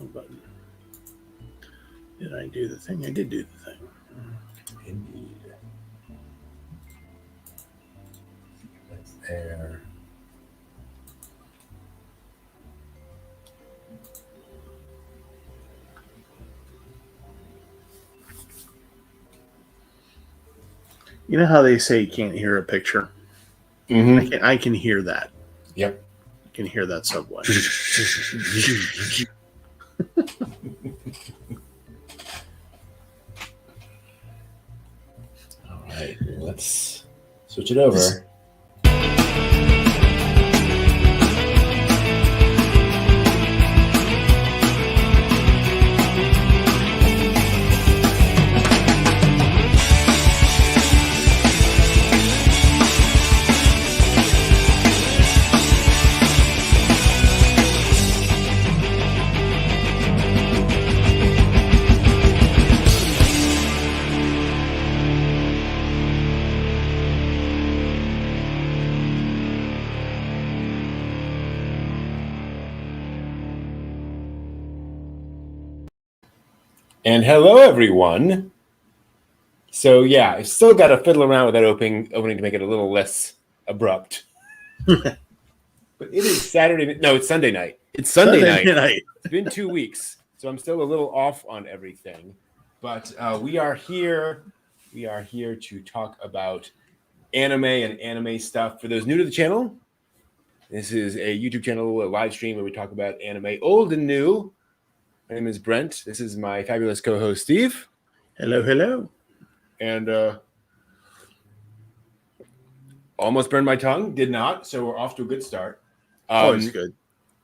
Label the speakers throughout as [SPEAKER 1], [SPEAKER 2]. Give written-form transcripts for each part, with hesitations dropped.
[SPEAKER 1] button. Did I do the thing? I did do the thing.
[SPEAKER 2] Indeed. That's there.
[SPEAKER 1] You know how they say you can't hear a picture?
[SPEAKER 2] Mm-hmm.
[SPEAKER 1] I can hear that.
[SPEAKER 2] Yep.
[SPEAKER 1] I can hear that subway.
[SPEAKER 2] All right, let's switch it over. And hello, everyone. So yeah, I still got to fiddle around with that opening to make it a little less abrupt. But it is Saturday. No, it's Sunday night. It's Sunday night. It's been 2 weeks, so I'm still a little off on everything. But we are here. We are here to talk about anime and anime stuff. For those new to the channel, this is a YouTube channel, a live stream where we talk about anime, old and new. My name is Brent. This is my fabulous co-host, Steve.
[SPEAKER 1] Hello, hello.
[SPEAKER 2] And almost burned my tongue. Did not. So we're off to a good start.
[SPEAKER 1] Always good.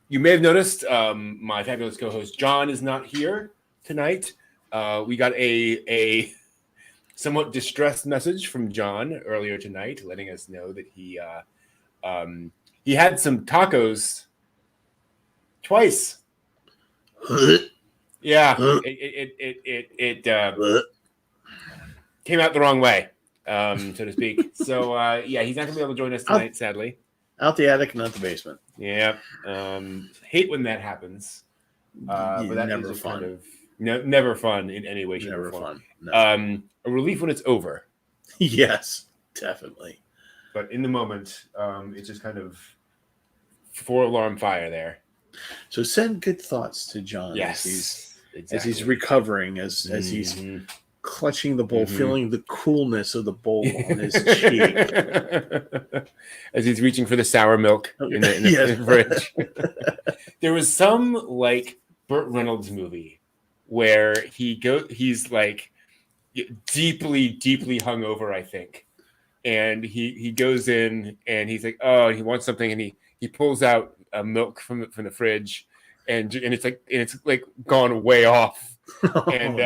[SPEAKER 2] You may have noticed my fabulous co-host, John, is not here tonight. We got a somewhat distressed message from John earlier tonight, letting us know that he had some tacos twice. Yeah, it came out the wrong way, so to speak. So yeah, he's not gonna be able to join us tonight, sadly.
[SPEAKER 1] Out the attic, not the basement.
[SPEAKER 2] Yeah, hate when that happens. But that
[SPEAKER 1] never
[SPEAKER 2] is
[SPEAKER 1] fun.
[SPEAKER 2] Kind of never fun in any way, shape, or form. No. A relief when it's over.
[SPEAKER 1] Yes, definitely.
[SPEAKER 2] But in the moment, it's just kind of 4-alarm fire there.
[SPEAKER 1] So send good thoughts to John.
[SPEAKER 2] Yes.
[SPEAKER 1] As he's recovering, as he's clutching the bowl, feeling the coolness of the bowl on his cheek.
[SPEAKER 2] As he's reaching for the sour milk in the fridge. There was some like Burt Reynolds movie where he's like deeply hungover, I think. And he goes in and he's like, oh, he wants something, and he pulls out milk from the fridge. And it's like gone way off, and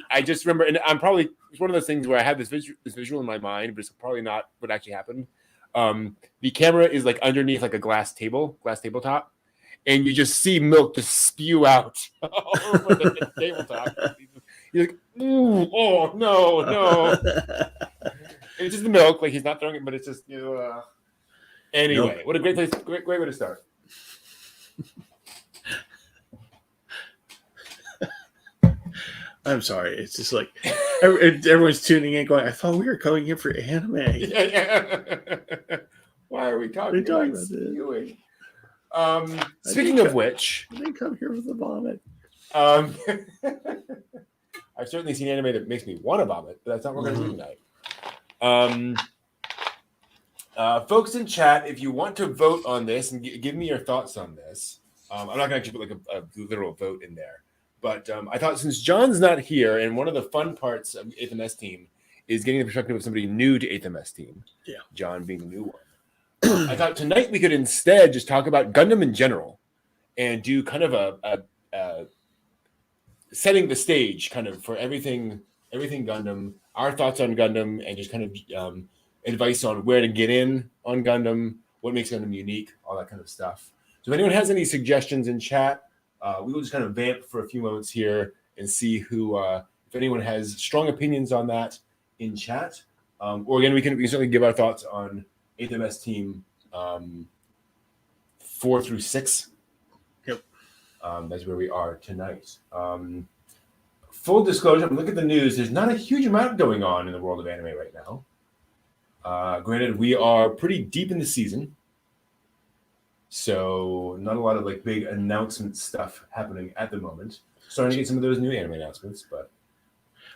[SPEAKER 2] I just remember, and I'm probably, it's one of those things where I have this visual in my mind, but it's probably not what actually happened. The camera is like underneath like a glass tabletop, and you just see milk just spew out over the tabletop. You're like, ooh, oh no! It's just the milk, like he's not throwing it, but it's just Anyway, What a great way to start.
[SPEAKER 1] I'm sorry. It's just like everyone's tuning in going, I thought we were coming here for anime.
[SPEAKER 2] Why are we talking about this? Speaking of which,
[SPEAKER 1] I didn't come here for the vomit.
[SPEAKER 2] I've certainly seen anime that makes me want to vomit, but that's not what we're going to do tonight. Folks in chat, if you want to vote on this and give me your thoughts on this, I'm not going to actually put like a literal vote in there. But I thought since John's not here, and one of the fun parts of 8th MS Team is getting the perspective of somebody new to 8th MS Team, John being the new one, I thought tonight we could instead just talk about Gundam in general and do kind of a setting the stage kind of for everything Gundam, our thoughts on Gundam, and just kind of advice on where to get in on Gundam, what makes Gundam unique, all that kind of stuff. So if anyone has any suggestions in chat, we will just kind of vamp for a few moments here and see who, if anyone has strong opinions on that in chat. Or again, we can certainly give our thoughts on 8th MS Team 4 through 6.
[SPEAKER 1] Yep.
[SPEAKER 2] That's where we are tonight. Full disclosure, look at the news. There's not a huge amount going on in the world of anime right now. Granted, we are pretty deep in the season, so not a lot of like big announcement stuff happening at the moment. Starting to get some of those new anime announcements, but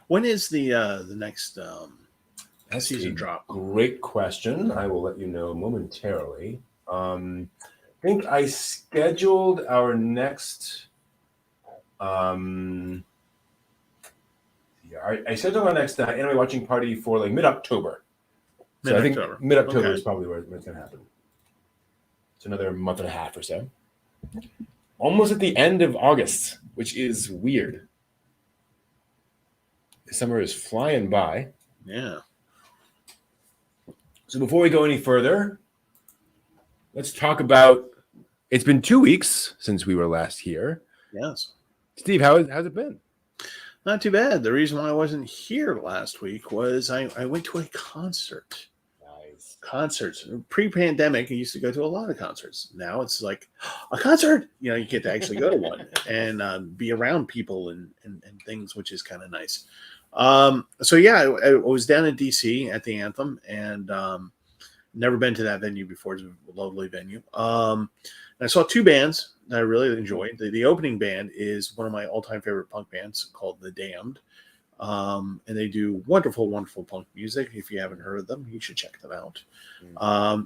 [SPEAKER 1] when is the next season drop?
[SPEAKER 2] Great question. I will let you know momentarily. I think I scheduled our next. I scheduled our next anime watching party for like mid-October. So I think mid-October is probably where it's going to happen. It's another month and a half or so. Almost at the end of August, which is weird. The summer is flying by.
[SPEAKER 1] Yeah.
[SPEAKER 2] So before we go any further, let's talk about. It's been 2 weeks since we were last here.
[SPEAKER 1] Yes.
[SPEAKER 2] Steve, how's it been?
[SPEAKER 1] Not too bad. The reason why I wasn't here last week was I went to a concert.
[SPEAKER 2] Nice.
[SPEAKER 1] Concerts. Pre-pandemic, I used to go to a lot of concerts. Now it's like a concert. You know, you get to actually go to one and be around people and things, which is kind of nice. So yeah, I was down in DC at the Anthem and never been to that venue before. It's a lovely venue. And I saw two bands that I really enjoyed. The opening band is one of my all-time favorite punk bands called The Damned. And they do wonderful, wonderful punk music. If you haven't heard of them, you should check them out.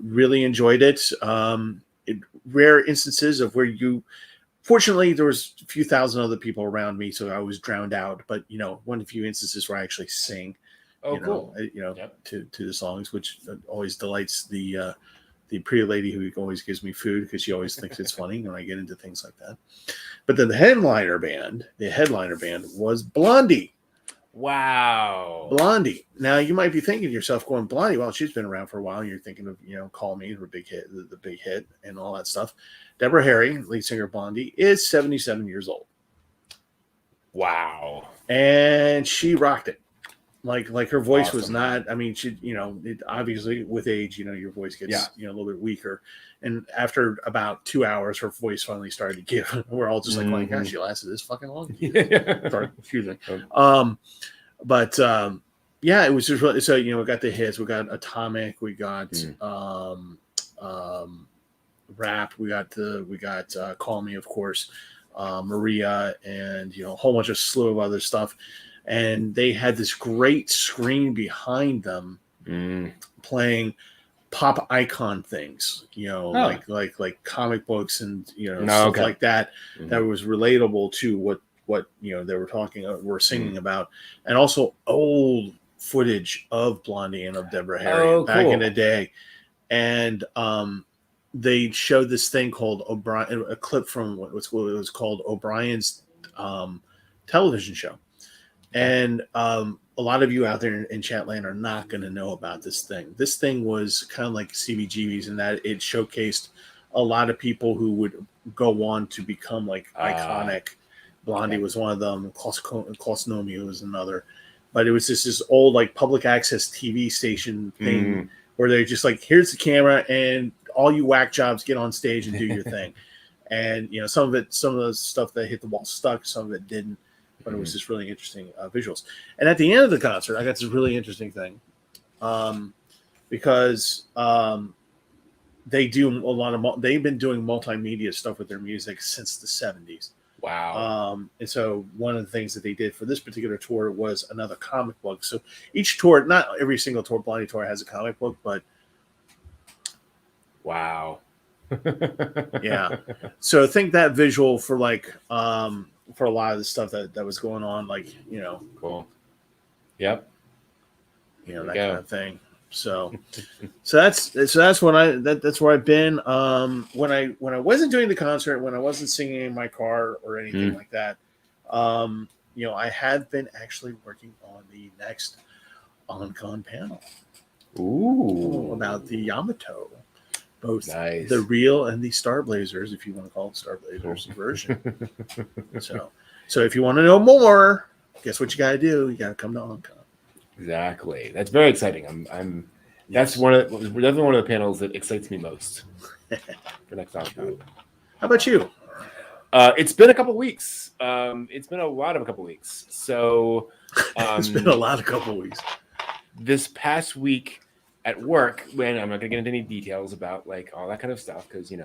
[SPEAKER 1] Really enjoyed it. Rare instances of where fortunately, there was a few thousand other people around me, so I was drowned out. But, one of the few instances where I actually sing,
[SPEAKER 2] cool.
[SPEAKER 1] To the songs, which always delights the pretty lady who always gives me food because she always thinks it's funny when I get into things like that. But then the headliner band was Blondie.
[SPEAKER 2] Wow.
[SPEAKER 1] Blondie. Now you might be thinking to yourself, going, Blondie, well, she's been around for a while. And you're thinking of, Call Me, her big hit, the big hit and all that stuff. Deborah Harry, lead singer of Blondie, is 77 years old.
[SPEAKER 2] Wow.
[SPEAKER 1] And she rocked it. Like her voice was not, I mean, she, obviously with age, your voice gets, a little bit weaker. And after about 2 hours, her voice finally started to give. We're all just like, oh my gosh, she lasted this fucking long. Sorry, excuse me. But yeah, it was just really, so, we got the hits, we got Atomic, we got Rap, we got Call Me, of course, Maria, and, a whole bunch of slew of other stuff. And they had this great screen behind them playing pop icon things, like comic books and stuff like that that was relatable to what they were we're singing about, and also old footage of Blondie and of Deborah Harry back in the day. And they showed this thing called O'Brien, a clip from what was called O'Brien's television show. And a lot of you out there in Chatland are not going to know about this thing. This thing was kind of like CBGBs in that it showcased a lot of people who would go on to become like iconic. Blondie was one of them. Klaus Nomi was another. But it was just this old like public access TV station thing where they're just like, here's the camera and all you whack jobs get on stage and do your thing. And some of the stuff that hit the wall stuck, some of it didn't. But it was just really interesting visuals. And at the end of the concert, I got this really interesting thing because they do a lot of they've been doing multimedia stuff with their music since the 70s.
[SPEAKER 2] Wow.
[SPEAKER 1] And so one of the things that they did for this particular tour was another comic book. So each tour, not every single tour, Blondie tour has a comic book, but
[SPEAKER 2] wow.
[SPEAKER 1] Yeah. So think that visual for like for a lot of the stuff that was going on, like,
[SPEAKER 2] cool. Yep.
[SPEAKER 1] That kind of thing. So that's when that's where I've been. When I wasn't doing the concert, when I wasn't singing in my car or anything like that, I had been actually working on the next OnCon panel.
[SPEAKER 2] Ooh.
[SPEAKER 1] About the Yamato. Both the real and the Star Blazers, if you want to call it Star Blazers version. So if you want to know more, guess what you got to do? You got to come to OnCon.
[SPEAKER 2] Exactly. That's very exciting. That's definitely one of the panels that excites me most for next OnCon.
[SPEAKER 1] How about you?
[SPEAKER 2] It's been a couple weeks. It's been a lot of a couple weeks. So
[SPEAKER 1] It's been a lot of couple weeks.
[SPEAKER 2] This past week at work, when I'm not gonna get into any details about like all that kind of stuff because that's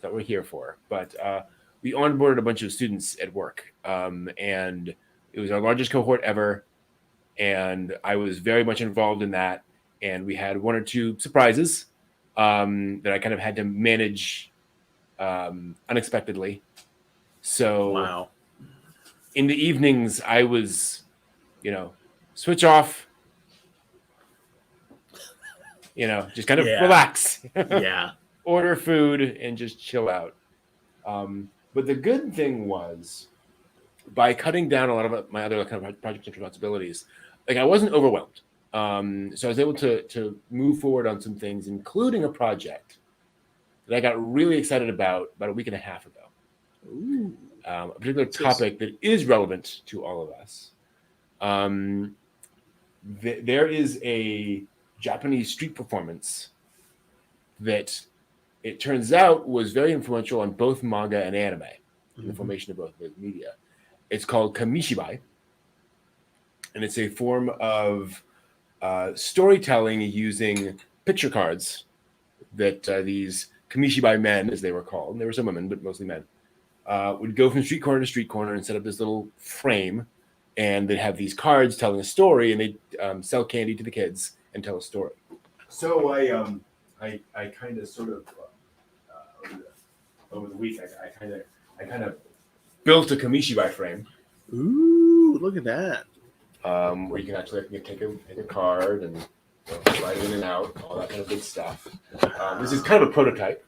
[SPEAKER 2] what we're here for. But we onboarded a bunch of students at work, and it was our largest cohort ever, and I was very much involved in that. And we had one or two surprises that I kind of had to manage unexpectedly. So
[SPEAKER 1] Wow.
[SPEAKER 2] in the evenings, I was, switch off, just kind of relax,
[SPEAKER 1] Yeah.
[SPEAKER 2] order food, and just chill out. But the good thing was, by cutting down a lot of my other kind of project responsibilities, like I wasn't overwhelmed. So I was able to move forward on some things, including a project that I got really excited about a week and a half ago.
[SPEAKER 1] Ooh.
[SPEAKER 2] A particular topic that is relevant to all of us. There is a Japanese street performance that it turns out was very influential on both manga and anime, in the formation of both those media. It's called Kamishibai, and it's a form of storytelling using picture cards that these Kamishibai men, as they were called, and there were some women, but mostly men, would go from street corner to street corner and set up this little frame, and they'd have these cards telling a story, and they'd sell candy to the kids and tell a story. So I kind of sort of over the week I kind of built a Kamishibai frame.
[SPEAKER 1] Ooh, look at that.
[SPEAKER 2] Where you can actually take a card and slide it in and out, all that kind of good stuff. This is kind of a prototype,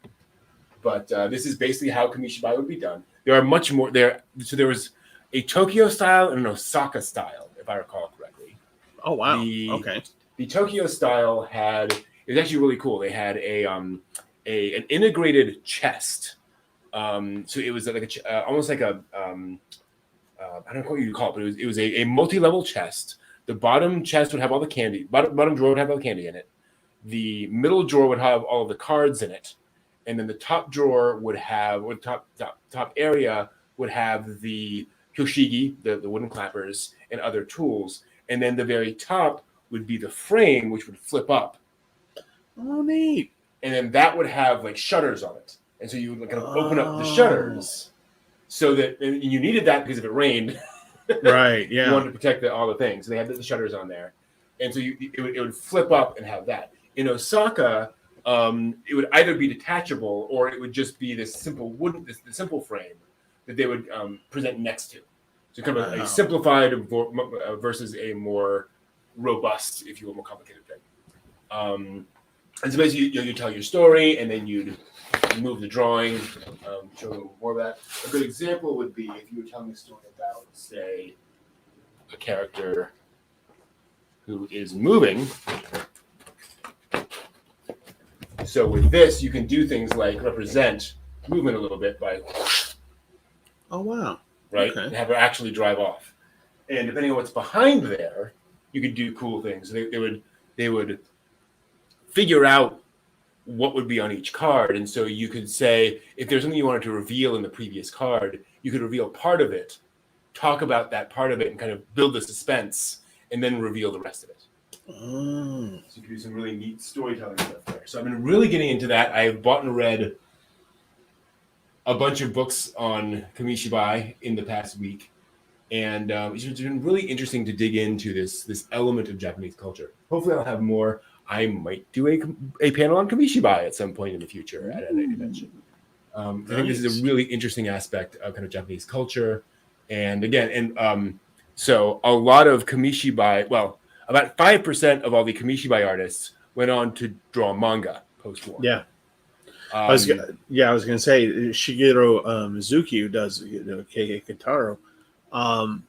[SPEAKER 2] but this is basically how Kamishibai would be done. There are much more there. So there was a Tokyo style and an Osaka style, if I recall correctly.
[SPEAKER 1] Oh wow!
[SPEAKER 2] Okay. The Tokyo style it was actually really cool. They had an integrated chest. So it was like almost like a I don't know what you call it, but it was a multi-level chest. The bottom chest would have all the candy. Bottom drawer would have all the candy in it. The middle drawer would have all of the cards in it, and then the top drawer would have, or top area would have the kyoshigi, the wooden clappers, and other tools. And then the very top would be the frame, which would flip up.
[SPEAKER 1] Oh, neat.
[SPEAKER 2] And then that would have like shutters on it, and so you would kind of open up the shutters. So that you needed that because if it rained,
[SPEAKER 1] right? Yeah,
[SPEAKER 2] you wanted to protect all the things. So they had the shutters on there, and so it would flip up and have that. In Osaka, it would either be detachable or it would just be this simple the simple frame that they would present next to. So kind of a simplified versus a more robust, if you will, more complicated thing. And so basically, you tell your story, and then you'd move the drawing, show more of that. A good example would be if you were telling a story about, say, a character who is moving. So with this, you can do things like represent movement a little bit by.
[SPEAKER 1] Oh wow!
[SPEAKER 2] Right,
[SPEAKER 1] okay.
[SPEAKER 2] And have her actually drive off. And depending on what's behind there, you could do cool things. They would figure out what would be on each card. And so you could say, if there's something you wanted to reveal in the previous card, you could reveal part of it, talk about that part of it, and kind of build the suspense, and then reveal the rest of it. So you can do some really neat storytelling stuff there. So I've been really getting into that. I've bought and read a bunch of books on Kamishibai in the past week. And it's been really interesting to dig into this element of Japanese culture. Hopefully I'll have more. I might do a panel on Kamishibai at some point in the future at a convention. I think this is a really interesting aspect of kind of Japanese culture. And again, so a lot of Kamishibai, well, about 5% of all the Kamishibai artists went on to draw manga post-war.
[SPEAKER 1] Yeah. I was going to say Shigeru Mizuki, who does Keikei Kintaro.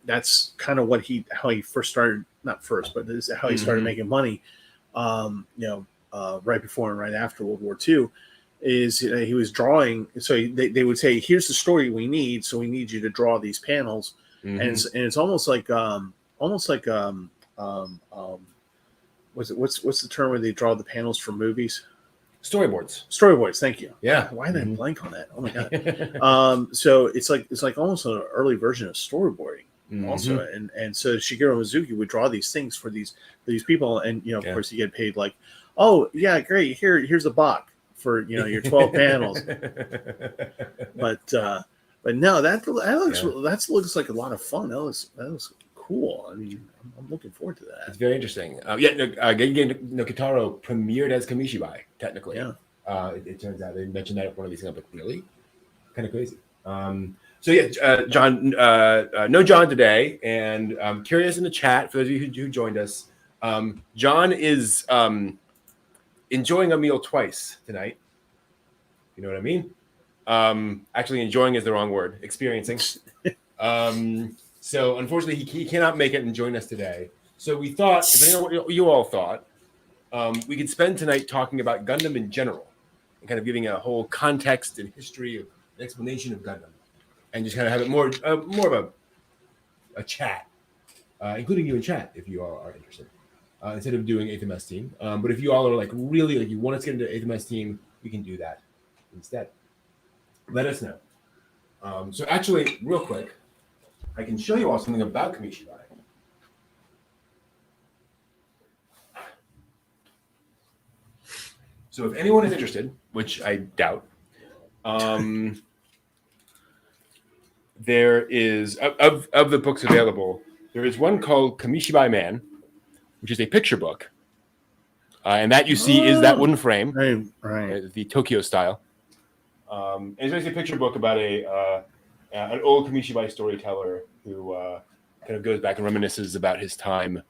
[SPEAKER 1] That's kind of how he first started. Not first, but this is how he started making money. Right before and right after World War II, is he was drawing. So they would say, "Here's the story we need. So we need you to draw these panels." And it's almost like what's the term where they draw the panels for movies? Storyboards. Thank you.
[SPEAKER 2] Yeah.
[SPEAKER 1] Why did I blank on that? Oh my god. So it's like almost an early version of storyboarding. Also, and so Shigeru Mizuki would draw these things for these people, and of course he get paid like, oh yeah, great, here's a bot for your 12 panels. But no, that looks like a lot of fun. That looks cool. I mean, I'm looking forward to that.
[SPEAKER 2] It's very interesting. Gege no Kitaro premiered as Kamishibai, technically.
[SPEAKER 1] Yeah.
[SPEAKER 2] It turns out they mentioned that at one of these things. I'm like, really? Kind of crazy. John, no John today, and I'm curious in the chat for those of you who joined us. John is enjoying a meal twice tonight. You know what I mean? Actually, enjoying is the wrong word. Experiencing. So unfortunately, he cannot make it and join us today. So we thought, depending on what you all thought, we could spend tonight talking about Gundam in general and kind of giving a whole context and history of an explanation of Gundam, and just kind of have it more of a chat, including you in chat if you all are interested, instead of doing 8th MS team. But if you all are like really like you want us to get into 8th MS team, we can do that instead. Let us know. So actually, real quick, I can show you all something about Kamishibai. So if anyone is interested, which I doubt, there is of the books available, there is one called Kamishibai Man, which is a picture book, and that you see is that wooden frame,
[SPEAKER 1] right,
[SPEAKER 2] the Tokyo style. And it's basically a picture book about an old Kamishibai storyteller who kind of goes back and reminisces about his time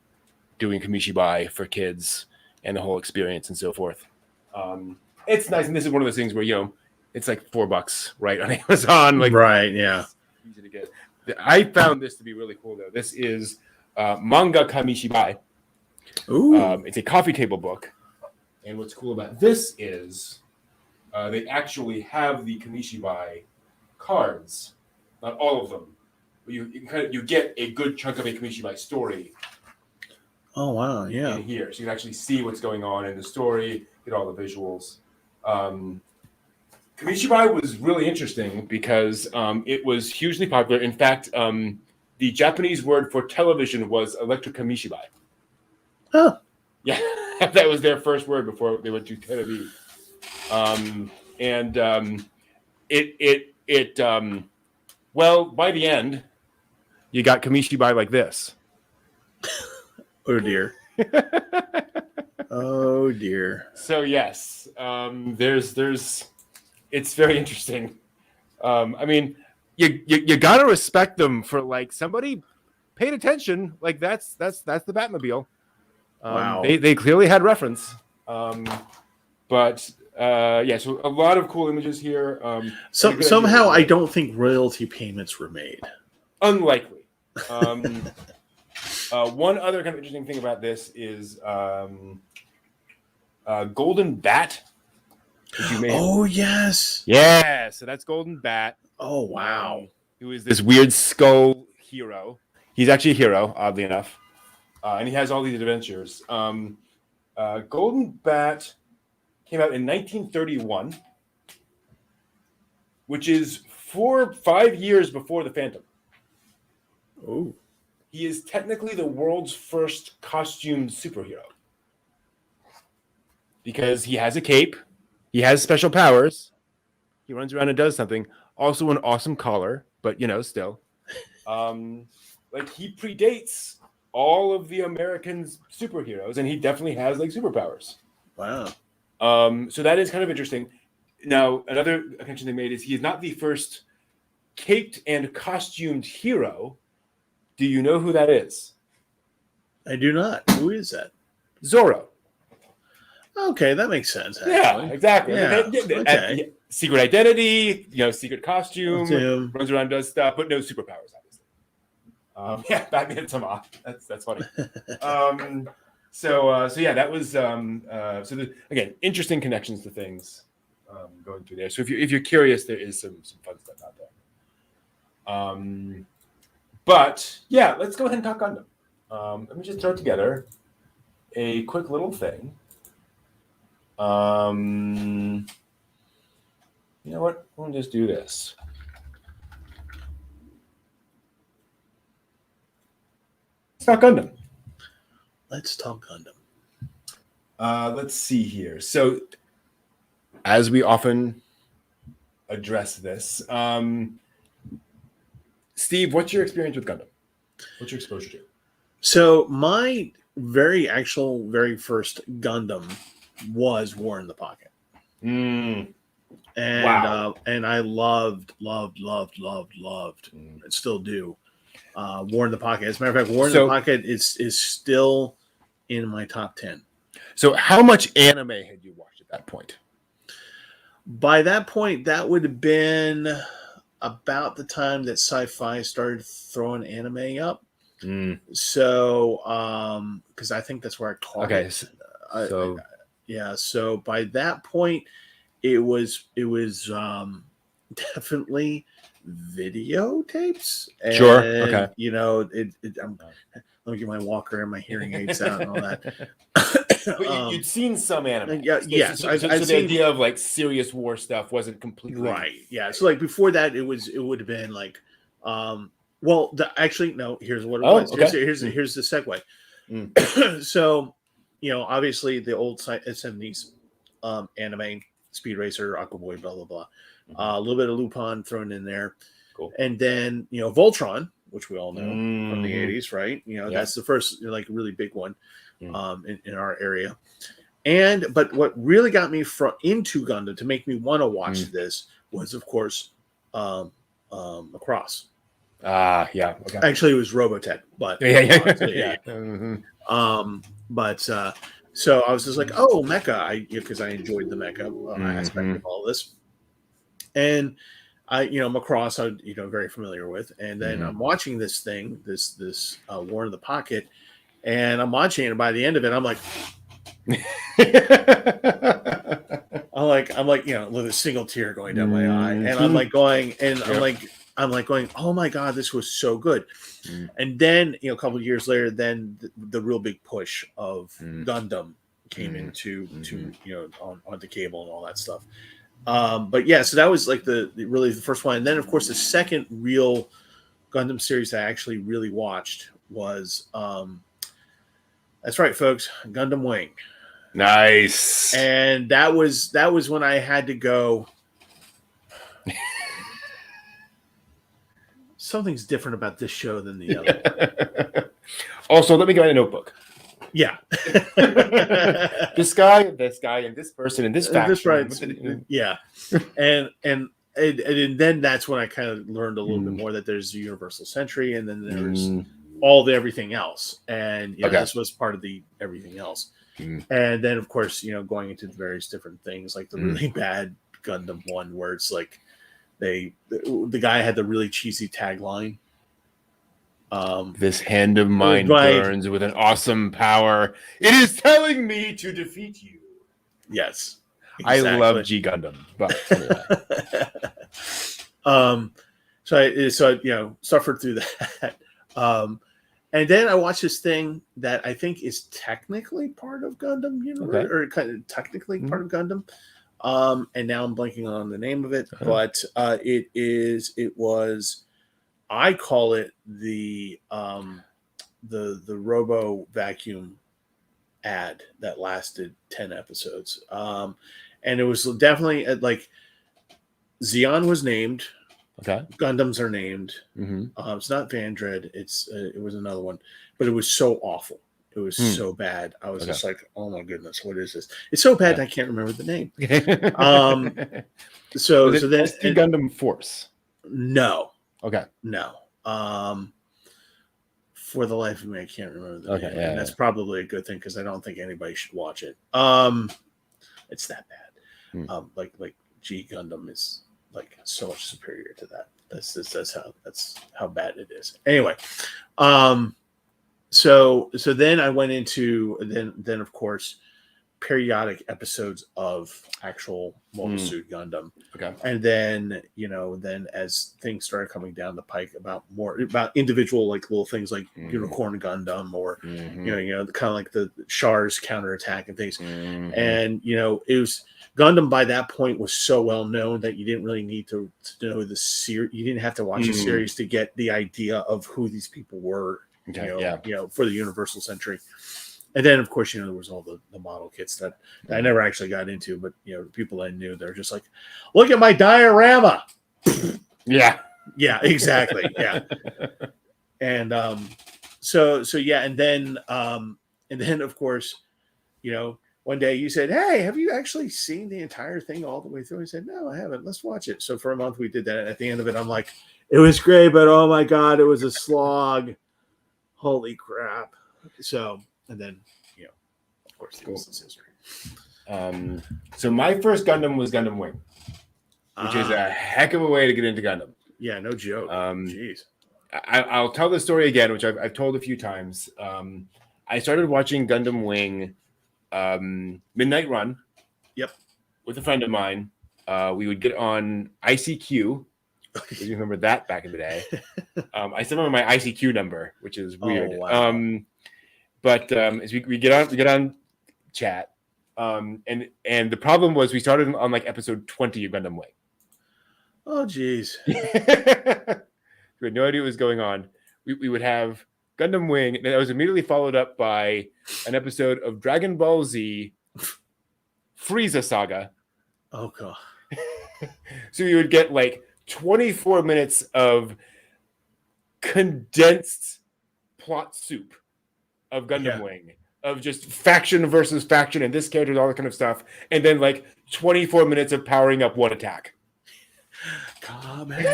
[SPEAKER 2] doing Kamishibai for kids and the whole experience and so forth. It's nice, and this is one of those things where it's like $4 right on Amazon. Like
[SPEAKER 1] right, yeah.
[SPEAKER 2] Easy to get. I found this to be really cool though. This is manga Kamishibai.
[SPEAKER 1] Ooh.
[SPEAKER 2] It's a coffee table book, and what's cool about this is they actually have the Kamishibai cards. Not all of them, but you get a good chunk of a Kamishibai story.
[SPEAKER 1] Oh wow, yeah.
[SPEAKER 2] In here, so you can actually see what's going on in the story, get all the visuals. Kamishibai was really interesting because it was hugely popular. In fact, the Japanese word for television was electric Kamishibai.
[SPEAKER 1] Huh.
[SPEAKER 2] Yeah, that was their first word before they went to television. Well, by the end, you got Kamishibai like this.
[SPEAKER 1] Oh dear. Oh dear.
[SPEAKER 2] So yes, there's it's very interesting. I mean, you gotta respect them for like somebody paid attention. Like that's the Batmobile.
[SPEAKER 1] Wow.
[SPEAKER 2] They clearly had reference. So a lot of cool images here.
[SPEAKER 1] Somehow I don't think royalty payments were made.
[SPEAKER 2] Unlikely. One other kind of interesting thing about this is Golden Bat.
[SPEAKER 1] Oh yes.
[SPEAKER 2] Yeah, so that's Golden Bat.
[SPEAKER 1] Oh wow.
[SPEAKER 2] Who is this weird skull hero. He's actually a hero, oddly enough. And he has all these adventures. Golden Bat came out in 1931, which is 4 or 5 years before the Phantom.
[SPEAKER 1] Oh.
[SPEAKER 2] He is technically the world's first costumed superhero. Because he has a cape, he has special powers, he runs around and does something. Also an awesome collar, but still. He predates all of the American superheroes, and he definitely has superpowers.
[SPEAKER 1] Wow.
[SPEAKER 2] So that is kind of interesting. Now, another connection they made is he is not the first caped and costumed hero. Do you know who that is?
[SPEAKER 1] I do not. Who is that?
[SPEAKER 2] Zorro.
[SPEAKER 1] Okay, that makes sense. Actually.
[SPEAKER 2] Yeah, exactly.
[SPEAKER 1] Yeah.
[SPEAKER 2] Okay. Secret identity, secret costume, runs around, does stuff, but no superpowers, obviously. Batman Sama. That's funny. That was again, interesting connections to things going through there. So if you're curious, there is some fun stuff out there. But yeah, let's go ahead and talk Gundam. Let me just throw together a quick little thing. You know what? We'll just do this. Let's talk Gundam.
[SPEAKER 1] Let's talk Gundam.
[SPEAKER 2] Let's see here. So, as we often address this, Steve, what's your experience with Gundam? What's your exposure to?
[SPEAKER 1] So my very first Gundam was War in the Pocket. And
[SPEAKER 2] Wow.
[SPEAKER 1] And I loved, and still do, War in the Pocket. As a matter of fact, War in the Pocket is still in my top 10.
[SPEAKER 2] So how much anime had you watched at that point?
[SPEAKER 1] By that point, that would have been about the time that sci-fi started throwing anime up. So, because I think that's where I caught it. So by that point, it was definitely videotapes. And,
[SPEAKER 2] sure. Okay.
[SPEAKER 1] You know, let me get my walker and my hearing aids out and all that.
[SPEAKER 2] But you'd seen some anime.
[SPEAKER 1] Yes.
[SPEAKER 2] So the idea of like serious war stuff wasn't completely
[SPEAKER 1] right. Yeah. So like before that, it would have been like, well, actually, no, here's what it was.
[SPEAKER 2] Okay.
[SPEAKER 1] Here's the segue. So, you know, obviously the old 70s anime, Speed Racer, Aquaboy, blah, blah, blah. A little bit of Lupin thrown in there.
[SPEAKER 2] Cool.
[SPEAKER 1] And then, you know, Voltron, which we all know from the 80s, right? You know, that's the first, like, really big one in our area. But what really got me into Gundam to make me want to watch this was, of course, Macross.
[SPEAKER 2] Yeah. Okay.
[SPEAKER 1] Actually, it was Robotech, but so I was just like, oh, mecha, because I enjoyed the mecha aspect of all this, and Macross, I'm very familiar with, and then I'm watching this thing, this War in the Pocket, and I'm watching it, and by the end of it, I'm like. I'm like, with a single tear going down my eye, and I'm like going, and I'm like going, oh my god, this was so good. And then a couple of years later, then the real big push of Gundam came into on the cable and all that stuff. But yeah, so that was like really the first one, and then of course the second real Gundam series I actually really watched was that's right, folks, Gundam Wing.
[SPEAKER 2] Nice.
[SPEAKER 1] And that was when I had to go. Something's different about this show than the other.
[SPEAKER 2] Also, let me get my notebook.
[SPEAKER 1] Yeah.
[SPEAKER 2] this guy, and this person, and this faction.
[SPEAKER 1] That's right. Yeah. And then that's when I kind of learned a little bit more that there's the Universal Century, and then there's all the everything else. And this was part of the everything else. And then, of course, going into the various different things, like the really bad Gundam one, where it's like the guy had the really cheesy tagline.
[SPEAKER 2] This hand of mine burns with an awesome power. It is telling me to defeat you.
[SPEAKER 1] Yes, exactly.
[SPEAKER 2] I love G Gundam, but
[SPEAKER 1] anyway. So I suffered through that. And then I watched this thing that I think is technically part of Gundam Universe, or kind of technically part of Gundam. And now I'm blanking on the name of it, but it was, I call it the Robo Vacuum ad that lasted 10 episodes. And it was definitely like Zeon was named.
[SPEAKER 2] Okay.
[SPEAKER 1] Gundams are named. It's not Vandred. It was another one, but it was so awful. It was so bad. I was just like, oh my goodness, what is this? It's so bad I can't remember the name. So then
[SPEAKER 2] SD Gundam Force.
[SPEAKER 1] No.
[SPEAKER 2] Okay.
[SPEAKER 1] No. For the life of me, I can't remember the name.
[SPEAKER 2] Yeah,
[SPEAKER 1] and that's probably a good thing because I don't think anybody should watch it. It's that bad. Like G Gundam is like so much superior to that. That's how bad it is. Anyway, so then I went into then of course periodic episodes of actual Mobile
[SPEAKER 2] Mm.
[SPEAKER 1] Suit Gundam.
[SPEAKER 2] Okay.
[SPEAKER 1] And then, then as things started coming down the pike about individual like little things like Unicorn Gundam or kind of like the Char's counterattack and things. And it was Gundam by that point was so well known that you didn't really need to know the series. You didn't have to watch the series to get the idea of who these people were. For the Universal Century. And then, of course, there was all the model kits that I never actually got into, but the people I knew, they're just like, look at my diorama.
[SPEAKER 2] Yeah,
[SPEAKER 1] exactly. Yeah. And so yeah, and then of course, one day you said, hey, have you actually seen the entire thing all the way through? I said, no, I haven't. Let's watch it. So for a month we did that. And at the end of it, I'm like, it was great, but oh my God, it was a slog. Holy crap. So, and then, of course, the rest is history.
[SPEAKER 2] So my first Gundam was Gundam Wing, which is a heck of a way to get into Gundam.
[SPEAKER 1] Yeah, no joke. Jeez.
[SPEAKER 2] I'll tell the story again, which I've told a few times. I started watching Gundam Wing Midnight Run.
[SPEAKER 1] Yep. With
[SPEAKER 2] a friend of mine. We would get on ICQ. Do you remember that back in the day? I still remember my ICQ number, which is weird.
[SPEAKER 1] Oh, wow.
[SPEAKER 2] But as we get on chat, and the problem was we started on like episode 20 of Gundam Wing.
[SPEAKER 1] Oh, geez.
[SPEAKER 2] We had no idea what was going on. We would have Gundam Wing, and that was immediately followed up by an episode of Dragon Ball Z Frieza Saga.
[SPEAKER 1] Oh, God.
[SPEAKER 2] So you would get like 24 minutes of condensed plot soup of Gundam Wing, of just faction versus faction and this character and all that kind of stuff. And then like 24 minutes of powering up one attack.
[SPEAKER 1] Coming.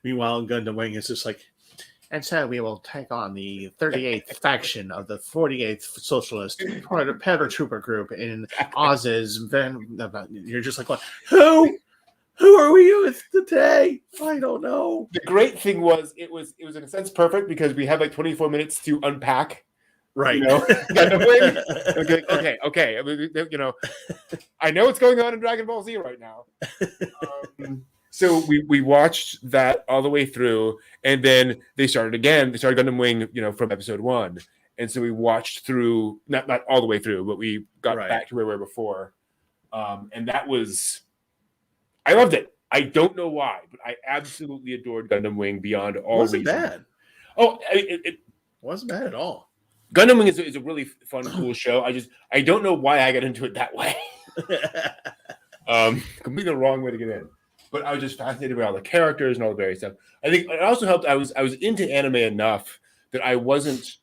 [SPEAKER 1] Meanwhile, in Gundam Wing, it's just like, and so we will take on the 38th faction of the 48th Socialist Paratrooper Group in Oz's. You're just like, what? Who are we with today? I don't know.
[SPEAKER 2] The great thing was it was in a sense perfect because we had like 24 minutes to unpack.
[SPEAKER 1] Right.
[SPEAKER 2] Gundam Wing. Okay. I mean, I know what's going on in Dragon Ball Z right now. So we watched that all the way through, and then they started again. They started Gundam Wing, from episode 1, and so we watched through not all the way through, but we got back to where we were before, and that was, I loved it. I don't know why, but I absolutely adored Gundam Wing beyond all.
[SPEAKER 1] Wasn't bad.
[SPEAKER 2] Oh, it
[SPEAKER 1] wasn't bad at all.
[SPEAKER 2] Gundam Wing is a really fun, cool show. I don't know why I got into it that way. Completely the wrong way to get in. But I was just fascinated by all the characters and all the various stuff. I think it also helped. I was into anime enough that I wasn't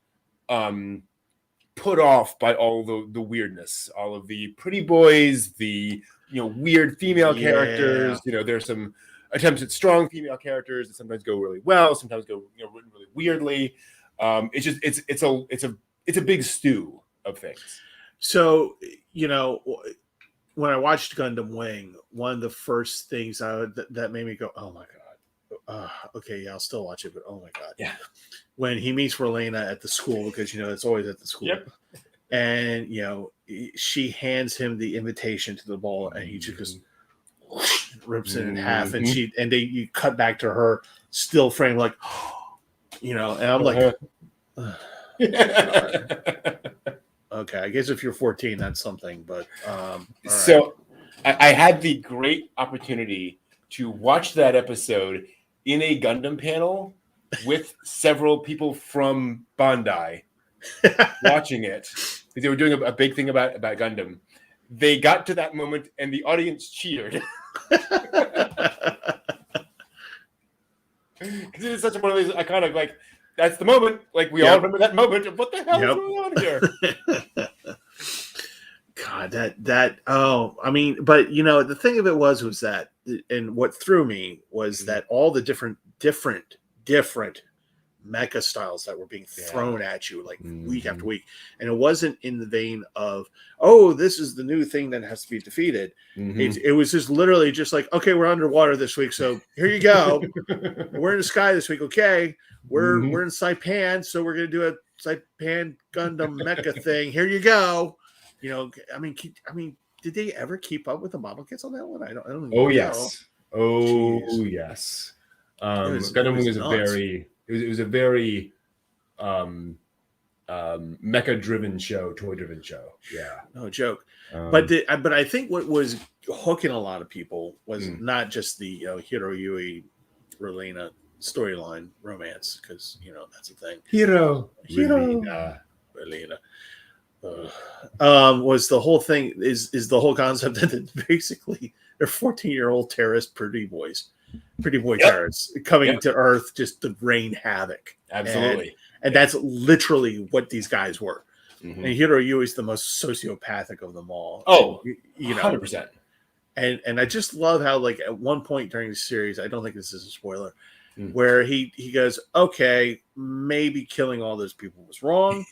[SPEAKER 2] put off by all the weirdness, all of the pretty boys, the weird female characters. There's some attempts at strong female characters that sometimes go really well, sometimes go really weirdly. It's a big stew of things.
[SPEAKER 1] So when I watched Gundam Wing, one of the first things that made me go, oh my God, okay, yeah, I'll still watch it, but oh my God,
[SPEAKER 2] yeah.
[SPEAKER 1] When he meets Relena at the school, because it's always at the school,
[SPEAKER 2] yep.
[SPEAKER 1] And she hands him the invitation to the ball, and he just goes, rips it in half, and you cut back to her still frame, like, and I'm like, okay, I guess if you're 14, that's something. But
[SPEAKER 2] so right. I had the great opportunity to watch that episode in a Gundam panel with several people from Bandai watching it. They were doing a big thing about Gundam. They got to that moment, and the audience cheered. Because it is such one of these iconic, like, that's the moment. Like, we all remember that moment of what the hell is going on here?
[SPEAKER 1] God, I mean, but the thing of it was that, and what threw me was that all the different mecha styles that were being thrown at you like week after week, and it wasn't in the vein of, oh, this is the new thing that has to be defeated. It was just literally just like, okay, we're underwater this week, so here you go. We're in the sky this week. Okay, we're in Saipan, so we're gonna do a Saipan Gundam mecha thing. Here you go. Did they ever keep up with the model kits on that one? I don't even know.
[SPEAKER 2] Yes. Yes. Gundam Wing is a very mecha driven show, toy driven show. Yeah.
[SPEAKER 1] No joke. But I think what was hooking a lot of people was not just the Hiro Yui Relena storyline romance, because that's the thing.
[SPEAKER 2] Hiro
[SPEAKER 1] Relena. Was the whole thing is the whole concept that basically they're 14-year-old terrorist pretty boy terrorists coming to Earth just to rain havoc.
[SPEAKER 2] Absolutely.
[SPEAKER 1] And that's literally what these guys were.
[SPEAKER 2] Mm-hmm.
[SPEAKER 1] And Hiro Yui is the most sociopathic of them all.
[SPEAKER 2] Oh, 100%.
[SPEAKER 1] And I just love how, like, at one point during the series, I don't think this is a spoiler, where he goes, okay, maybe killing all those people was wrong.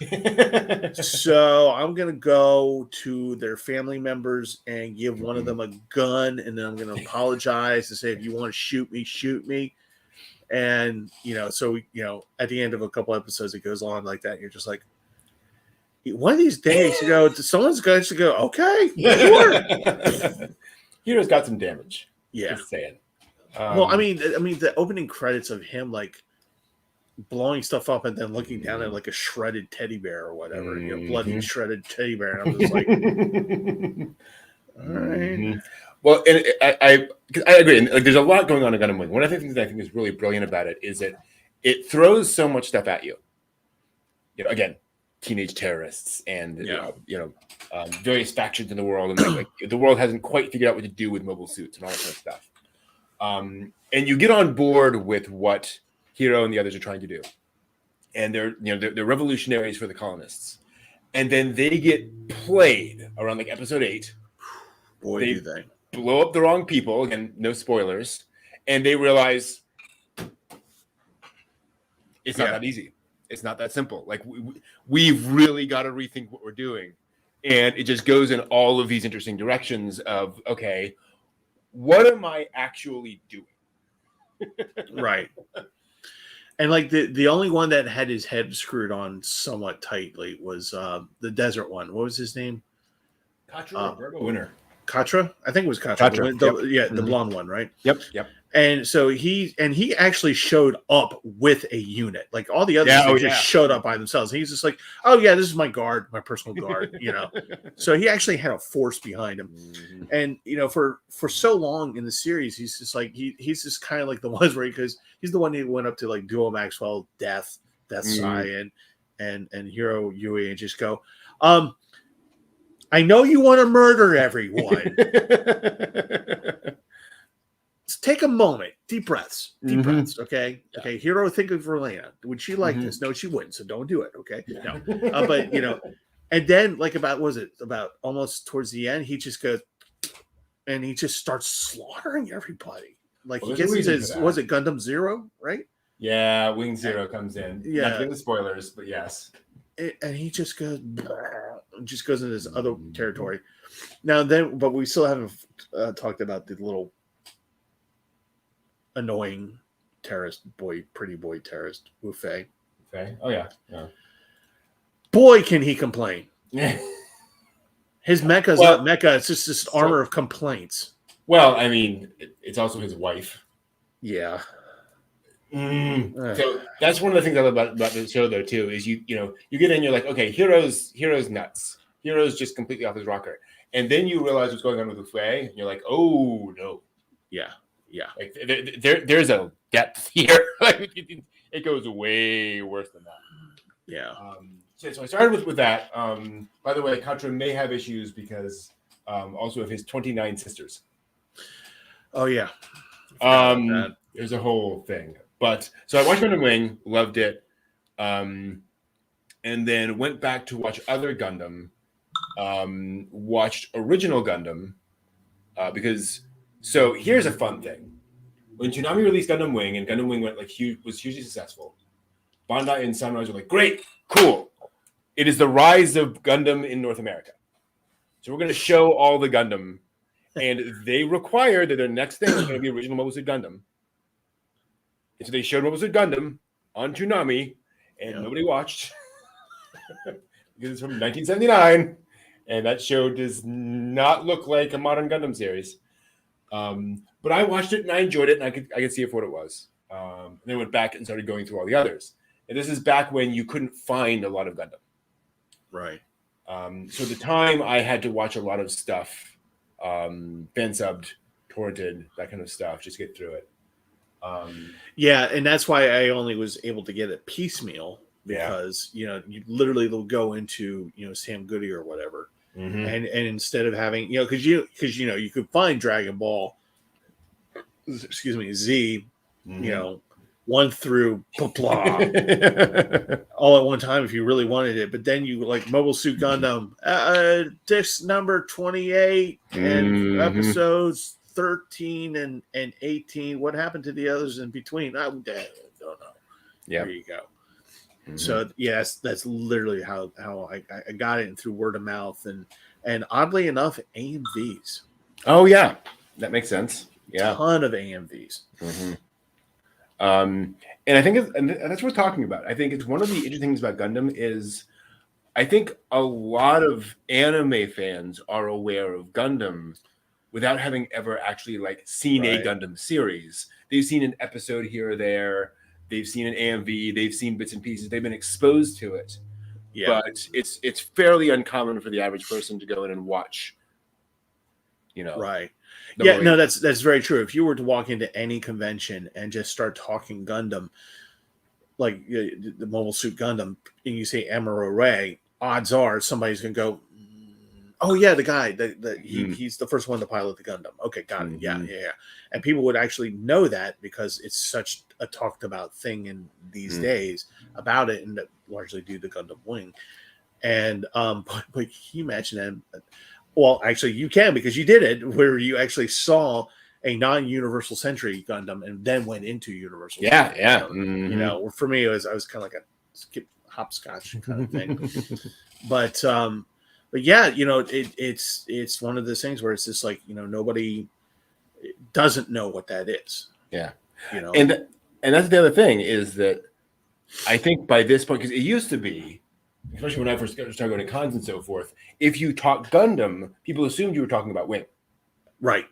[SPEAKER 1] So I'm going to go to their family members and give one of them a gun. And then I'm going to apologize and say, if you want to shoot me, shoot me. And, so, at the end of a couple episodes, it goes on like that. And you're just like, one of these days, someone's going to go, okay, sure.
[SPEAKER 2] Hero's got some damage.
[SPEAKER 1] Yeah.
[SPEAKER 2] Just saying.
[SPEAKER 1] Well, I mean, the opening credits of him, like, blowing stuff up and then looking down at, like, a shredded teddy bear or whatever, bloody shredded teddy bear. And I'm just like, all right.
[SPEAKER 2] Well, and I agree. And, like, there's a lot going on in Gundam Wing. One of the things that I think is really brilliant about it is that it throws so much stuff at you. Again, teenage terrorists and various factions in the world, and like the world hasn't quite figured out what to do with mobile suits and all that kind of stuff. And you get on board with what Hiro and the others are trying to do, and they're revolutionaries for the colonists, and then they get played around like episode 8.
[SPEAKER 1] Boy, do they
[SPEAKER 2] blow up the wrong people. Again, no spoilers, and they realize it's not that easy. It's not that simple. Like we've really got to rethink what we're doing, and it just goes in all of these interesting directions of, okay, what am I actually doing?
[SPEAKER 1] Right. And like the only one that had his head screwed on somewhat tightly was the desert one. What was his name?
[SPEAKER 2] Katra Winner.
[SPEAKER 1] Katra? I think it was Katra. The blonde one, right?
[SPEAKER 2] Yep.
[SPEAKER 1] And so he actually showed up with a unit. Like all the others just showed up by themselves. He's just like, oh yeah, this is my guard, my personal guard, So he actually had a force behind him. Mm-hmm. And for so long in the series, he's just like he's just kind of like the ones where he's the one who went up to like Duo Maxwell, Death Sai, and Hiro Yui and just go, I know you want to murder everyone. Take a moment, deep breaths, okay?
[SPEAKER 2] Yeah.
[SPEAKER 1] Okay, Hiro, think of Relena. Would she like this? No, she wouldn't, so don't do it, okay?
[SPEAKER 2] Yeah.
[SPEAKER 1] No. But, and then, like, about almost towards the end, he just goes, and he just starts slaughtering everybody. Like, he gets into, was it Gundam Zero, right?
[SPEAKER 2] Yeah, Wing Zero comes in.
[SPEAKER 1] Yeah.
[SPEAKER 2] Not the spoilers, but yes.
[SPEAKER 1] And he just goes into this other territory. Now, but we still haven't talked about the little annoying pretty boy terrorist, Wu Fei.
[SPEAKER 2] Okay. Oh yeah.
[SPEAKER 1] Boy, can he complain. His mecha's not mecha, it's just this armor of complaints.
[SPEAKER 2] Well, I mean, it's also his wife.
[SPEAKER 1] Yeah.
[SPEAKER 2] So that's one of the things I love about the show, though, too, is you get in, you're like, okay, Hero's nuts. Hero's just completely off his rocker. And then you realize what's going on with Wu Fei, and you're like, oh no.
[SPEAKER 1] Yeah.
[SPEAKER 2] Like there's a depth here. It goes way worse than that.
[SPEAKER 1] Yeah.
[SPEAKER 2] So I started with that. By the way, Katra may have issues because also of his 29 sisters.
[SPEAKER 1] Oh yeah.
[SPEAKER 2] There's a whole thing. But so I watched Gundam Wing, loved it, and then went back to watch other Gundam. Watched original Gundam because. So here's a fun thing. When Toonami released Gundam Wing and Gundam Wing was hugely successful, Bandai and Sunrise were like, great, cool. It is the rise of Gundam in North America. So we're going to show all the Gundam. And they require that their next thing is going to be original Mobile Suit Gundam. And so they showed Mobile Suit Gundam on Toonami, and nobody watched. Because it's from 1979, and that show does not look like a modern Gundam series. But I watched it and I enjoyed it, and I could see it for what it was. And then went back and started going through all the others. And this is back when you couldn't find a lot of Gundam.
[SPEAKER 1] Right.
[SPEAKER 2] So at the time, I had to watch a lot of stuff, fan subbed, torrented, that kind of stuff, just to get through it.
[SPEAKER 1] Yeah, and that's why I only was able to get it piecemeal, because you literally will go into Sam Goody or whatever, and instead of having because you could find Dragon Ball, excuse me, Z, 1 through blah, blah, all at one time if you really wanted it. But then you like Mobile Suit Gundam, disc number 28 and episodes 13 and 18. What happened to the others in between? I don't know. Yeah, there you go. So yes, that's literally how I got it, through word of mouth and oddly enough, AMVs.
[SPEAKER 2] Oh yeah, that makes sense. Yeah,
[SPEAKER 1] ton of AMVs.
[SPEAKER 2] And I think and that's what we're talking about. I think it's one of the interesting things about Gundam is I think a lot of anime fans are aware of Gundam without having ever actually seen a Gundam series. They've seen an episode here or there. They've seen an AMV. They've seen bits and pieces. They've been exposed to it. Yeah. But it's fairly uncommon for the average person to go in and watch.
[SPEAKER 1] Right. Yeah, no, that's very true. If you were to walk into any convention and just start talking Gundam, like the Mobile Suit Gundam, and you say Amuro Ray, odds are somebody's going to go, oh yeah, the guy he's the first one to pilot the Gundam. Okay, got it. Yeah. And people would actually know that because it's such a talked about thing in these days about it, and largely due to Gundam Wing. And but can you imagine that? Well, actually, you can, because you did it where you actually saw a non-Universal Century Gundam and then went into Universal.
[SPEAKER 2] Yeah,
[SPEAKER 1] Century. Yeah. For me, I was kind of like a skip hopscotch kind of thing. But yeah, it's one of those things where it's just like nobody doesn't know what that is.
[SPEAKER 2] Yeah, and that's the other thing is that I think by this point, because it used to be, especially when I first started going to cons and so forth, if you talked Gundam, people assumed you were talking about Wing.
[SPEAKER 1] Right.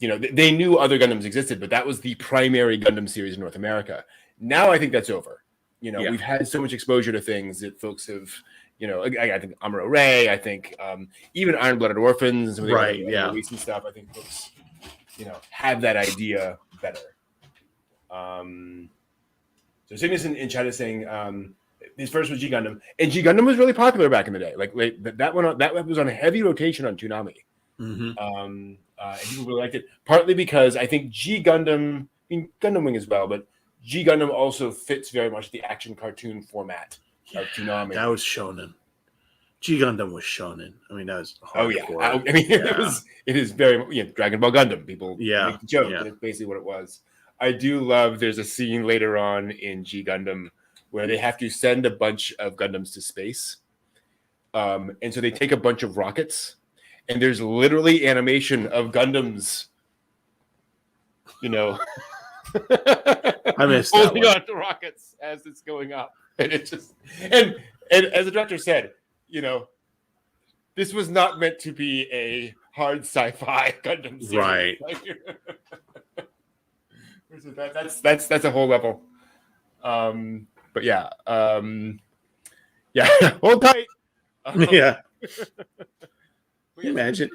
[SPEAKER 2] They knew other Gundams existed, but that was the primary Gundam series in North America. Now I think that's over. We've had so much exposure to things that folks have, I think Amuro Ray, I think even Iron Blooded Orphans, recent stuff, I think folks, have that idea better. So Cygnus in chat is saying, his first was G Gundam, and G Gundam was really popular back in the day. That was on a heavy rotation on Toonami, and people really liked it. Partly because I think G Gundam, Gundam Wing as well, but G Gundam also fits very much the action cartoon format of Toonami.
[SPEAKER 1] That was shonen. G Gundam was shonen. I mean, that was
[SPEAKER 2] hardcore. It is very Dragon Ball Gundam. People make the joke, but it's basically what it was. I do love. There's a scene later on in G Gundam where they have to send a bunch of Gundams to space. And so they take a bunch of rockets, and there's literally animation of Gundams,
[SPEAKER 1] I missed
[SPEAKER 2] holding on to rockets as it's going up. And it just, and as the director said, this was not meant to be a hard sci-fi Gundam series.
[SPEAKER 1] Right.
[SPEAKER 2] That's a whole level. But yeah, hold tight.
[SPEAKER 1] Yeah. Can you imagine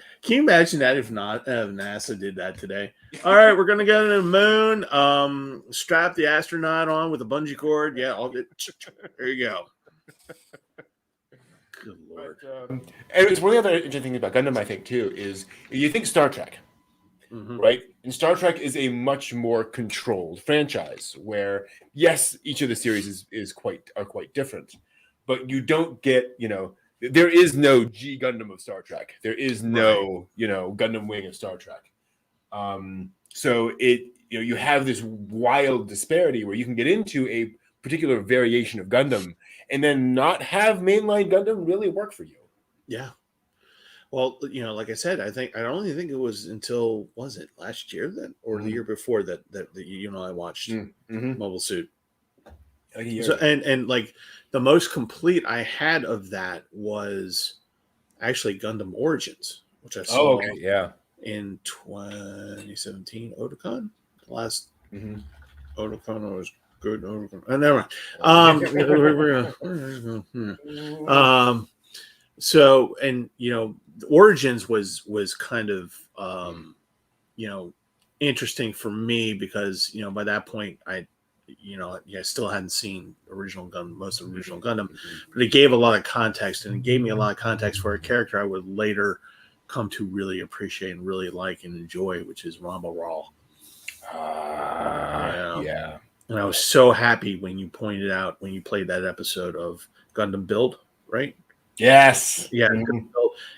[SPEAKER 1] that if NASA did that today? All right, we're gonna go to the moon. Strap the astronaut on with a bungee cord. Yeah, there you go. Good Lord.
[SPEAKER 2] And it's one of the other interesting things about Gundam, I think, too, is you think Star Trek, right? And Star Trek is a much more controlled franchise where, yes, each of the series are quite different, but you don't get, there is no G Gundam of Star Trek. There is no, Gundam Wing of Star Trek. So you have this wild disparity where you can get into a particular variation of Gundam and then not have mainline Gundam really work for you.
[SPEAKER 1] Yeah. Well, like I said, I only think it was until, was it last year or the year before that you and I watched Mobile Suit.
[SPEAKER 2] Like a year
[SPEAKER 1] So
[SPEAKER 2] ago.
[SPEAKER 1] and like the most complete I had of that was actually Gundam Origins, which I
[SPEAKER 2] Oh,
[SPEAKER 1] saw
[SPEAKER 2] okay, yeah.
[SPEAKER 1] in 2017 Otakon. The last
[SPEAKER 2] Mm-hmm.
[SPEAKER 1] Otakon was good. Otakon. Never mind. So and Origins was kind of you know interesting for me because by that point I still hadn't seen most of original Gundam, but it gave a lot of context, and it gave me a lot of context for a character I would later come to really appreciate and really like and enjoy, which is Ramba Ral.
[SPEAKER 2] Yeah.
[SPEAKER 1] And I was so happy when you pointed out when you played that episode of Gundam Build, right?
[SPEAKER 2] Yes.
[SPEAKER 1] Yeah,
[SPEAKER 2] Mhm.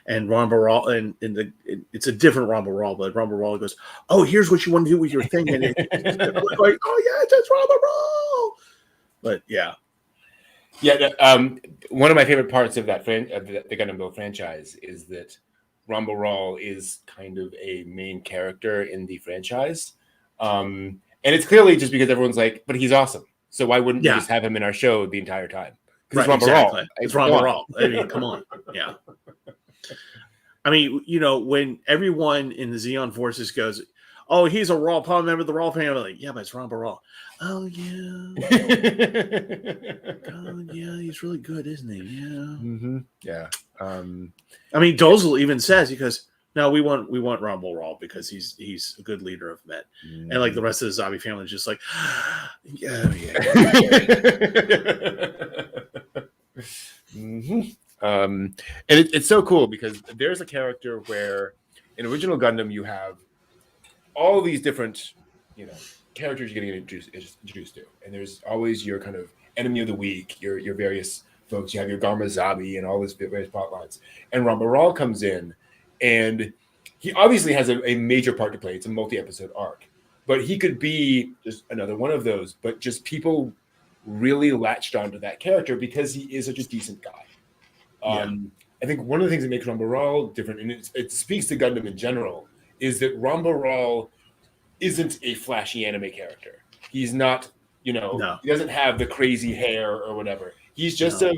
[SPEAKER 1] and Ramba Ral, and it's a different Ramba Ral, but Ramba Ral goes, "Oh, here's what you want to do with your thing," and I'm like, "Oh yeah, it's Ramba Ral." But yeah,
[SPEAKER 2] One of my favorite parts of the Gundam Build franchise is that Ramba Ral is kind of a main character in the franchise, and it's clearly just because everyone's like, "But he's awesome, so why wouldn't we
[SPEAKER 1] yeah,
[SPEAKER 2] just have him in our show the entire time?" Because
[SPEAKER 1] right,
[SPEAKER 2] it's Ramba Ral.
[SPEAKER 1] exactly. It's
[SPEAKER 2] Come
[SPEAKER 1] Ramba
[SPEAKER 2] on.
[SPEAKER 1] Ral. I mean, come on, yeah. I mean, when everyone in the Xeon Forces goes, "Oh, he's a Raw member of the Raw family," yeah, but it's Ramba Ral. Oh yeah, oh yeah, he's really good, isn't he? Yeah.
[SPEAKER 2] Mm-hmm. Yeah. Um,
[SPEAKER 1] I mean, Dozel even says, he goes, "No, we want Rumble Raw because he's a good leader of men," and like the rest of the zombie family is just like, yeah, yeah.
[SPEAKER 2] Mm-hmm. And it's so cool because there's a character where in original Gundam you have all these different, characters you're getting introduced to, and there's always your kind of enemy of the week, your various folks. You have your Garma Zabi and all these various plot lines, and Ramba Ral comes in, and he obviously has a major part to play. It's a multi-episode arc, but he could be just another one of those. But just people really latched onto that character because he is such a decent guy.
[SPEAKER 1] Yeah.
[SPEAKER 2] I think one of the things that makes Ramba Ral different, and it speaks to Gundam in general, is that Ramba Ral isn't a flashy anime character. He's not,
[SPEAKER 1] No.
[SPEAKER 2] he doesn't have the crazy hair or whatever. He's just
[SPEAKER 1] No.
[SPEAKER 2] a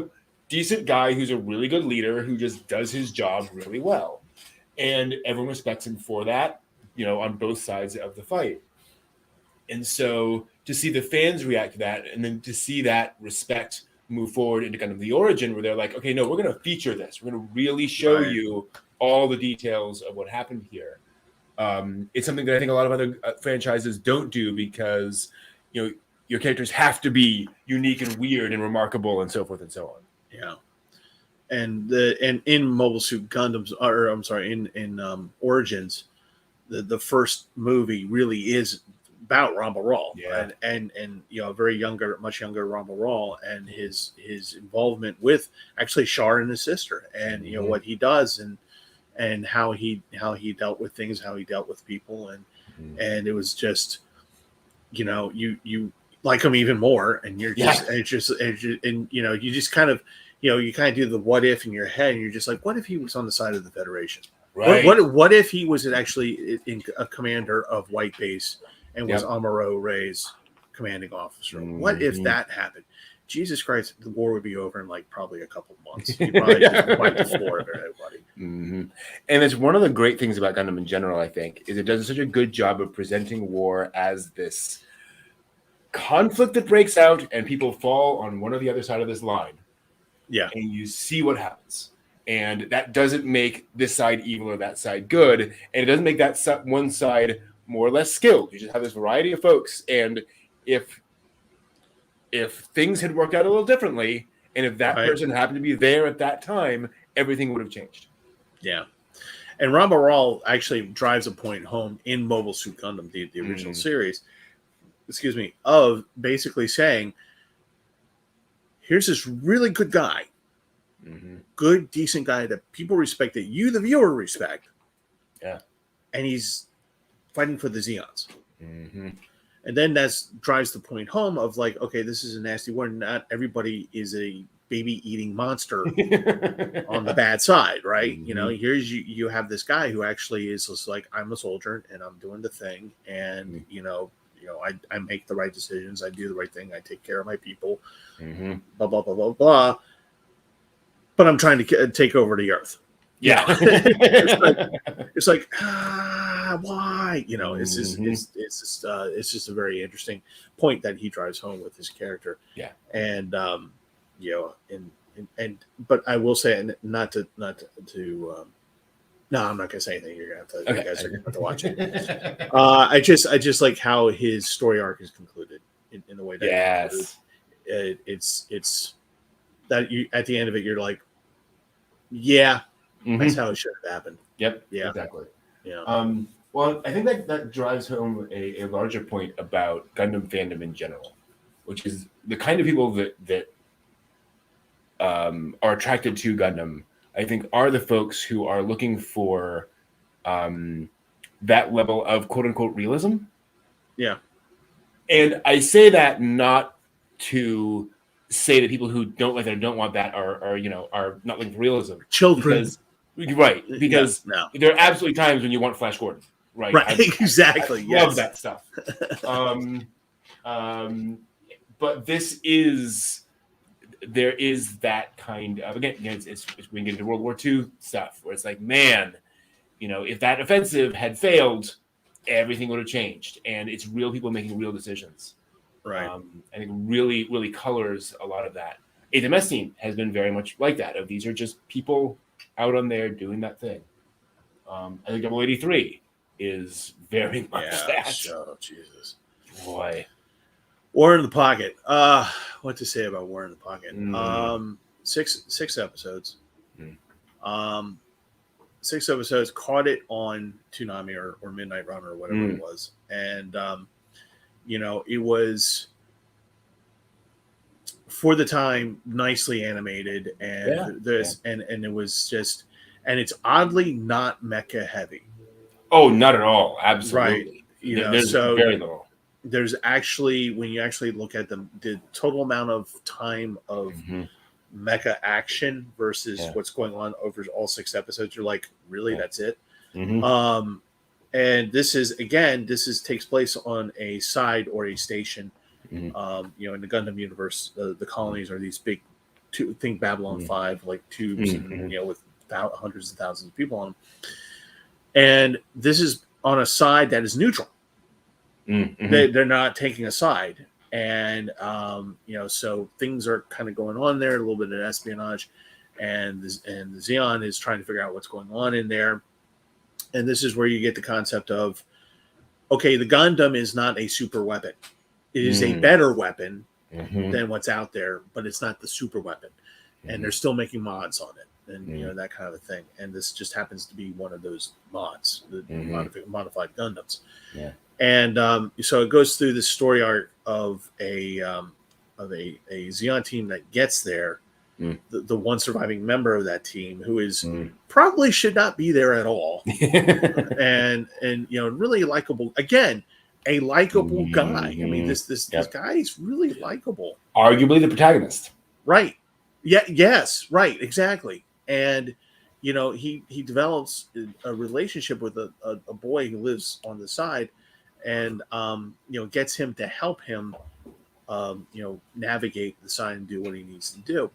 [SPEAKER 2] decent guy who's a really good leader who just does his job really well. And everyone respects him for that, on both sides of the fight. And so to see the fans react to that, and then to see that respect move forward into kind of the origin where they're like, okay, no, we're going to feature this. We're going to really show
[SPEAKER 1] Right.
[SPEAKER 2] you all the details of what happened here. It's something that I think a lot of other franchises don't do because, your characters have to be unique and weird and remarkable and so forth and so on.
[SPEAKER 1] Yeah. And in Mobile Suit Gundams, or I'm sorry, in Origins, the first movie really is about Ramba Ral,
[SPEAKER 2] Yeah.
[SPEAKER 1] and a much younger Ramba Ral, and his involvement with actually Char and his sister, and what he does, and how he dealt with things, how he dealt with people, and it was just, you like him even more, and you're just, and you just kind of, you kind of do the what if in your head, and you're just like, what if he was on the side of the Federation?
[SPEAKER 2] Right.
[SPEAKER 1] What if he was actually a commander of White Base and was
[SPEAKER 2] Yep.
[SPEAKER 1] Amuro Ray's commanding officer? What if that happened? Jesus Christ, the war would be over in like probably a couple of months. You'd probably just wipe the floor of everybody.
[SPEAKER 2] Mm-hmm. And it's one of the great things about Gundam in general, I think, is it does such a good job of presenting war as this conflict that breaks out and people fall on one or the other side of this line.
[SPEAKER 1] Yeah.
[SPEAKER 2] And you see what happens. And that doesn't make this side evil or that side good. And it doesn't make that one side more or less skilled. You just have this variety of folks. And if things had worked out a little differently, and if that person happened to be there at that time, everything would have changed.
[SPEAKER 1] Yeah. And Ramba Ral actually drives a point home in Mobile Suit Gundam, the original series, of basically saying, here's this really good guy, good, decent guy that people respect, that you, the viewer, respect.
[SPEAKER 2] Yeah.
[SPEAKER 1] And he's fighting for the Zeons.
[SPEAKER 2] Mm-hmm.
[SPEAKER 1] And then that drives the point home of like, okay, this is a nasty war. Not everybody is a baby-eating monster on the bad side, right?
[SPEAKER 2] Mm-hmm.
[SPEAKER 1] Here's you have this guy who actually is just like, I'm a soldier and I'm doing the thing, and I make the right decisions, I do the right thing, I take care of my people,
[SPEAKER 2] Mm-hmm.
[SPEAKER 1] blah blah blah blah blah. But I'm trying to take over the earth.
[SPEAKER 2] Yeah.
[SPEAKER 1] It's like why?
[SPEAKER 2] Mm-hmm.
[SPEAKER 1] It's just a very interesting point that he drives home with his character.
[SPEAKER 2] Yeah.
[SPEAKER 1] And but I will say, and not to no, I'm not gonna say anything. You're gonna have to.
[SPEAKER 2] Okay.
[SPEAKER 1] You guys are gonna have to watch it. I just like how his story arc is concluded in the way that
[SPEAKER 2] Yes.
[SPEAKER 1] it's that you at the end of it you're like, yeah, that's how it should have happened.
[SPEAKER 2] Yep.
[SPEAKER 1] Yeah.
[SPEAKER 2] Exactly.
[SPEAKER 1] Yeah.
[SPEAKER 2] Well, I think that drives home a larger point about Gundam fandom in general, which is the kind of people that are attracted to Gundam. I think are the folks who are looking for that level of quote unquote realism.
[SPEAKER 1] Yeah.
[SPEAKER 2] And I say that not to say that people who don't like that or don't want that are not looking for realism.
[SPEAKER 1] Children.
[SPEAKER 2] Because
[SPEAKER 1] no.
[SPEAKER 2] there are absolutely times when you want Flash Gordon. Right.
[SPEAKER 1] Exactly.
[SPEAKER 2] I love that stuff. But there is that kind of, again, it's we get into World War II stuff where it's like, man, if that offensive had failed, everything would have changed. And it's real people making real decisions.
[SPEAKER 1] Right.
[SPEAKER 2] I think really, really colors a lot of that. HMS team has been very much like that. Of these are just people out on there doing that thing. I think Double 83 is very much that.
[SPEAKER 1] Oh, Jesus.
[SPEAKER 2] Boy.
[SPEAKER 1] War in the Pocket. What to say about War in the Pocket? 6 episodes. 6 episodes. Caught it on Toonami or Midnight Runner or whatever it was, and it was for the time nicely animated, and and it was just, and it's oddly not mecha heavy.
[SPEAKER 2] Oh, not at all. Absolutely.
[SPEAKER 1] Right.
[SPEAKER 2] There's
[SPEAKER 1] so
[SPEAKER 2] very little.
[SPEAKER 1] There's actually, when you actually look at the total amount of time of mecha action versus what's going on over all 6 episodes, you're like, really? That's it? And this takes place on a side or a station. In the Gundam universe, the colonies are these big, think Babylon 5, like tubes, and, with hundreds of thousands of people on them. And this is on a side that is neutral. They're not taking a side, and so things are kind of going on there, a little bit of espionage, and the Zeon is trying to figure out what's going on in there. And this is where you get the concept of, okay, the Gundam is not a super weapon. It is a better weapon than what's out there, but it's not the super weapon. And they're still making mods on it, and that kind of a thing. And this just happens to be one of those mods, the modified Gundams. Yeah. And so it goes through the story arc of a Zeon team that gets there, the one surviving member of that team who is probably should not be there at all, and really likable. Again, a likable guy. I mean, this guy is really likable.
[SPEAKER 2] Arguably the protagonist.
[SPEAKER 1] Right. Yeah. Yes. Right. Exactly. And he develops a relationship with a boy who lives on the side. And gets him to help him, navigate the side and do what he needs to do.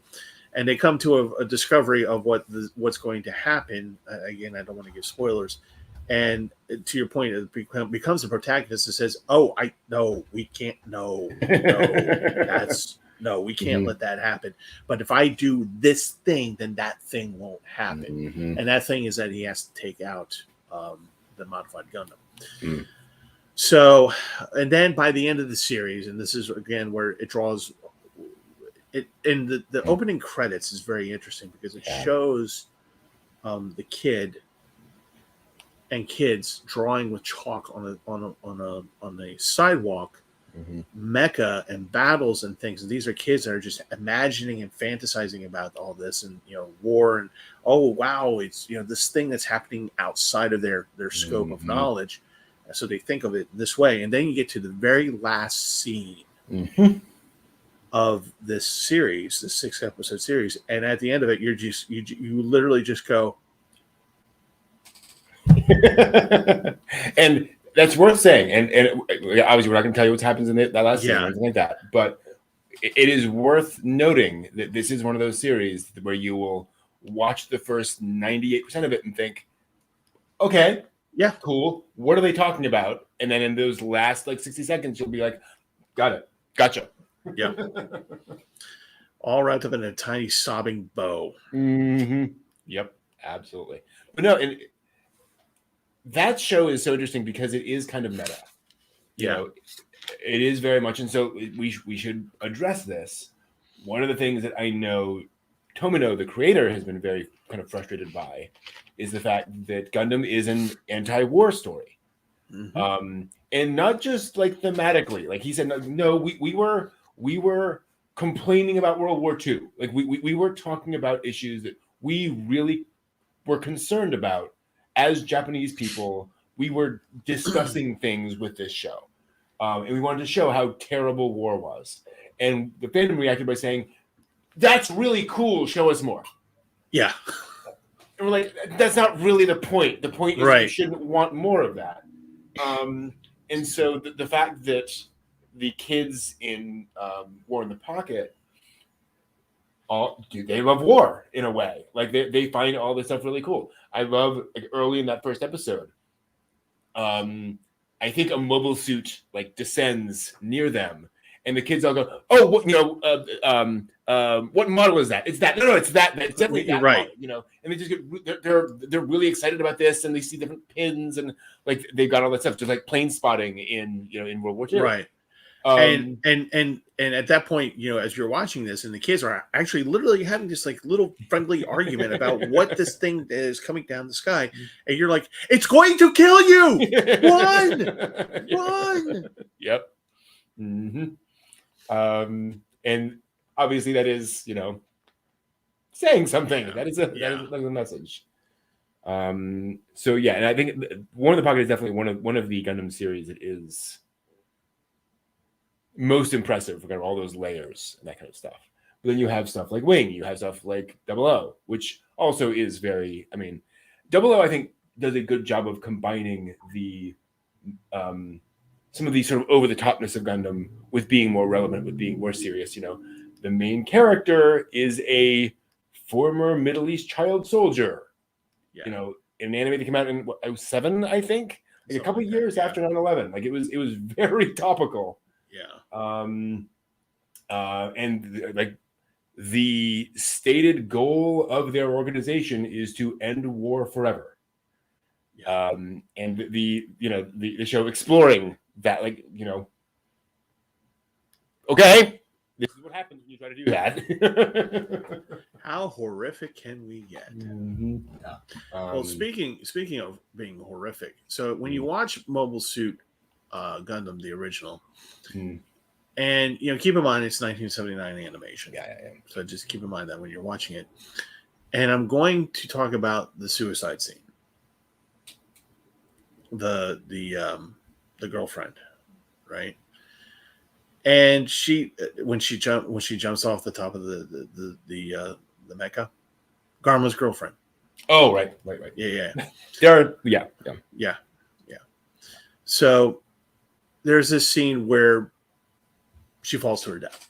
[SPEAKER 1] And they come to a discovery of what's going to happen. Again, I don't want to give spoilers. And to your point, it becomes the protagonist that says, "Oh, we can't. No, we can't let that happen. But if I do this thing, then that thing won't happen. And that thing is that he has to take out the modified Gundam." So, and then by the end of the series, and this is again where it draws it, and the opening credits is very interesting because it shows the kids drawing with chalk on a sidewalk, mecha and battles and things. And these are kids that are just imagining and fantasizing about all this and war and it's this thing that's happening outside of their scope of knowledge. So they think of it this way. And then you get to the very last scene of this series, the 6-episode series. And at the end of it, you literally just go.
[SPEAKER 2] And That's worth saying, and obviously we're not going to tell you what happens in that last scene or
[SPEAKER 1] Yeah.
[SPEAKER 2] anything like that. But it is worth noting that this is one of those series where you will watch the first 98% of it and think, okay,
[SPEAKER 1] Yeah.
[SPEAKER 2] cool. What are they talking about? And then in those last like 60 seconds, you'll be like, got it, gotcha.
[SPEAKER 1] Yeah. All wrapped up in a tiny sobbing bow.
[SPEAKER 2] Yep, absolutely. But no, and that show is so interesting because it is kind of meta. You know, it is very much, and so we should address this. One of the things that I know Tomino, the creator, has been very kind of frustrated by is the fact that Gundam is an anti-war story. And not just like thematically. Like he said, no, we were complaining about World War II. Like we were talking about issues that we really were concerned about as Japanese people. We were discussing things with this show. And we wanted to show how terrible war was. And the fandom reacted by saying, that's really cool. Show us more.
[SPEAKER 1] Yeah.
[SPEAKER 2] And we're like, that's not really the point. The point is
[SPEAKER 1] Right.
[SPEAKER 2] you shouldn't want more of that. And so the fact that the kids in War in the Pocket, they love war in a way. Like they find all this stuff really cool. I love like early in that first episode. I think a mobile suit like descends near them, and the kids all go, "Oh, what model is that? It's that. No, it's that. It's definitely that
[SPEAKER 1] right.
[SPEAKER 2] model, And they just get they're really excited about this, and they see different pins, and like they've got all that stuff, just like plane spotting in World War II.
[SPEAKER 1] Right. And at that point, as you're watching this, and the kids are actually literally having this like little friendly argument about what this thing is coming down the sky, and you're like, "It's going to kill you! Run!
[SPEAKER 2] Yep. And obviously, that is saying something. Yeah. That is a message. So yeah, and I think War in the Pocket is definitely one of the Gundam series that is most impressive for kind of all those layers and that kind of stuff. But then you have stuff like Wing, you have stuff like 00, which also is very, 00 I think does a good job of combining the some of the sort of over the topness of Gundam with being more relevant, with being more serious. The main character is a former Middle East child soldier. Yeah. In an anime that came out in 2007, I think, like a couple of years after 9/11. Like it was very topical.
[SPEAKER 1] Yeah.
[SPEAKER 2] And like the stated goal of their organization is to end war forever. Yeah. And the show exploring that, like, okay, this is what happens when you try to do that.
[SPEAKER 1] How horrific can we get?
[SPEAKER 2] Yeah.
[SPEAKER 1] Well, speaking of being horrific, so when you watch Mobile Suit Gundam, the original, and keep in mind it's 1979 animation.
[SPEAKER 2] Yeah.
[SPEAKER 1] So just keep in mind that when you're watching it. And I'm going to talk about the suicide scene. The girlfriend, right? And she when she jumps off the top of the mecha, Garma's girlfriend.
[SPEAKER 2] Oh, right.
[SPEAKER 1] Yeah.
[SPEAKER 2] Yeah.
[SPEAKER 1] So there's this scene where she falls to her death.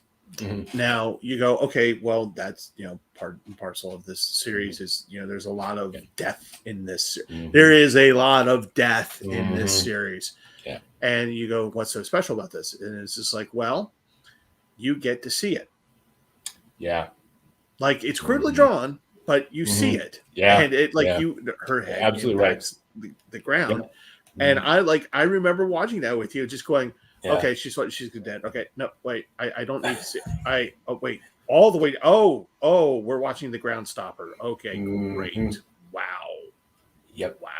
[SPEAKER 1] Now you go, okay, well, that's part and parcel of this series is there's a lot of death in this. There is a lot of death in this series.
[SPEAKER 2] Yeah.
[SPEAKER 1] And you go, what's so special about this? And it's just like, well, you get to see it.
[SPEAKER 2] Yeah.
[SPEAKER 1] Like it's crudely drawn, but you see it.
[SPEAKER 2] Yeah.
[SPEAKER 1] And it her head
[SPEAKER 2] absolutely
[SPEAKER 1] impacts the ground. Yep. And I remember watching that with you, just going, okay, she's dead. Okay, no, wait, I don't need to see. Wait, all the way. Oh, we're watching the ground stopper. Okay, great. Wow.
[SPEAKER 2] Yep.
[SPEAKER 1] Wow.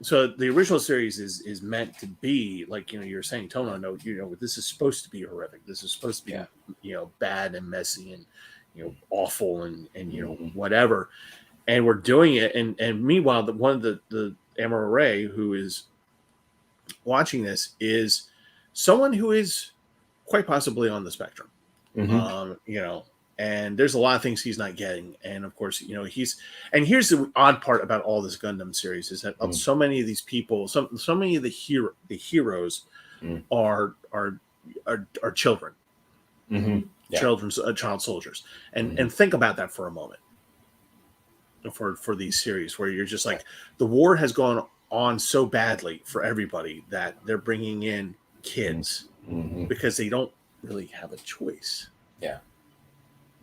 [SPEAKER 1] So the original series is meant to be like you're saying, Tomo. No, this is supposed to be horrific. This is supposed to be bad and messy and awful and whatever. And we're doing it. And meanwhile, one of the Amara Ray who is watching this is someone who is quite possibly on the spectrum. and there's a lot of things he's not getting. And of course, and here's the odd part about all this Gundam series is that so many of these people, so many of the heroes are children, child soldiers, and think about that for a moment. For these series, where you're just like, the war has gone on so badly for everybody that they're bringing in kids because they don't really have a choice.
[SPEAKER 2] Yeah.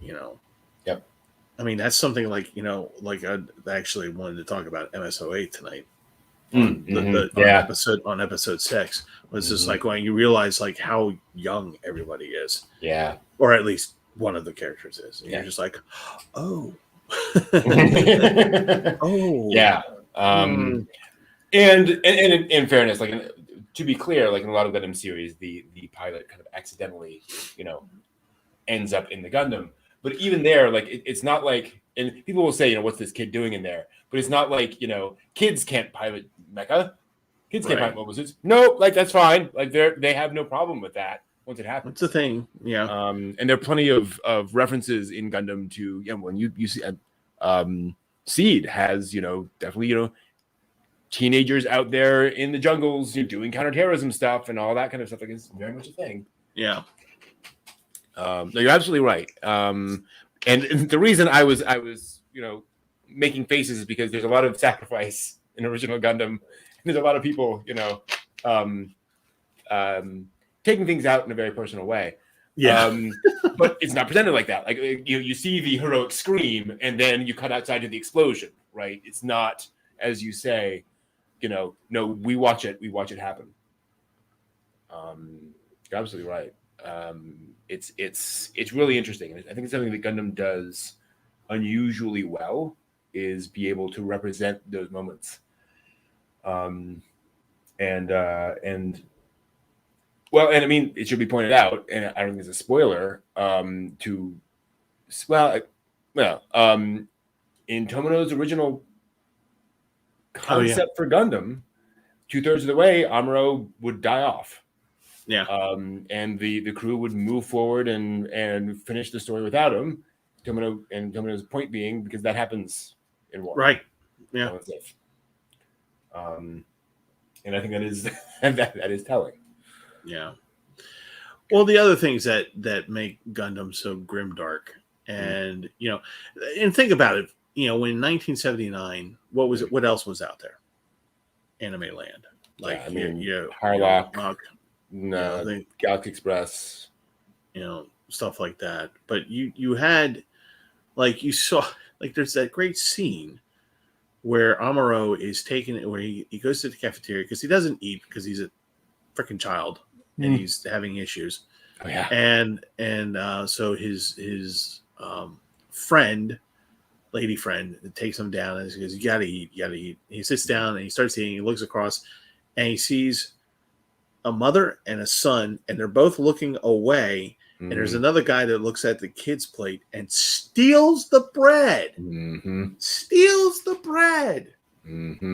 [SPEAKER 1] Yep. I mean, that's something like I actually wanted to talk about MSO8 tonight. On episode 6 was just like when you realize like how young everybody is.
[SPEAKER 2] Yeah.
[SPEAKER 1] Or at least one of the characters is. And you're just like, oh.
[SPEAKER 2] Oh. Yeah. And in fairness, like, to be clear, like in a lot of Gundam series, the pilot kind of accidentally, ends up in the Gundam. But even there, like it's not like, and people will say, what's this kid doing in there? But it's not like, kids can't pilot mecha. Kids can't pilot mobile suits. No, like that's fine. Like they have no problem with that once it happens.
[SPEAKER 1] It's a thing. Yeah.
[SPEAKER 2] And there are plenty of references in Gundam to, when you see Seed has, definitely, teenagers out there in the jungles doing counterterrorism stuff and all that kind of stuff. Like it's very much a thing.
[SPEAKER 1] Yeah.
[SPEAKER 2] No, you're absolutely right. And the reason I was, making faces is because there's a lot of sacrifice in original Gundam. There's a lot of people, taking things out in a very personal way.
[SPEAKER 1] Yeah.
[SPEAKER 2] But it's not presented like that. Like you see the heroic scream and then you cut outside to the explosion, right? It's not, as you say, no, we watch it happen. You're absolutely right. It's really interesting. And I think it's something that Gundam does unusually well, is be able to represent those moments. And I mean, it should be pointed out, and I don't think it's a spoiler, in Tomino's original concept for Gundam, 2/3 of the way, Amuro would die off.
[SPEAKER 1] Yeah.
[SPEAKER 2] And the crew would move forward and finish the story without him. Tomino's point being, because that happens in war.
[SPEAKER 1] Right. Yeah.
[SPEAKER 2] And I think that is that is telling.
[SPEAKER 1] Yeah. Well, the other things that make Gundam so grimdark, and and think about it, when in 1979, what else was out there? Anime land, like
[SPEAKER 2] Harlock, Galaxy Express,
[SPEAKER 1] stuff like that. But you had, like, you saw, like, there's that great scene where Amuro is taken, where he goes to the cafeteria because he doesn't eat because he's a freaking child and he's having issues.
[SPEAKER 2] Oh, yeah.
[SPEAKER 1] And so his lady friend, takes him down and he goes, you gotta eat. He sits down and he starts eating. He looks across and he sees a mother and a son, and they're both looking away. And there's another guy that looks at the kid's plate and steals the bread. Steals the bread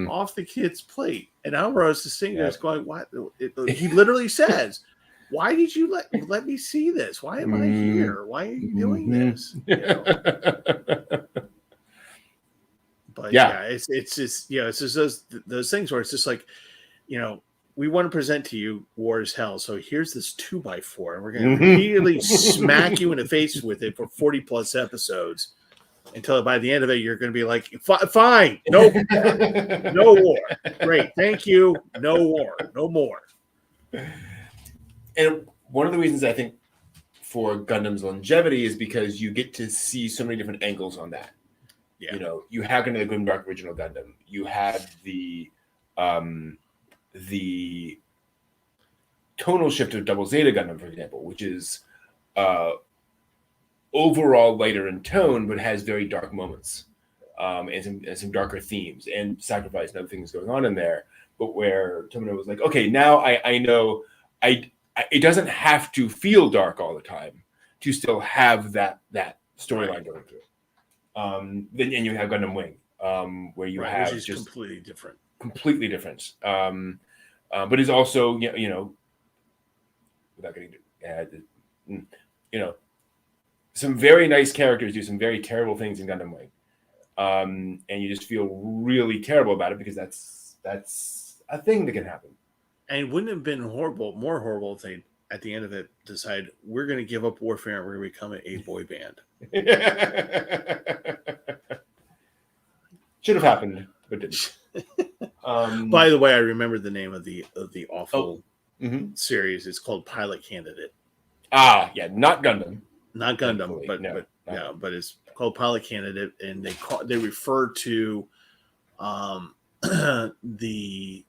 [SPEAKER 1] off the kid's plate. And Amuro is sitting there going, "What?" He literally says, "Why did you let me see this? Why am I here? Why are you doing this?" But it's just it's just those things where it's just like, we want to present to you war is hell. So here's this 2x4, and we're going to immediately smack you in the face with it for 40 plus episodes until by the end of it, you're going to be like, fine, no war, no war. Great. Thank you. No war, no more.
[SPEAKER 2] And one of the reasons I think for Gundam's longevity is because you get to see so many different angles on that. Yeah. You have kind of the Grimdark original Gundam. You have the tonal shift of Double Zeta Gundam, for example, which is overall lighter in tone, but has very dark moments and some darker themes and sacrifice and other things going on in there. But where Tomino was like, okay, now I know it doesn't have to feel dark all the time to still have that storyline going through. Then you have Gundam Wing, where you have
[SPEAKER 1] which is
[SPEAKER 2] just
[SPEAKER 1] completely different.
[SPEAKER 2] But is also without getting some very nice characters do some very terrible things in Gundam Wing, and you just feel really terrible about it because that's a thing that can happen.
[SPEAKER 1] And wouldn't it have been more horrible if they, at the end of it, decide we're going to give up warfare and we're going to become a boy band.
[SPEAKER 2] Should have happened, but didn't.
[SPEAKER 1] By the way, I remember the name of the awful
[SPEAKER 2] mm-hmm.
[SPEAKER 1] series. It's called Pilot Candidate.
[SPEAKER 2] Ah, yeah, not Gundam.
[SPEAKER 1] Not Gundam, but it's called Pilot Candidate, and they refer to the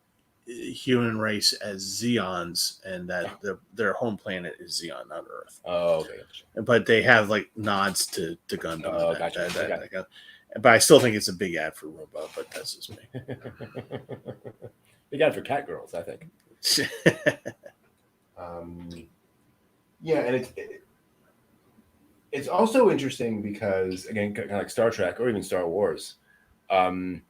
[SPEAKER 1] human race as Zeons, and that their home planet is Zeon, not Earth.
[SPEAKER 2] Oh, okay.
[SPEAKER 1] But they have like nods to Gundam.
[SPEAKER 2] Oh, gotcha.
[SPEAKER 1] But I still think it's a big ad for Roomba, but that's just me.
[SPEAKER 2] Big ad for cat girls, I think. Yeah, and it's also interesting because, again, kind of like Star Trek or even Star Wars, Gundam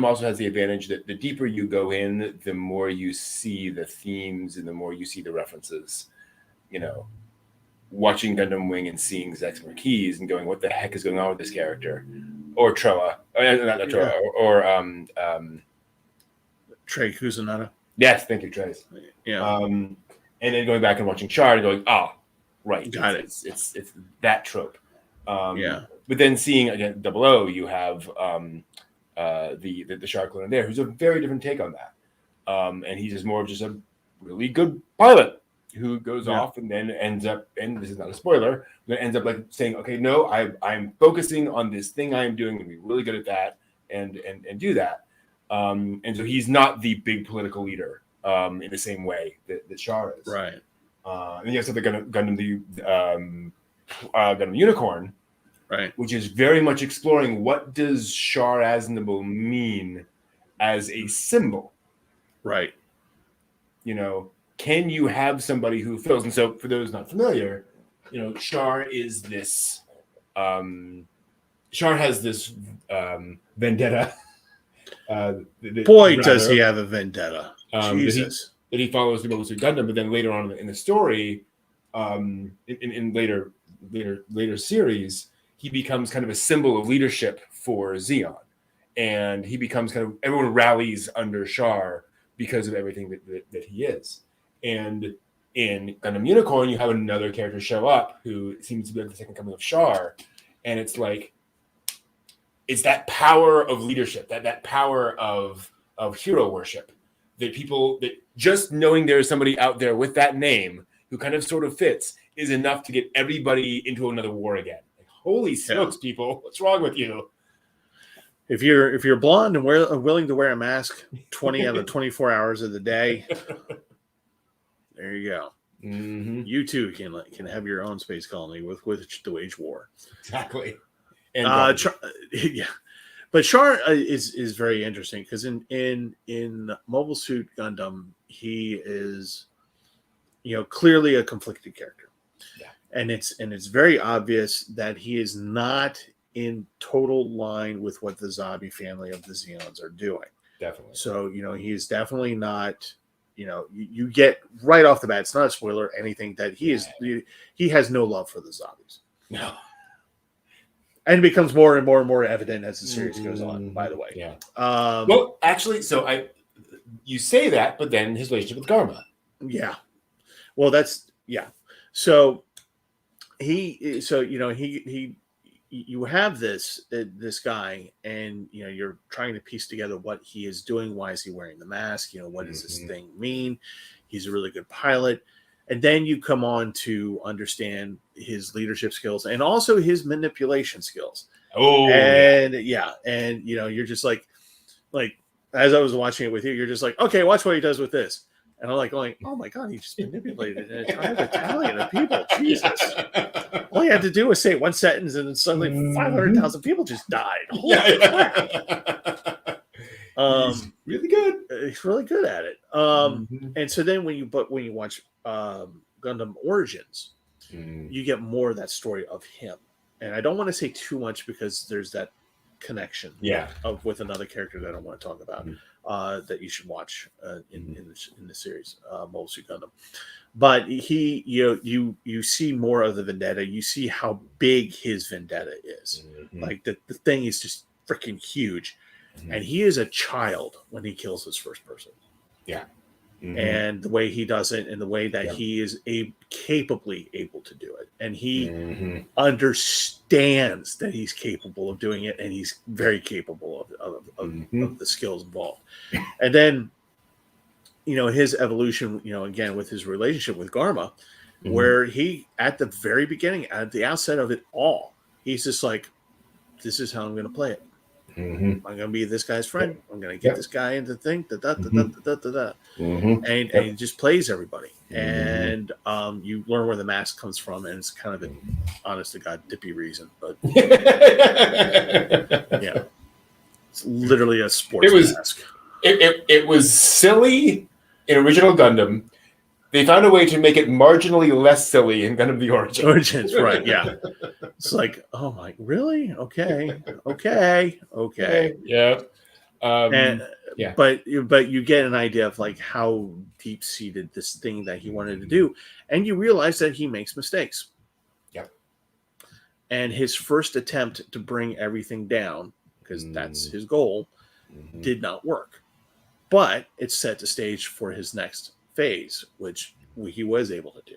[SPEAKER 2] also has the advantage that the deeper you go in, the more you see the themes and the more you see the references. You know, watching Gundam Wing and seeing Zex Marquis and going, what the heck is going on with this character? Or Troa. Not Troa.
[SPEAKER 1] Yeah.
[SPEAKER 2] Or
[SPEAKER 1] Trey Kusanada.
[SPEAKER 2] Yes, thank you, Trace.
[SPEAKER 1] Yeah.
[SPEAKER 2] And then going back and watching Char and going, right.
[SPEAKER 1] Got it.
[SPEAKER 2] It's that trope.
[SPEAKER 1] Yeah.
[SPEAKER 2] But then seeing, again, 00, you have the Char clone there, who's a very different take on that. And he's just more of just a really good pilot who goes off and then ends up, and this is not a spoiler, but ends up like saying, okay, no, I'm focusing on this thing I'm doing and be really good at that and do that. And so he's not the big political leader in the same way that Char is.
[SPEAKER 1] Right.
[SPEAKER 2] And you have something Gundam Unicorn,
[SPEAKER 1] right,
[SPEAKER 2] which is very much exploring what does Char Aznable mean as a symbol.
[SPEAKER 1] Right.
[SPEAKER 2] You know, can you have somebody who feels, and so for those not familiar, you know, Char is this, Char has this vendetta.
[SPEAKER 1] Boy, does he have a vendetta. Jesus.
[SPEAKER 2] That he follows through Mobile Suit Gundam, but then later on in the story, in later series, he becomes kind of a symbol of leadership for Zeon. And he becomes kind of, everyone rallies under Char because of everything that he is. And in Gundam Unicorn, you have another character show up who seems to be like the second coming of Char. And it's like, it's that power of leadership, that power of hero worship, that people, that just knowing there's somebody out there with that name who kind of sort of fits is enough to get everybody into another war again. Like, holy smokes, people, what's wrong with you?
[SPEAKER 1] If you're blonde and willing to wear a mask 20 out of 24 hours of the day, there you go.
[SPEAKER 2] Mm-hmm.
[SPEAKER 1] You too can have your own space colony with which to wage war.
[SPEAKER 2] Exactly.
[SPEAKER 1] And yeah, but Char is very interesting because in Mobile Suit Gundam, he is, you know, clearly a conflicted character.
[SPEAKER 2] Yeah.
[SPEAKER 1] And it's very obvious that he is not in total line with what the Zabi family of the Zeons are doing.
[SPEAKER 2] Definitely.
[SPEAKER 1] So, you know, he's definitely not, you know, you get right off the bat, it's not a spoiler or anything, that he has no love for the Zabis.
[SPEAKER 2] No.
[SPEAKER 1] And it becomes more and more and more evident as the series goes on, by the way.
[SPEAKER 2] Yeah. Well, actually, you say that, but then his relationship with Garma.
[SPEAKER 1] Yeah. Well, So you have this guy, and you know you're trying to piece together what he is doing. Why is he wearing the mask? You know, what does this thing mean? He's a really good pilot, and then you come on to understand his leadership skills and also his manipulation skills. And you know, you're just like as I was watching it with you, you're just like, okay, watch what he does with this. And I'm like going, oh my God, he just manipulated an entire battalion of people. Jesus. All he had to do was say one sentence and then suddenly 500,000 people just died. Holy crap.
[SPEAKER 2] He's really good.
[SPEAKER 1] He's really good at it. And so then when you watch Gundam Origins, you get more of that story of him. And I don't want to say too much because there's that connection with another character that I don't want to talk about. that you should watch in the series, Mobile Suit Gundam. But you see more of the vendetta. You see how big his vendetta is. Like the thing is just freaking huge, and he is a child when he kills his first person.
[SPEAKER 2] Yeah.
[SPEAKER 1] And the way he does it, and the way that he is capably able to do it, and he understands that he's capable of doing it, and he's very capable of the skills involved. And then, his evolution, again with his relationship with Garma, where he at the very beginning, at the outset of it all, he's just like, "This is how I'm going to play it. I'm going to be this guy's friend. I'm going to get this guy into the thing, and he just plays everybody." And you learn where the mask comes from, and it's kind of an honest to God dippy reason, but yeah, it's literally a sports mask.
[SPEAKER 2] It was silly in original Gundam. They found a way to make it marginally less silly in Gundam the
[SPEAKER 1] Origins, right? Yeah, it's like, oh my, really? Okay.
[SPEAKER 2] Yeah.
[SPEAKER 1] But you get an idea of like how deep seated this thing that he wanted to do, and you realize that he makes mistakes.
[SPEAKER 2] Yep.
[SPEAKER 1] And his first attempt to bring everything down, because that's his goal, did not work. But it set the stage for his next phase, which he was able to do.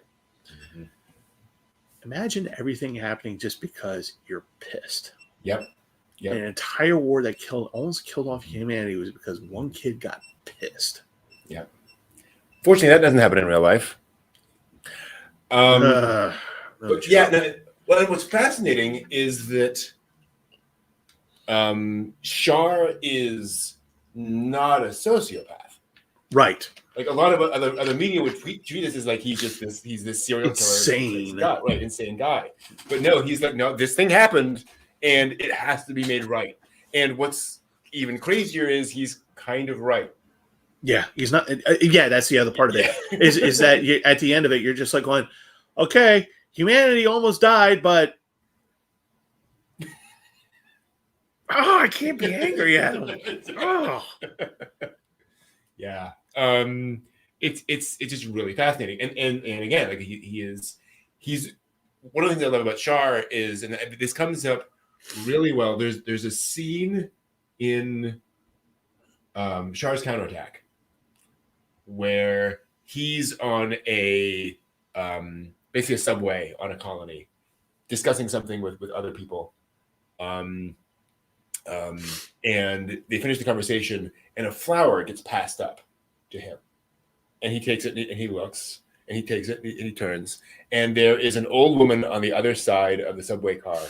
[SPEAKER 1] Imagine everything happening just because you're pissed.
[SPEAKER 2] Yep.
[SPEAKER 1] An entire war that almost killed off humanity was because one kid got pissed.
[SPEAKER 2] Yep. Fortunately, that doesn't happen in real life. What's fascinating is that Char is not a sociopath.
[SPEAKER 1] Right.
[SPEAKER 2] Like a lot of other media would treat this as like he's this serial killer, insane guy. But no, he's like, no, this thing happened, and it has to be made right. And what's even crazier is he's kind of right.
[SPEAKER 1] Yeah, he's not. That's the other part of it. Is that at the end of it, you're just like going, okay, humanity almost died, but I can't be angry at him. Oh.
[SPEAKER 2] Yeah. It's just really fascinating. And again, like he's one of the things I love about Char is, and this comes up really well. There's a scene in Char's counterattack where he's on a basically a subway on a colony discussing something with other people. And they finish the conversation, and a flower gets passed up to him, and he takes it, and he looks, and he takes it, and he turns, and there is an old woman on the other side of the subway car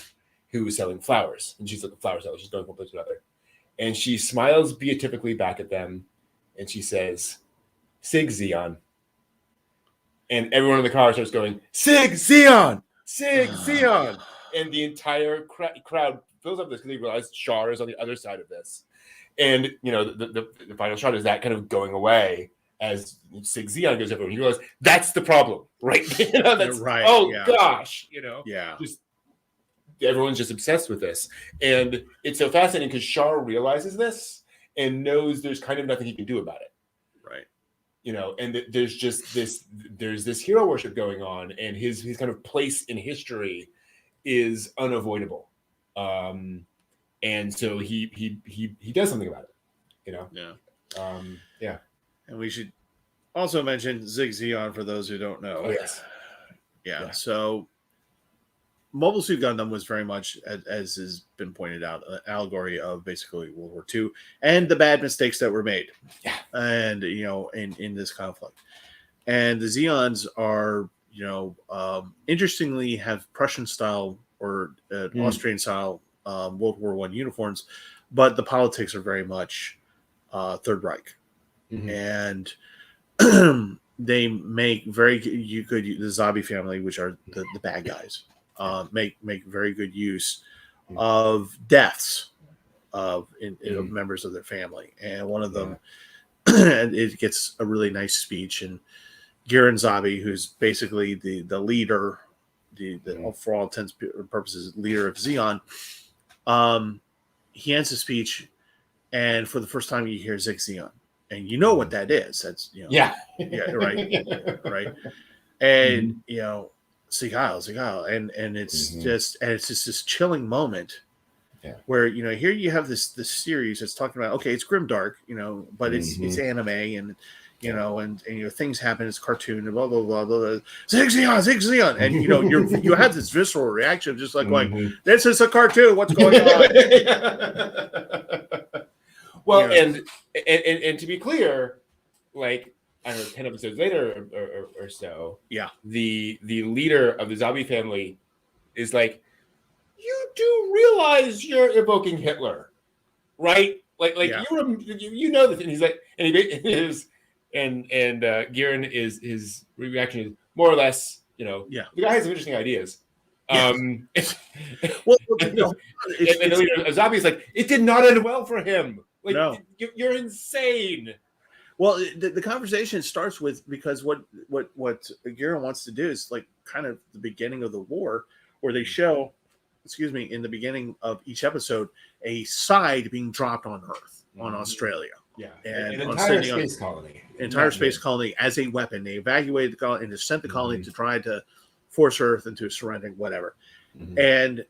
[SPEAKER 2] who is selling flowers, and she's like a flower seller. She's going from one place to another, and she smiles beatifically back at them, and she says, "Sig Zeon," and everyone in the car starts going, "Sig Zeon, Sig Zeon," and the entire crowd fills up this because they realize Char is on the other side of this. And, the final shot is that kind of going away as Sig Zeon goes over. And you realize that's the problem, right? That's
[SPEAKER 1] right.
[SPEAKER 2] Gosh,
[SPEAKER 1] Yeah.
[SPEAKER 2] Just everyone's just obsessed with this. And it's so fascinating because Char realizes this and knows there's kind of nothing he can do about it.
[SPEAKER 1] Right.
[SPEAKER 2] And there's just there's this hero worship going on, and his kind of place in history is unavoidable. And so he does something about it,
[SPEAKER 1] Yeah. And we should also mention Sig Zeon for those who don't know.
[SPEAKER 2] Oh, yes.
[SPEAKER 1] Yeah. So Mobile Suit Gundam was very much, as has been pointed out, an allegory of basically World War II and the bad mistakes that were made.
[SPEAKER 2] Yeah.
[SPEAKER 1] And, in this conflict. And the Zeons are, interestingly have Prussian style or Austrian style World War I uniforms, but the politics are very much Third Reich. And they make very good. The Zabi family, which are the bad guys, make very good use of deaths of members of their family. And one of them, it gets a really nice speech. And Giran Zabi, who's basically the leader, for all intents and purposes, leader of Zeon, he ends the speech and for the first time you hear Zixion, and you know what that is. That's
[SPEAKER 2] Yeah.
[SPEAKER 1] right. And Seagal, and it's just this chilling moment.
[SPEAKER 2] Yeah.
[SPEAKER 1] Where here you have this series that's talking about, okay, it's grimdark, but it's anime, and and things happen, it's cartoon and blah blah blah blah, Zixion, and you have this visceral reaction, just like this is a cartoon, what's going on?
[SPEAKER 2] Well, and to be clear, like I don't know, 10 episodes later or so, the leader of the zombie family is like, you do realize you're evoking Hitler, right? Like you know this, and he's like, and Garen is his reaction is more or less, the guy has some interesting ideas.
[SPEAKER 1] Well,
[SPEAKER 2] and the leader of zombies like, it did not end well for him. Like,
[SPEAKER 1] no.
[SPEAKER 2] You're insane.
[SPEAKER 1] Well, the conversation starts with, because what Garen wants to do is like kind of the beginning of the war, where they show, in the beginning of each episode, a side being dropped on Earth, on Australia.
[SPEAKER 2] Yeah,
[SPEAKER 1] and
[SPEAKER 2] an entire space colony.
[SPEAKER 1] Entire space colony as a weapon. They evacuated the colony and sent the colony to try to force Earth into surrendering, whatever. And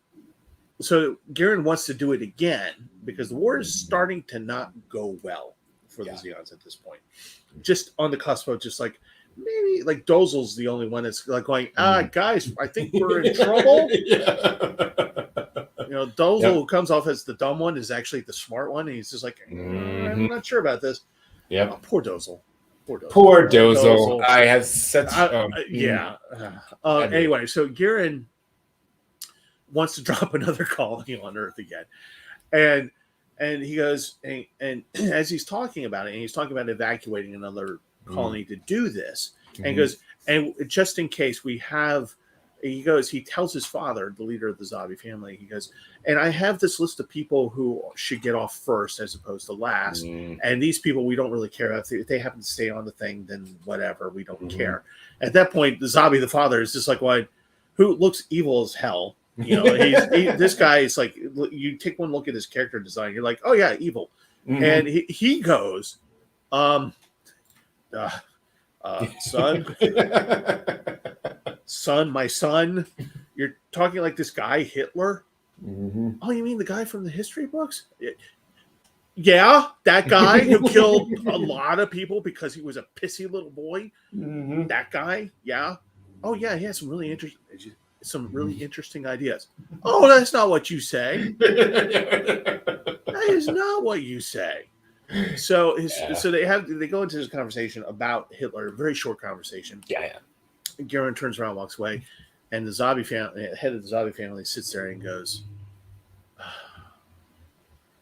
[SPEAKER 1] so Garen wants to do it again because the war is starting to not go well for the Zeons at this point. Just on the cusp of just like, maybe like Dozel's the only one that's like going, guys, I think we're in trouble. Dozel, who comes off as the dumb one, is actually the smart one. And he's just like, I'm not sure about this.
[SPEAKER 2] Yeah.
[SPEAKER 1] Poor Dozel.
[SPEAKER 2] Poor Dozel. I have such.
[SPEAKER 1] Anyway, so Garen wants to drop another colony on Earth again, and he goes, and as he's talking about it, and he's talking about evacuating another colony to do this, and he goes, and just in case we have, he tells his father, the leader of the zombie family, he goes, and I have this list of people who should get off first as opposed to last, and these people we don't really care about. If they happen to stay on the thing, then whatever, we don't care. At that point, the father is just like, who looks evil as hell. This guy is like, you take one look at his character design, you're like, oh yeah, evil. And he goes, son, my son, you're talking like this guy Hitler? Oh, you mean the guy from the history books? Yeah, that guy who killed a lot of people because he was a pissy little boy. That guy, yeah. Oh yeah, he has some really interesting ideas. Oh, that's not what you say. That is not what you say. So they go into this conversation about Hitler, a very short conversation. Garen turns around, walks away, and the zombie family, head of the zombie family, sits there and goes,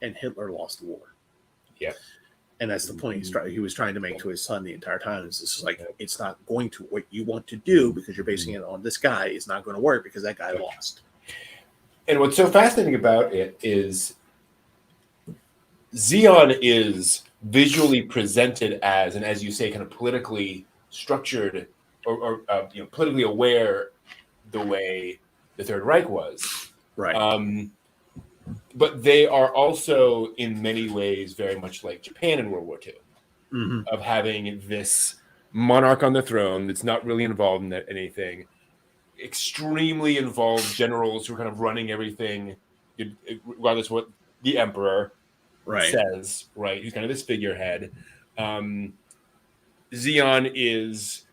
[SPEAKER 1] and Hitler lost the war. And that's the point he was trying to make to his son the entire time. Is this is like, it's not going to, what you want to do because you're basing it on this guy is not going to work because that guy lost.
[SPEAKER 2] And what's so fascinating about it is Zeon is visually presented as, and as you say, kind of politically structured or politically aware the way the Third Reich was.
[SPEAKER 1] Right.
[SPEAKER 2] But they are also in many ways very much like Japan in World War II, of having this monarch on the throne that's not really involved in anything, extremely involved generals who are kind of running everything, regardless of what the emperor says, right? He's kind of this figurehead. Zeon is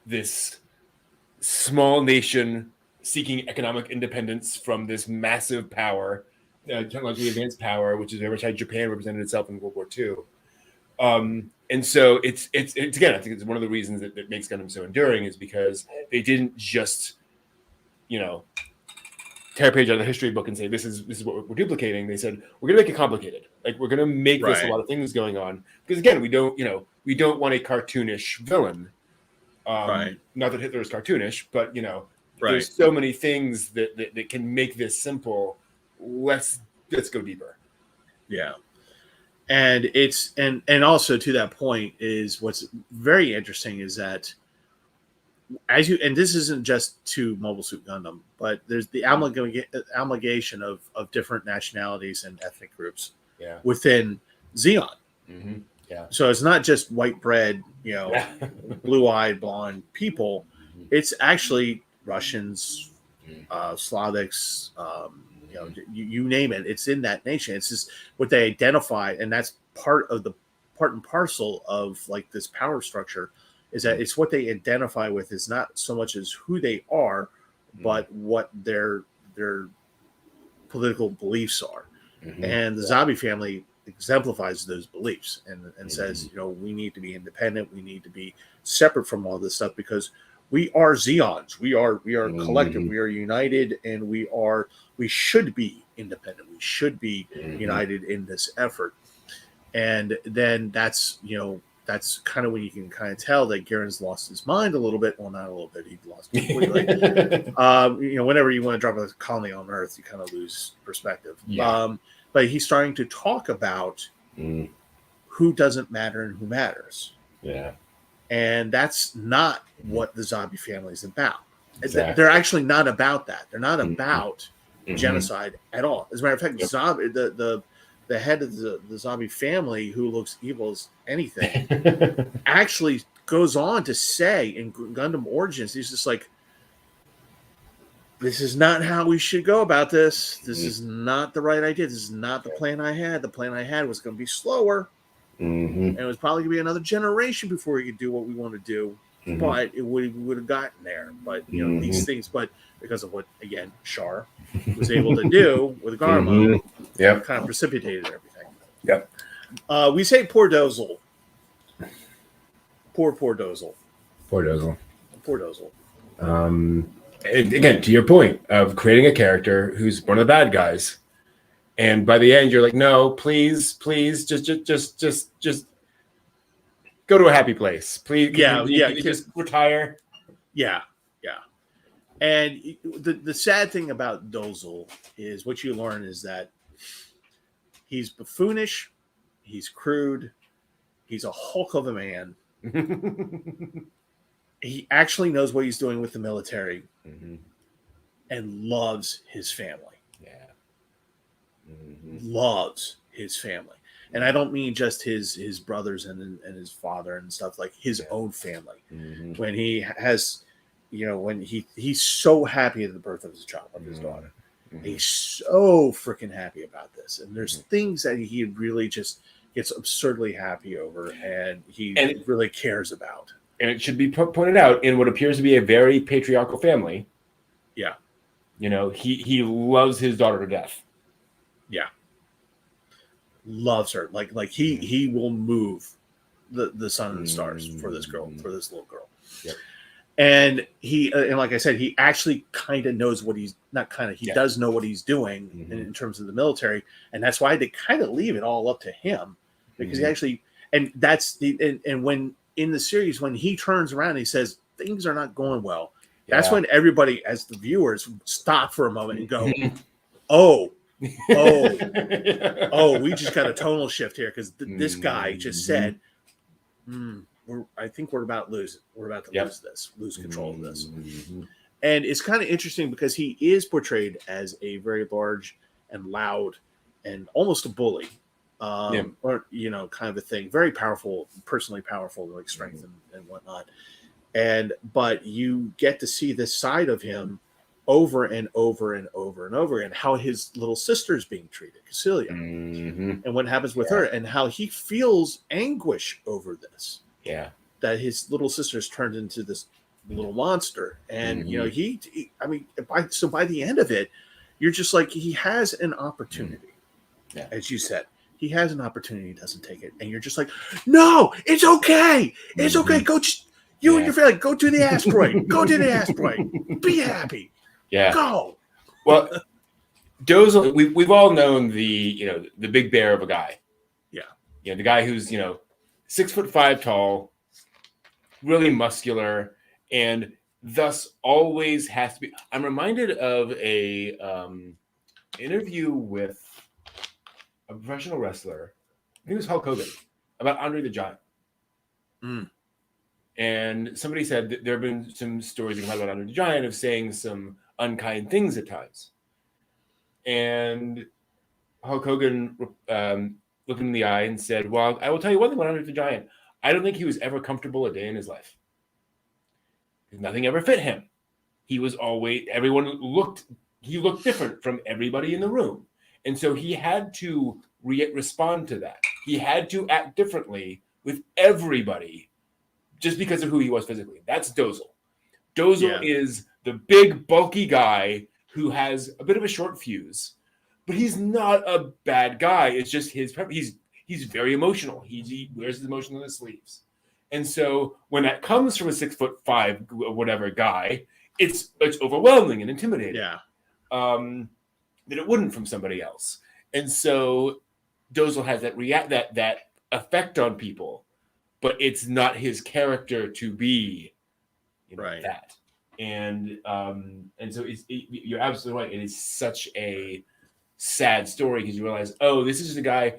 [SPEAKER 2] this small nation seeking economic independence from this massive power, technologically advanced power, which is very much how Japan represented itself in World War II. And so it's again, I think it's one of the reasons that makes Gundam so enduring is because they didn't just, tear a page out of the history book and say, this is what we're duplicating. They said, we're going to make it complicated. Like, we're going to make this a lot of things going on. Because again, we don't want a cartoonish villain. Not that Hitler is cartoonish, but there's so many things that can make this simple. Let's go deeper.
[SPEAKER 1] Yeah. And it's and also to that point is what's very interesting is that and this isn't just to Mobile Suit Gundam, but there's the amalgamation of different nationalities and ethnic groups within Xeon.
[SPEAKER 2] Mm-hmm. Yeah.
[SPEAKER 1] So it's not just white bread, blue-eyed blonde people. It's actually Russians, Slavics, you name it. It's in that nation. It's just what they identify, and that's part and parcel of like this power structure. Is that it's what they identify with is not so much as who they are, but what their political beliefs are. And the Zombie family exemplifies those beliefs and says, we need to be independent. We need to be separate from all this stuff because we are Zeons. We are collective. We are united, and we should be independent. We should be united in this effort. And then that's kind of when you can kind of tell that Garen's lost his mind a little bit. Well, not a little bit. He lost it completely. Whenever you want to drop a colony on Earth, you kind of lose perspective.
[SPEAKER 2] Yeah.
[SPEAKER 1] But he's starting to talk about who doesn't matter and who matters.
[SPEAKER 2] Yeah.
[SPEAKER 1] And that's not what the Zombie family is about.
[SPEAKER 2] Exactly.
[SPEAKER 1] They're actually not about that. They're not about genocide at all. As a matter of fact, the head of the Zombie family, who looks evil as anything, actually goes on to say in Gundam Origins, he's just like, this is not how we should go about this. This is not the right idea. This is not the plan I had. The plan I had was going to be slower. And it was probably going to be another generation before we could do what we want to do. But it would have gotten there. But, these things, but because of what, again, Char was able to do with Garma, kind of precipitated everything.
[SPEAKER 2] Yep.
[SPEAKER 1] We say poor Dozel. Poor Dozel.
[SPEAKER 2] Poor Dozel.
[SPEAKER 1] Poor Dozel.
[SPEAKER 2] Again, to your point of creating a character who's one of the bad guys, and by the end you're like, no, please, just go to a happy place, please. Can you just retire.
[SPEAKER 1] Yeah. And the sad thing about Dozel is what you learn is that he's buffoonish, he's crude, he's a hulk of a man. He actually knows what he's doing with the military and loves his family.
[SPEAKER 2] Yeah.
[SPEAKER 1] Loves his family. And I don't mean just his brothers and his father and stuff, like his own family. When he has, when he's so happy at the birth of his child, of his daughter. He's so freaking happy about this. And there's things that he really just gets absurdly happy over and he really cares about.
[SPEAKER 2] And it should be pointed out, in what appears to be a very patriarchal family.
[SPEAKER 1] Yeah.
[SPEAKER 2] He loves his daughter to death.
[SPEAKER 1] Yeah. Loves her. Like he will move the sun and the stars for this girl, for this little girl.
[SPEAKER 2] Yep.
[SPEAKER 1] And and like I said, he actually kind of knows what he does know what he's doing in terms of the military. And that's why they kind of leave it all up to him, because he actually, and that's and when in the series, when he turns around and he says things are not going well, that's when everybody, as the viewers, stop for a moment and go, oh, we just got a tonal shift here because this guy just said, I think we're about to lose control of this. And it's kind of interesting because he is portrayed as a very large and loud and almost a bully. Or kind of a thing, very powerful, personally powerful, like strength and whatnot. But you get to see this side of him over and over and over and over again, how his little sister's being treated, Cassilia, and what happens with her, and how he feels anguish over this.
[SPEAKER 2] Yeah,
[SPEAKER 1] that his little sister's turned into this little monster, and by the end of it, you're just like, he has an opportunity, as you said. He has an opportunity, he doesn't take it. And you're just like, no, it's okay. It's okay. Go and your family, go to the asteroid. Go to the asteroid. Be happy.
[SPEAKER 2] Yeah.
[SPEAKER 1] Go.
[SPEAKER 2] Well, Dozel, we've all known the big bear of a guy. Yeah. The guy who's, 6'5" tall, really muscular, and thus always has to be. I'm reminded of a interview with a professional wrestler, I think it was Hulk Hogan, about Andre the Giant. And somebody said that there have been some stories about Andre the Giant of saying some unkind things at times. And Hulk Hogan looked him in the eye and said, well, I will tell you one thing about Andre the Giant. I don't think he was ever comfortable a day in his life. Nothing ever fit him. He was always, he looked different from everybody in the room. And so he had to respond to that. He had to act differently with everybody just because of who he was physically. That's Dozel. Dozel is the big, bulky guy who has a bit of a short fuse, but he's not a bad guy. It's just he's very emotional. He wears his emotion on his sleeves. And so when that comes from a 6'5" whatever guy, it's overwhelming and intimidating.
[SPEAKER 1] Yeah.
[SPEAKER 2] That it wouldn't from somebody else. And so Dozel has that effect on people, but it's not his character to be that. And so you're absolutely right. It is such a sad story because you realize, oh, this is a guy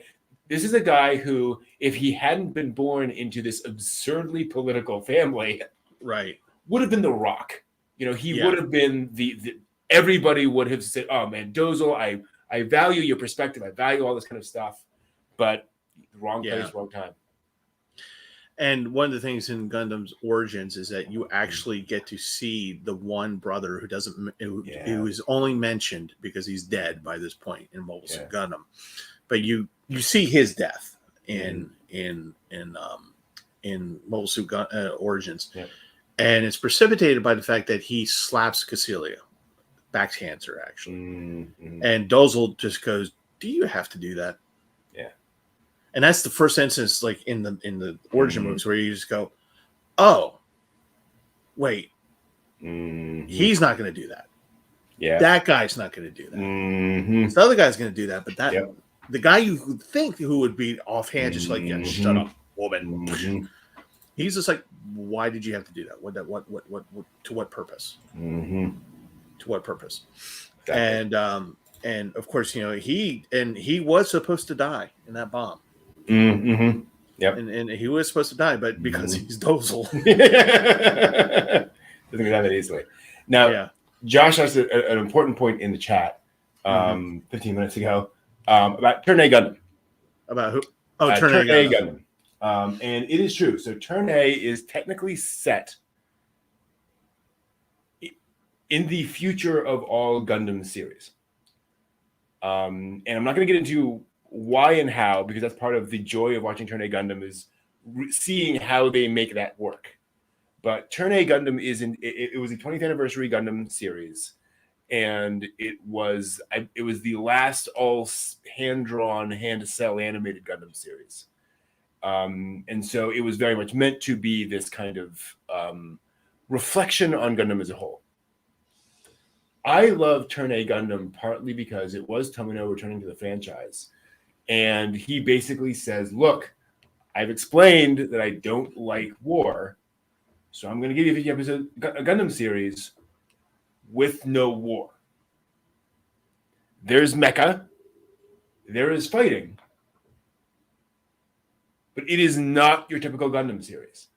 [SPEAKER 2] who, if he hadn't been born into this absurdly political family, would have been the Rock. He would have been everybody would have said, oh man, Dozel, I value your perspective. I value all this kind of stuff, but wrong place, wrong time.
[SPEAKER 1] And one of the things in Gundam's origins is that you actually get to see the one brother who is only mentioned because he's dead by this point in Mobile Suit Gundam, but you see his death in Mobile Suit Origins, and it's precipitated by the fact that he slaps Cassilia, backhands her actually, and Dozel just goes, "Do you have to do that?" And that's the first instance, like in the origin movies, where you just go, "Oh, wait, he's not going to do that. That guy's not going to do that. The other guy's going to do that, but the guy you would think who would be offhand, just like, yeah, shut up, woman." He's just like, "Why did you have to do that? What to what purpose? To what purpose?" Exactly. And of course, he was supposed to die in that bomb. And he was supposed to die, but because he's Dozel,
[SPEAKER 2] doesn't get that easily. Now, Josh has an important point in the chat 15 minutes ago about Turn A Gundam.
[SPEAKER 1] About who? Oh,
[SPEAKER 2] Turn A Gundam. And it is true. So Turn A is technically set in the future of all Gundam series. And I'm not going to get into why and how, because that's part of the joy of watching Turn A Gundam is seeing how they make that work. But Turn A Gundam it was the 20th anniversary Gundam series, and it was the last all hand-drawn, hand-to-cell animated Gundam series. And so it was very much meant to be this kind of reflection on Gundam as a whole. I love Turn A Gundam partly because it was Tomino returning to the franchise. And he basically says, look, I've explained that I don't like war, so I'm going to give you a 50-episode Gundam series with no war. There's mecha, there is fighting, but it is not your typical Gundam series.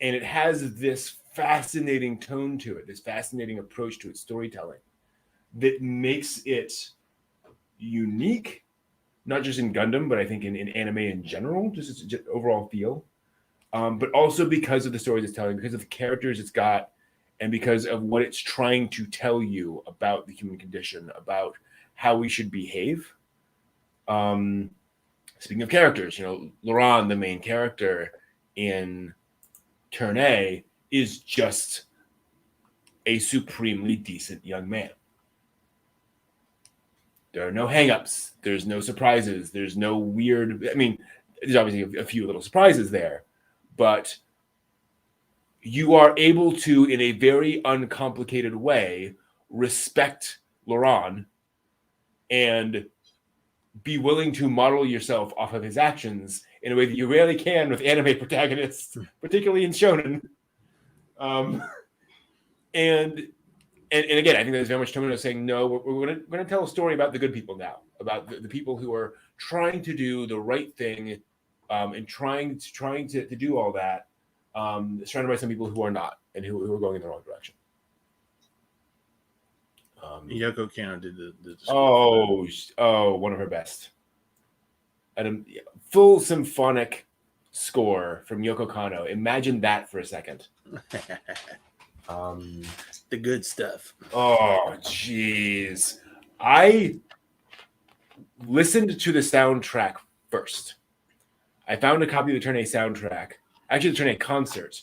[SPEAKER 2] And it has this fascinating tone to it, this fascinating approach to its storytelling that makes it unique. Not just in Gundam, but I think in anime in general, just its overall feel. But also because of the stories it's telling, because of the characters it's got, and because of what it's trying to tell you about the human condition, about how we should behave. Speaking of characters, Laurent, the main character in Turn A, is just a supremely decent young man. There are no hang-ups. There's no surprises. There's no weird... I mean, there's obviously a few little surprises there, but you are able to, in a very uncomplicated way, respect Laurent and be willing to model yourself off of his actions in a way that you rarely can with anime protagonists, particularly in shonen. And again, I think there's very much Tomino saying, no, we're going to tell a story about the good people now, about the people who are trying to do the right thing and trying to do all that, surrounded by some people who are not and who are going in the wrong direction.
[SPEAKER 1] Yoko Kanno did the
[SPEAKER 2] one of her best. full symphonic score from Yoko Kanno. Imagine that for a second.
[SPEAKER 1] The good stuff.
[SPEAKER 2] Oh, jeez. I listened to the soundtrack first. I found a copy of the Turn A soundtrack, actually the Turn A concert,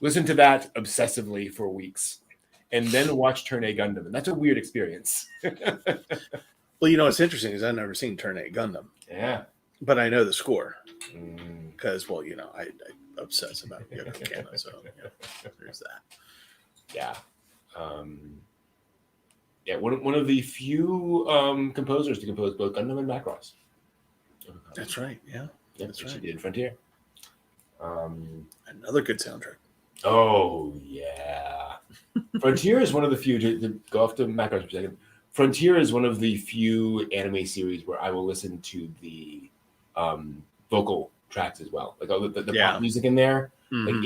[SPEAKER 2] listened to that obsessively for weeks, and then watched Turn A Gundam. And that's a weird experience.
[SPEAKER 1] Well, it's interesting because I've never seen Turn A Gundam.
[SPEAKER 2] Yeah.
[SPEAKER 1] But I know the score. Because, I obsess about Yoko Kanno, so there's that.
[SPEAKER 2] Yeah. One of the few composers to compose both Gundam and Macross.
[SPEAKER 1] That's right, yeah. That's right.
[SPEAKER 2] She did Frontier.
[SPEAKER 1] Another good soundtrack.
[SPEAKER 2] Oh, yeah. Frontier is one of the few, to go off to Macross for a second, Frontier is one of the few anime series where I will listen to the vocal tracks as well. Like all the pop music in there.
[SPEAKER 1] Mm-hmm.
[SPEAKER 2] Like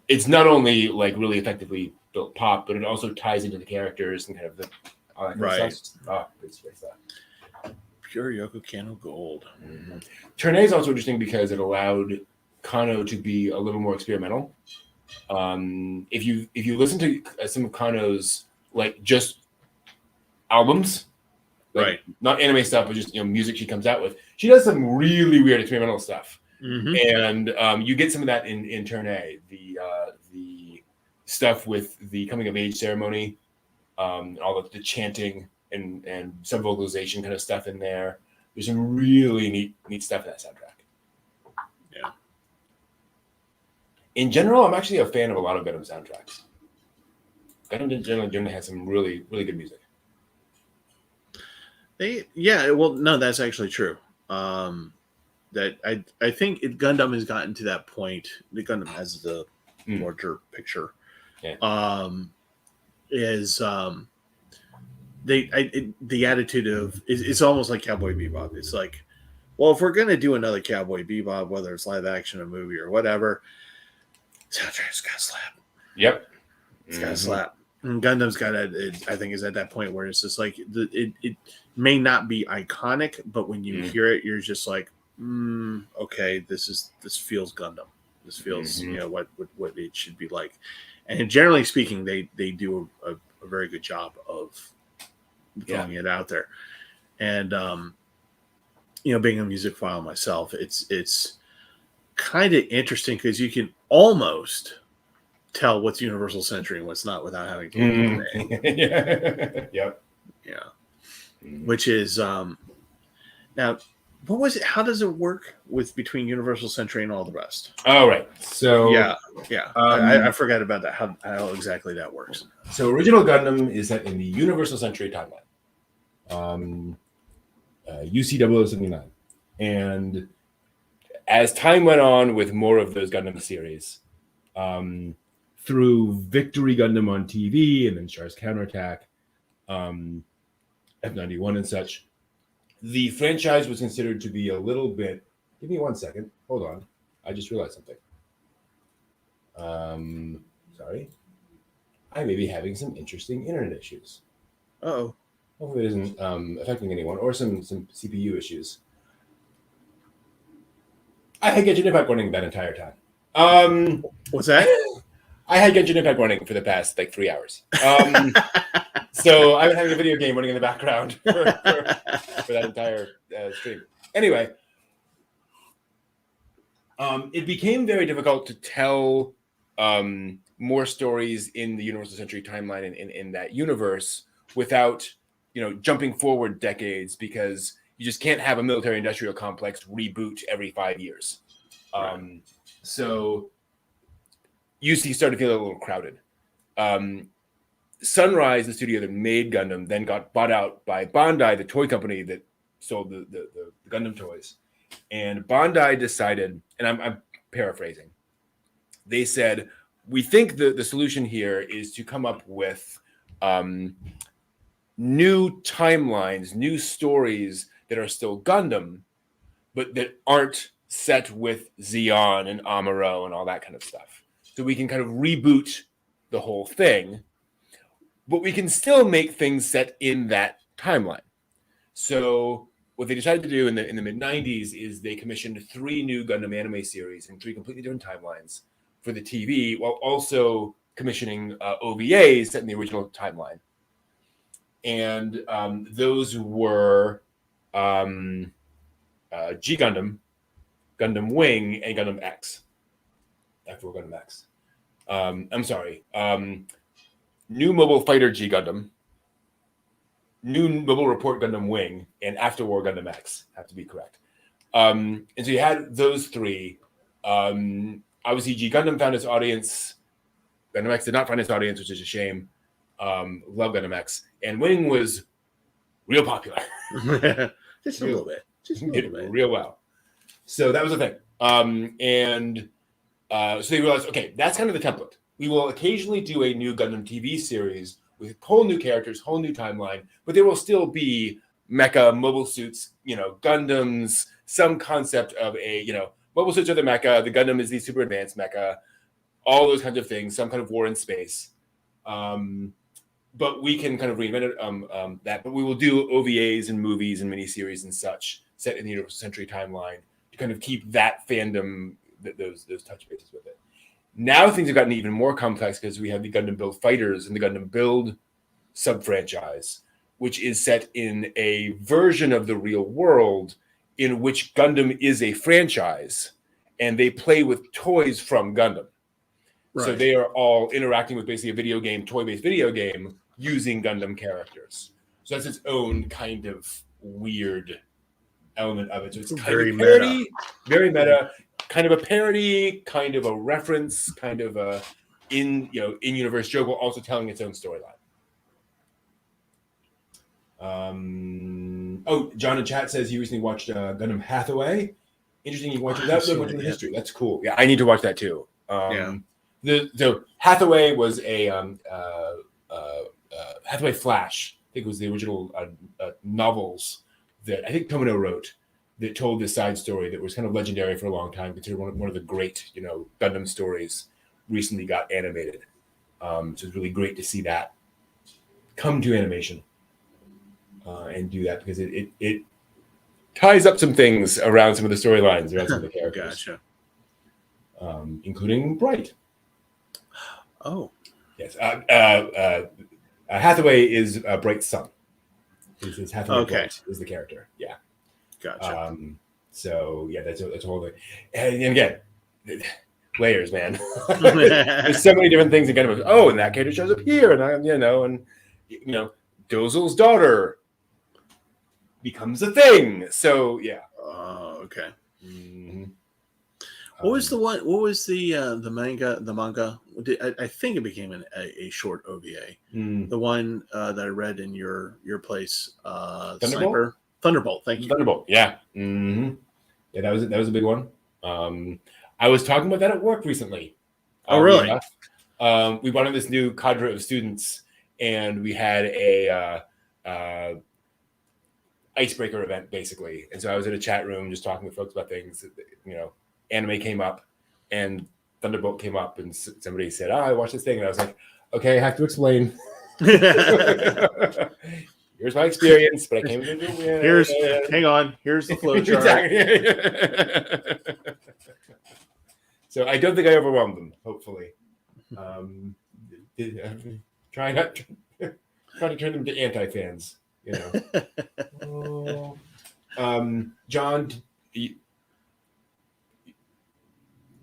[SPEAKER 2] it's not only like really effectively built pop, but it also ties into the characters and kind of all that kind of stuff. Oh, good stuff.
[SPEAKER 1] Pure Yoko Kanno gold.
[SPEAKER 2] Mm-hmm. Turn A is also interesting because it allowed Kanno to be a little more experimental. If you listen to some of Kanno's like just albums, like,
[SPEAKER 1] right?
[SPEAKER 2] Not anime stuff, but just music she comes out with. She does some really weird experimental stuff, and you get some of that in Turn A. The stuff with the coming of age ceremony, all the chanting and some vocalization kind of stuff in there. There's some really neat stuff in that soundtrack.
[SPEAKER 1] Yeah.
[SPEAKER 2] In general, I'm actually a fan of a lot of Gundam soundtracks. Gundam generally has some really good music.
[SPEAKER 1] That's actually true. That I think Gundam has gotten to that point. The Gundam has the larger picture.
[SPEAKER 2] Yeah.
[SPEAKER 1] The attitude of it's almost like Cowboy Bebop. It's like, well, if we're gonna do another Cowboy Bebop, whether it's live action, a movie, or whatever, soundtrack's got to slap.
[SPEAKER 2] Yep,
[SPEAKER 1] it's got to slap. And Gundam's got I think is at that point where it's just like it may not be iconic, but when you hear it, you're just like, okay, this feels Gundam. This feels what it should be like. And generally speaking, they do a very good job of throwing it out there. And being a music file myself, it's kind of interesting because you can almost tell what's Universal Century and what's not without having to look at the name.
[SPEAKER 2] Yep.
[SPEAKER 1] Yeah. Which is now, what was it? How does it work between Universal Century and all the rest?
[SPEAKER 2] Oh, right. So
[SPEAKER 1] yeah. I forgot about that. How exactly that works.
[SPEAKER 2] So original Gundam is set in the Universal Century timeline. UC0079. And as time went on with more of those Gundam series, through Victory Gundam on TV and then Char's Counterattack, F91 and such, the franchise was considered to be a little bit... Give me 1 second. Hold on. I just realized something. Sorry. I may be having some interesting internet issues.
[SPEAKER 1] Uh-oh.
[SPEAKER 2] Hopefully it isn't affecting anyone, or some CPU issues. I had Genshin Impact running that entire time.
[SPEAKER 1] What's that?
[SPEAKER 2] I had Genshin Impact running for the past 3 hours. So I've been having a video game running in the background for that entire stream. Anyway, it became very difficult to tell more stories in the Universal Century timeline in that universe without jumping forward decades, because you just can't have a military-industrial complex reboot every 5 years. Right. So UC started to feel a little crowded. Sunrise, the studio that made Gundam, then got bought out by Bandai, the toy company that sold the Gundam toys. And Bandai decided, and I'm paraphrasing, they said, we think the solution here is to come up with new timelines, new stories that are still Gundam, but that aren't set with Zeon and Amuro and all that kind of stuff. So we can kind of reboot the whole thing, but we can still make things set in that timeline. So what they decided to do in the mid '90s is they commissioned 3 new Gundam anime series in 3 completely different timelines for the TV, while also commissioning OVAs set in the original timeline. And those were G Gundam, Gundam Wing, and Gundam X. After Gundam X. I'm sorry. New Mobile Fighter G Gundam, New Mobile Report Gundam Wing, and After War Gundam X have to be correct. And so you had those 3. Obviously, G Gundam found its audience. Gundam X did not find its audience, which is a shame. Love Gundam X. And Wing was real popular.
[SPEAKER 1] Just a little bit. Just a little bit.
[SPEAKER 2] Real well. So that was the thing. So they realized, okay, that's kind of the template. We will occasionally do a new Gundam TV series with whole new characters, whole new timeline, but there will still be mecha, mobile suits, Gundams, some concept of a, mobile suits are the mecha, the Gundam is the super advanced mecha, all those kinds of things, some kind of war in space. But we can kind of reinvent that, but we will do OVAs and movies and miniseries and such set in the Universal Century timeline to kind of keep that fandom, those touch bases with it. Now things have gotten even more complex because we have the Gundam Build Fighters and the Gundam Build sub-franchise, which is set in a version of the real world in which Gundam is a franchise and they play with toys from Gundam. Right. So they are all interacting with basically a video game, toy-based video game using Gundam characters. So that's its own kind of weird element of it. So it's kind
[SPEAKER 1] very
[SPEAKER 2] of parody,
[SPEAKER 1] meta.
[SPEAKER 2] Very meta, kind of a parody, kind of a reference, kind of a in-universe joke, while also telling its own storyline. John in chat says he recently watched Gundam Hathaway. Interesting, you watched that. Went into the history. That's cool. Yeah, I need to watch that too. So Hathaway was a Hathaway Flash. I think it was the original novels that I think Tomino wrote that told this side story that was kind of legendary for a long time, considered one of the great Gundam stories. Recently got animated, so it's really great to see that come to animation and do that because it ties up some things around some of the storylines around some of the characters.
[SPEAKER 1] Gotcha.
[SPEAKER 2] Including Bright.
[SPEAKER 1] Oh,
[SPEAKER 2] yes. Hathaway is Bright's son. His Hathaway Bright is the character. Yeah.
[SPEAKER 1] Gotcha.
[SPEAKER 2] So yeah, that's a whole thing. And again, layers, man. There's so many different things that kind of and that character shows up here, and Dozel's daughter becomes a thing. So yeah.
[SPEAKER 1] Oh, okay.
[SPEAKER 2] Mm-hmm.
[SPEAKER 1] What was the one? What was the manga? The manga? I think it became a short OVA. The one that I read in your place,
[SPEAKER 2] Thunderbolt?
[SPEAKER 1] Thunderbolt. Thank you.
[SPEAKER 2] Thunderbolt. Yeah. Mm-hmm. Yeah, that was a big one. I was talking about that at work recently.
[SPEAKER 1] Oh, really?
[SPEAKER 2] We brought in this new cadre of students, and we had a icebreaker event basically. And so I was in a chat room just talking with folks about things. Anime came up, and Thunderbolt came up, and somebody said, "I watched this thing," and I was like, "Okay, I have to explain." Here's my experience, but I came to
[SPEAKER 1] hang on. Here's the flow chart.
[SPEAKER 2] Exactly. So I don't think I overwhelmed them. Hopefully, try to turn them to anti-fans. John,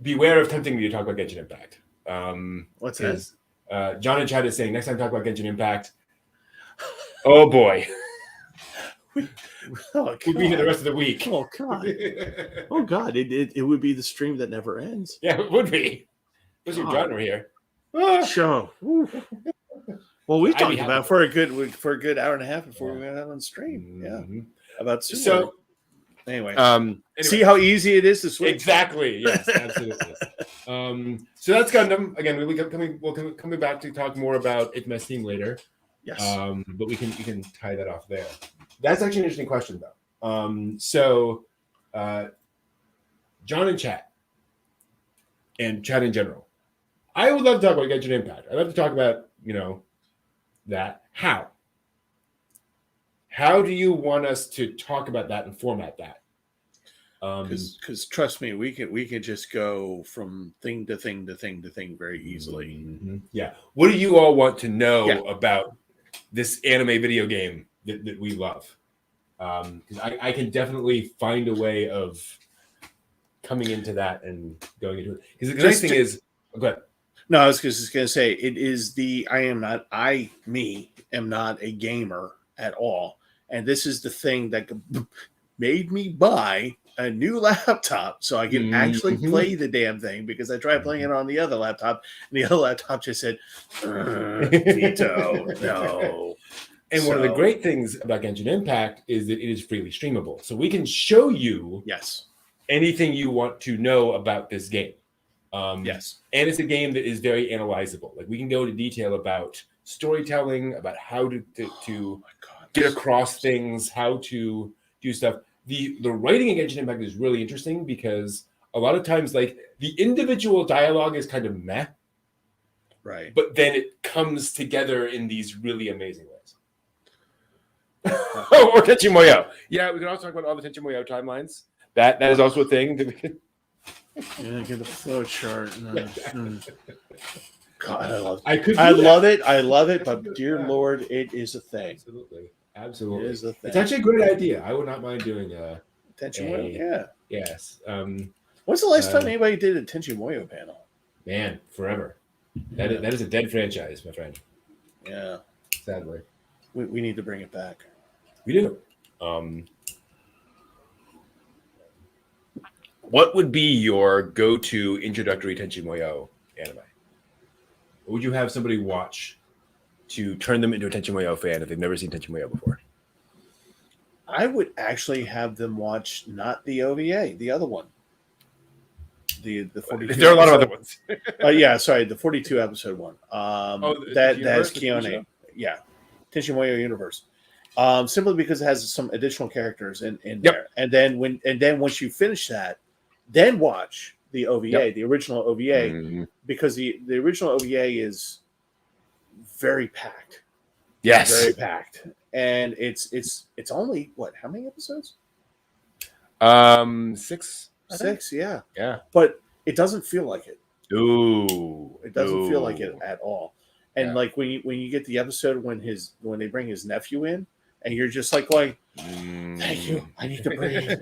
[SPEAKER 2] beware of tempting me to talk about Genshin Impact.
[SPEAKER 1] What's that?
[SPEAKER 2] John in chat is saying next time talk about Genshin Impact. Oh boy. We'll be here the rest of the week.
[SPEAKER 1] Oh god. Oh god. It would be the stream that never ends.
[SPEAKER 2] Yeah, it would be. Especially if John were here.
[SPEAKER 1] Show. Well, we talked about for a good hour and a half before we went out on stream. Mm-hmm. Yeah. About
[SPEAKER 2] so.
[SPEAKER 1] Anyway, see how easy it is to switch.
[SPEAKER 2] Exactly. Yes, absolutely. So that's Gundam. Again, we'll coming back to talk more about Itma's theme later.
[SPEAKER 1] Yes.
[SPEAKER 2] But we can tie that off there. That's actually an interesting question, though. So, John in chat and chat in general, I would love to talk about Genshin Impact. I'd love to talk about that. How how do you want us to talk about that and format that?
[SPEAKER 1] Because trust me, we can just go from thing to thing to thing to thing very easily.
[SPEAKER 2] Mm-hmm. Yeah. What do you all want to know
[SPEAKER 1] Yeah.
[SPEAKER 2] about this anime video game that we love? Because I can definitely find a way of coming into that and going into it. Because the nice thing is, go ahead.
[SPEAKER 1] No, I was just going to say it is am not a gamer at all, and this is the thing that made me buy a new laptop so I can actually play the damn thing, because I tried playing it on the other laptop and the other laptop just said veto, no.
[SPEAKER 2] And one of the great things about Genshin Impact is that it is freely streamable, so we can show you anything you want to know about this game.
[SPEAKER 1] Yes,
[SPEAKER 2] and it's a game that is very analyzable. Like, we can go into detail about storytelling, about how to get across things, how to do stuff. The writing in Genshin Impact is really interesting because a lot of times, like, the individual dialogue is kind of meh,
[SPEAKER 1] right?
[SPEAKER 2] But then it comes together in these really amazing ways. Or Tenchi Muyo. Yeah, we can also talk about all the Tenchi Muyo timelines. That is also a thing that we can.
[SPEAKER 1] Yeah, get the flow chart. God, I love it, but dear Lord, it is a thing.
[SPEAKER 2] Absolutely.
[SPEAKER 1] It is a thing.
[SPEAKER 2] It's actually a great idea. I would not mind doing
[SPEAKER 1] Tenchi Muyo. Yeah.
[SPEAKER 2] Yes.
[SPEAKER 1] When's the last time anybody did a Tenchi Muyo panel?
[SPEAKER 2] Man, forever. That is a dead franchise, my friend.
[SPEAKER 1] Yeah.
[SPEAKER 2] Sadly.
[SPEAKER 1] We need to bring it back.
[SPEAKER 2] We do. What would be your go-to introductory Tenchi Muyo anime? What would you have somebody watch to turn them into a Tenchi Muyo fan if they've never seen Tenchi Muyo before?
[SPEAKER 1] I would actually have them watch not the OVA, the other one. The 42.
[SPEAKER 2] There are a lot of other ones.
[SPEAKER 1] Yeah, sorry, the 42 episode one. That's Kione. Yeah, Tenchi Muyo Universe. Simply because it has some additional characters in there, and then once you finish that, then watch the OVA, the original OVA, because the original OVA is very packed.
[SPEAKER 2] Yes,
[SPEAKER 1] very packed, and it's only what? How many episodes?
[SPEAKER 2] 6.
[SPEAKER 1] 6, yeah.
[SPEAKER 2] But
[SPEAKER 1] it doesn't feel like it.
[SPEAKER 2] Ooh,
[SPEAKER 1] it doesn't feel like it at all. And like when you get the episode when they bring his nephew in, and you're just like going, "Thank you, I need to breathe."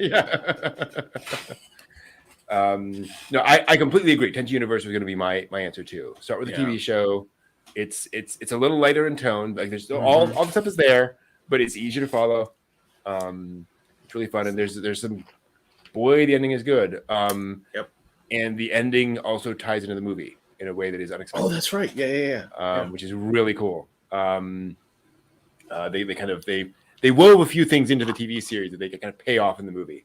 [SPEAKER 2] No, I completely agree. Tenchi Universe was going to be my answer too. Start with the TV show. It's a little lighter in tone. Like, there's still all the stuff is there, but it's easier to follow. It's really fun, and there's some. Boy, the ending is good. And the ending also ties into the movie in a way that is unexpected.
[SPEAKER 1] Oh, that's right. Yeah.
[SPEAKER 2] Which is really cool. They wove a few things into the TV series that they can kind of pay off in the movie.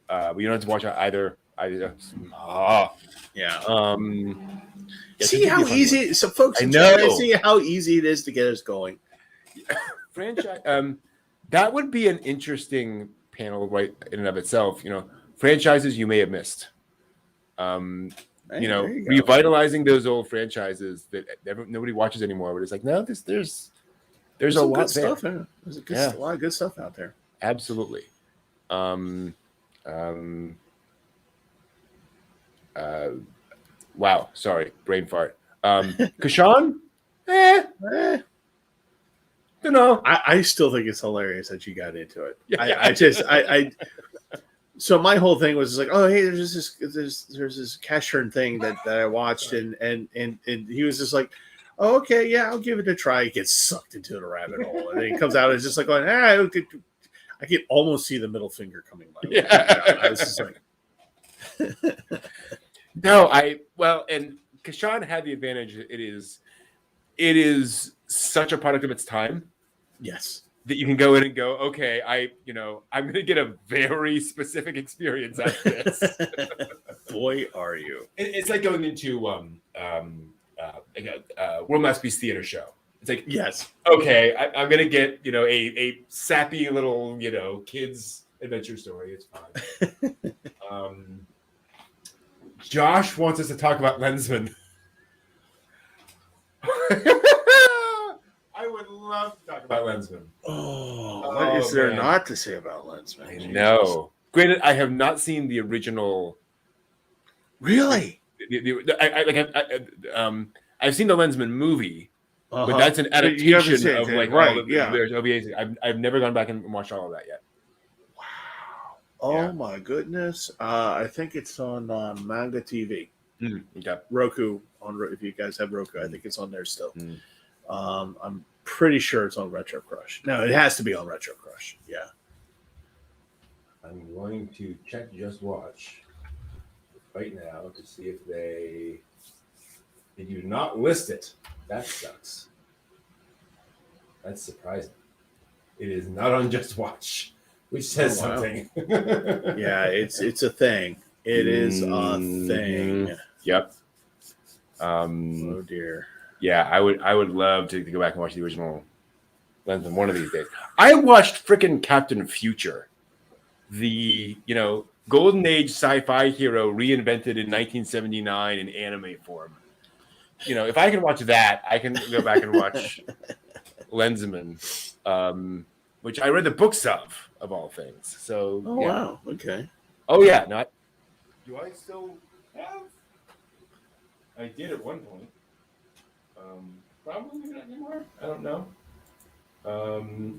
[SPEAKER 2] But you don't have to watch either.
[SPEAKER 1] See how easy. So, folks,
[SPEAKER 2] I know.
[SPEAKER 1] See how easy it is to get us going.
[SPEAKER 2] Franchise. That would be an interesting panel, right, in and of itself. Franchises you may have missed. Revitalizing those old franchises that nobody watches anymore. But it's like, no, there's a lot
[SPEAKER 1] of stuff. There's a lot of good stuff out there.
[SPEAKER 2] Absolutely. Wow. Sorry, brain fart. Kashan? Don't know.
[SPEAKER 1] I still think it's hilarious that you got into it. So my whole thing was like, oh, hey, there's this cash turn thing that I watched, and he was just like, oh, okay, yeah, I'll give it a try. He gets sucked into the rabbit hole, and then he comes out and it's just like going, I can almost see the middle finger coming by. Yeah. I was just like,
[SPEAKER 2] no, and Kashan had the advantage. It is such a product of its time.
[SPEAKER 1] Yes.
[SPEAKER 2] That you can go in and go, okay, I'm going to get a very specific experience out of this.
[SPEAKER 1] Boy, are you.
[SPEAKER 2] It's like going into World Masterpiece Theater show. It's like,
[SPEAKER 1] yes,
[SPEAKER 2] okay, I'm going to get, a sappy little, kids adventure story. It's fine. Josh wants us to talk about Lensman. I would love to talk about Lensman.
[SPEAKER 1] Oh, what is there
[SPEAKER 2] man.
[SPEAKER 1] not to say about Lensman?
[SPEAKER 2] I
[SPEAKER 1] Jesus.
[SPEAKER 2] know. Granted, I have not seen the original.
[SPEAKER 1] Really?
[SPEAKER 2] I've seen the Lensman movie,
[SPEAKER 1] Uh-huh.
[SPEAKER 2] but that's an
[SPEAKER 1] But you haven't
[SPEAKER 2] adaptation
[SPEAKER 1] seen
[SPEAKER 2] of
[SPEAKER 1] it,
[SPEAKER 2] like
[SPEAKER 1] right?
[SPEAKER 2] all the
[SPEAKER 1] Yeah.
[SPEAKER 2] various OVAs. I've never gone back and watched all of that yet.
[SPEAKER 1] Wow. Oh
[SPEAKER 2] Yeah.
[SPEAKER 1] my goodness. I think it's on Manga TV.
[SPEAKER 2] Okay.
[SPEAKER 1] Roku if you guys have Roku, I think it's on there still.
[SPEAKER 2] Mm.
[SPEAKER 1] I'm pretty sure it's on Retro Crush. No, it has to be on Retro Crush. Yeah.
[SPEAKER 2] I'm going to check Just Watch right now to see if they do not list it. That sucks. That's surprising. It is not on Just Watch, which says something.
[SPEAKER 1] Yeah, it's a thing. It is a thing.
[SPEAKER 2] Yep.
[SPEAKER 1] Oh dear.
[SPEAKER 2] Yeah, I would love to go back and watch the original Lensman one of these days. I watched freaking Captain Future, the golden age sci-fi hero reinvented in 1979 in anime form. If I can watch that, I can go back and watch Lensman, which I read the books of all things. So
[SPEAKER 1] wow, okay.
[SPEAKER 2] Oh yeah, not. Do I still have? I did at one point. Probably not anymore. I don't know.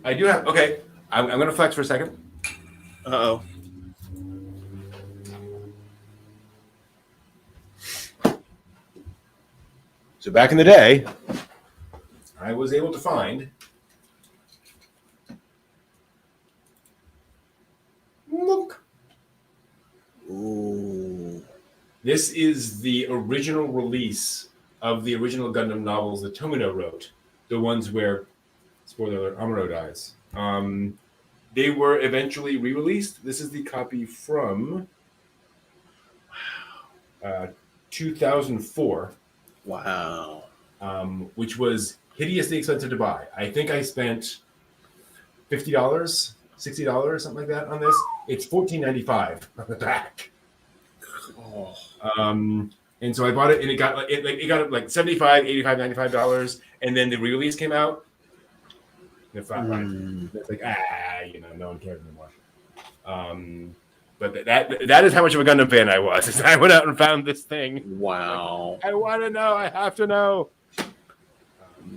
[SPEAKER 2] I do have. Okay, I'm going to flex for a second.
[SPEAKER 1] Uh-oh.
[SPEAKER 2] So back in the day, I was able to find. Look.
[SPEAKER 1] Ooh.
[SPEAKER 2] This is the original release of the original Gundam novels that Tomino wrote. The ones where, spoiler alert, Amuro dies. They were eventually re-released. This is the copy from 2004.
[SPEAKER 1] Wow.
[SPEAKER 2] Which was hideously expensive to buy. I think I spent $50, $60, something like that on this. It's $14.95 on the back.
[SPEAKER 1] Oh.
[SPEAKER 2] And so I bought it, and it got like $75, $85, $95, and then the re-release came out. And it's like no one cares anymore. But that is how much of a Gundam fan I was. I went out and found this thing.
[SPEAKER 1] Wow.
[SPEAKER 2] Like, I want to know. I have to know.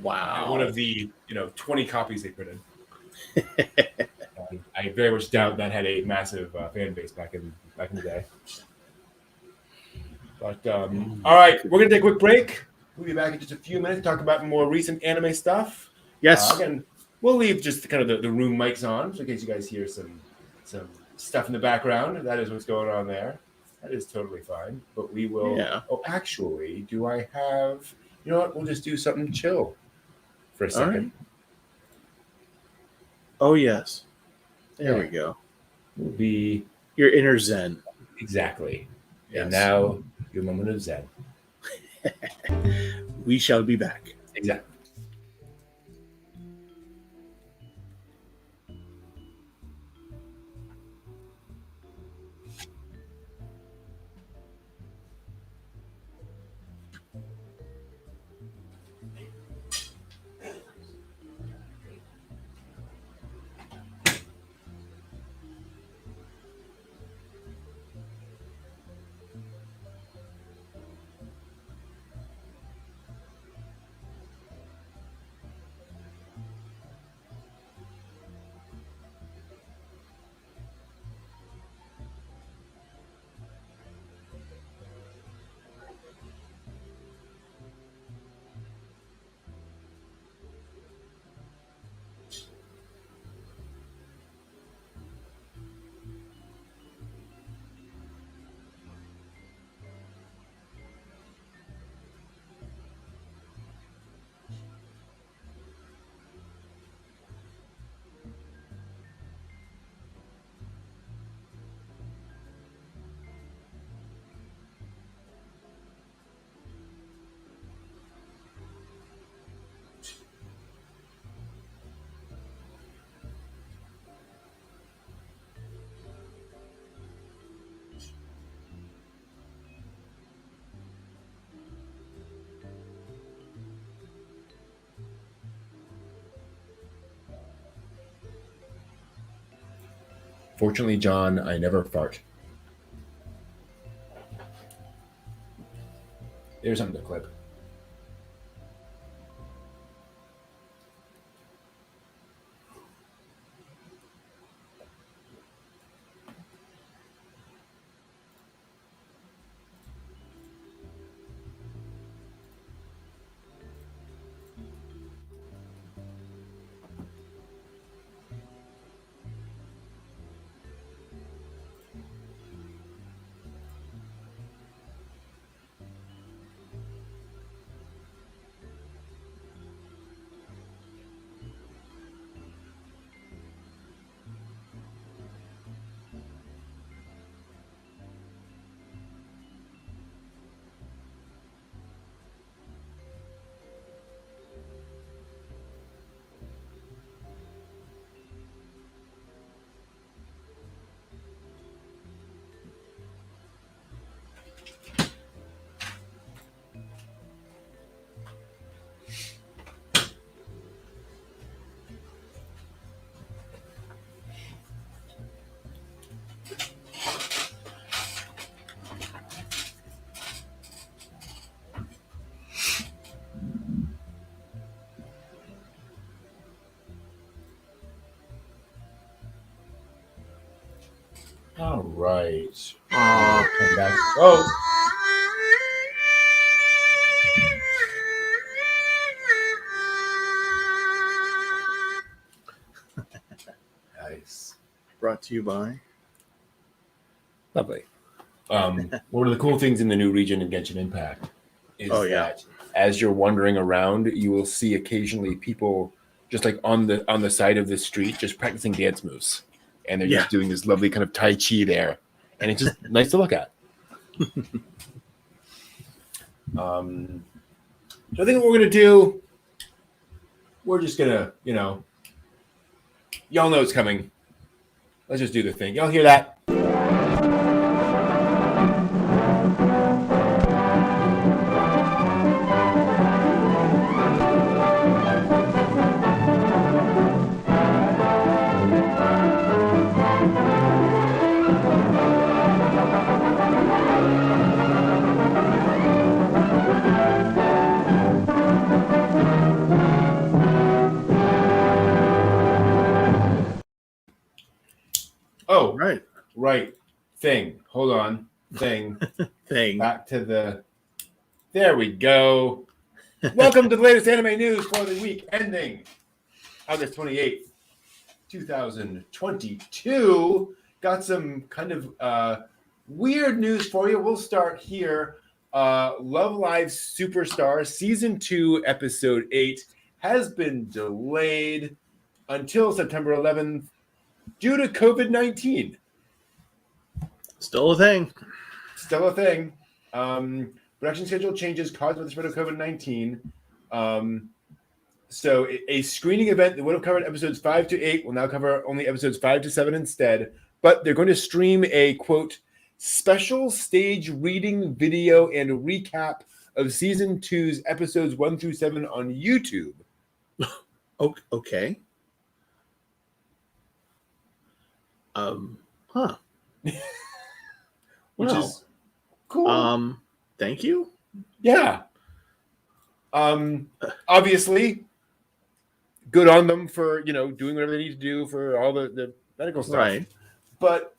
[SPEAKER 1] Wow.
[SPEAKER 2] One of the 20 copies they printed. I very much doubt that had a massive fan base back in the day. But all right, we're gonna take a quick break. We'll be back in just a few minutes to talk about more recent anime stuff.
[SPEAKER 1] Yes.
[SPEAKER 2] Again, we'll leave just kind of the room mics on, so in case you guys hear some stuff in the background. That is what's going on there. That is totally fine. But we will.
[SPEAKER 1] Yeah.
[SPEAKER 2] Oh, actually, do I have? You know what? We'll just do something chill for a second.
[SPEAKER 1] Right. Oh yes. There
[SPEAKER 2] Yeah.
[SPEAKER 1] we go.
[SPEAKER 2] Will be
[SPEAKER 1] Your inner Zen.
[SPEAKER 2] exactly.
[SPEAKER 1] Yes.
[SPEAKER 2] And now your moment of Zen.
[SPEAKER 1] We shall be back.
[SPEAKER 2] Exactly. Fortunately, John, I never fart. There's something to clip. All right. Come back. Oh. Nice.
[SPEAKER 1] Brought to you by.
[SPEAKER 2] Lovely. One of the cool things in the new region in Genshin Impact is that as you're wandering around, you will see occasionally people just like on the side of the street just practicing dance moves. And they're just doing this lovely kind of Tai Chi there. And it's just nice to look at. So I think what we're going to do, we're just going to, y'all know it's coming. Let's just do the thing. Y'all hear that? Oh, right. Thing. Hold on. Thing.
[SPEAKER 1] Thing.
[SPEAKER 2] Back to the. There we go. Welcome to the latest anime news for the week ending August 28th, 2022. Got some kind of weird news for you. We'll start here. Love Live Superstar Season 2, Episode 8 has been delayed until September 11th. Due to COVID-19.
[SPEAKER 1] Still a thing.
[SPEAKER 2] Production schedule changes caused by the spread of COVID-19. So a screening event that would have covered episodes 5 to 8 will now cover only episodes 5 to 7 instead. But they're going to stream a, quote, special stage reading video and recap of Season 2's episodes 1 through 7 on YouTube.
[SPEAKER 1] Okay.
[SPEAKER 2] Which is cool.
[SPEAKER 1] Thank you.
[SPEAKER 2] Yeah. Obviously, good on them for doing whatever they need to do for all the medical stuff.
[SPEAKER 1] Right.
[SPEAKER 2] But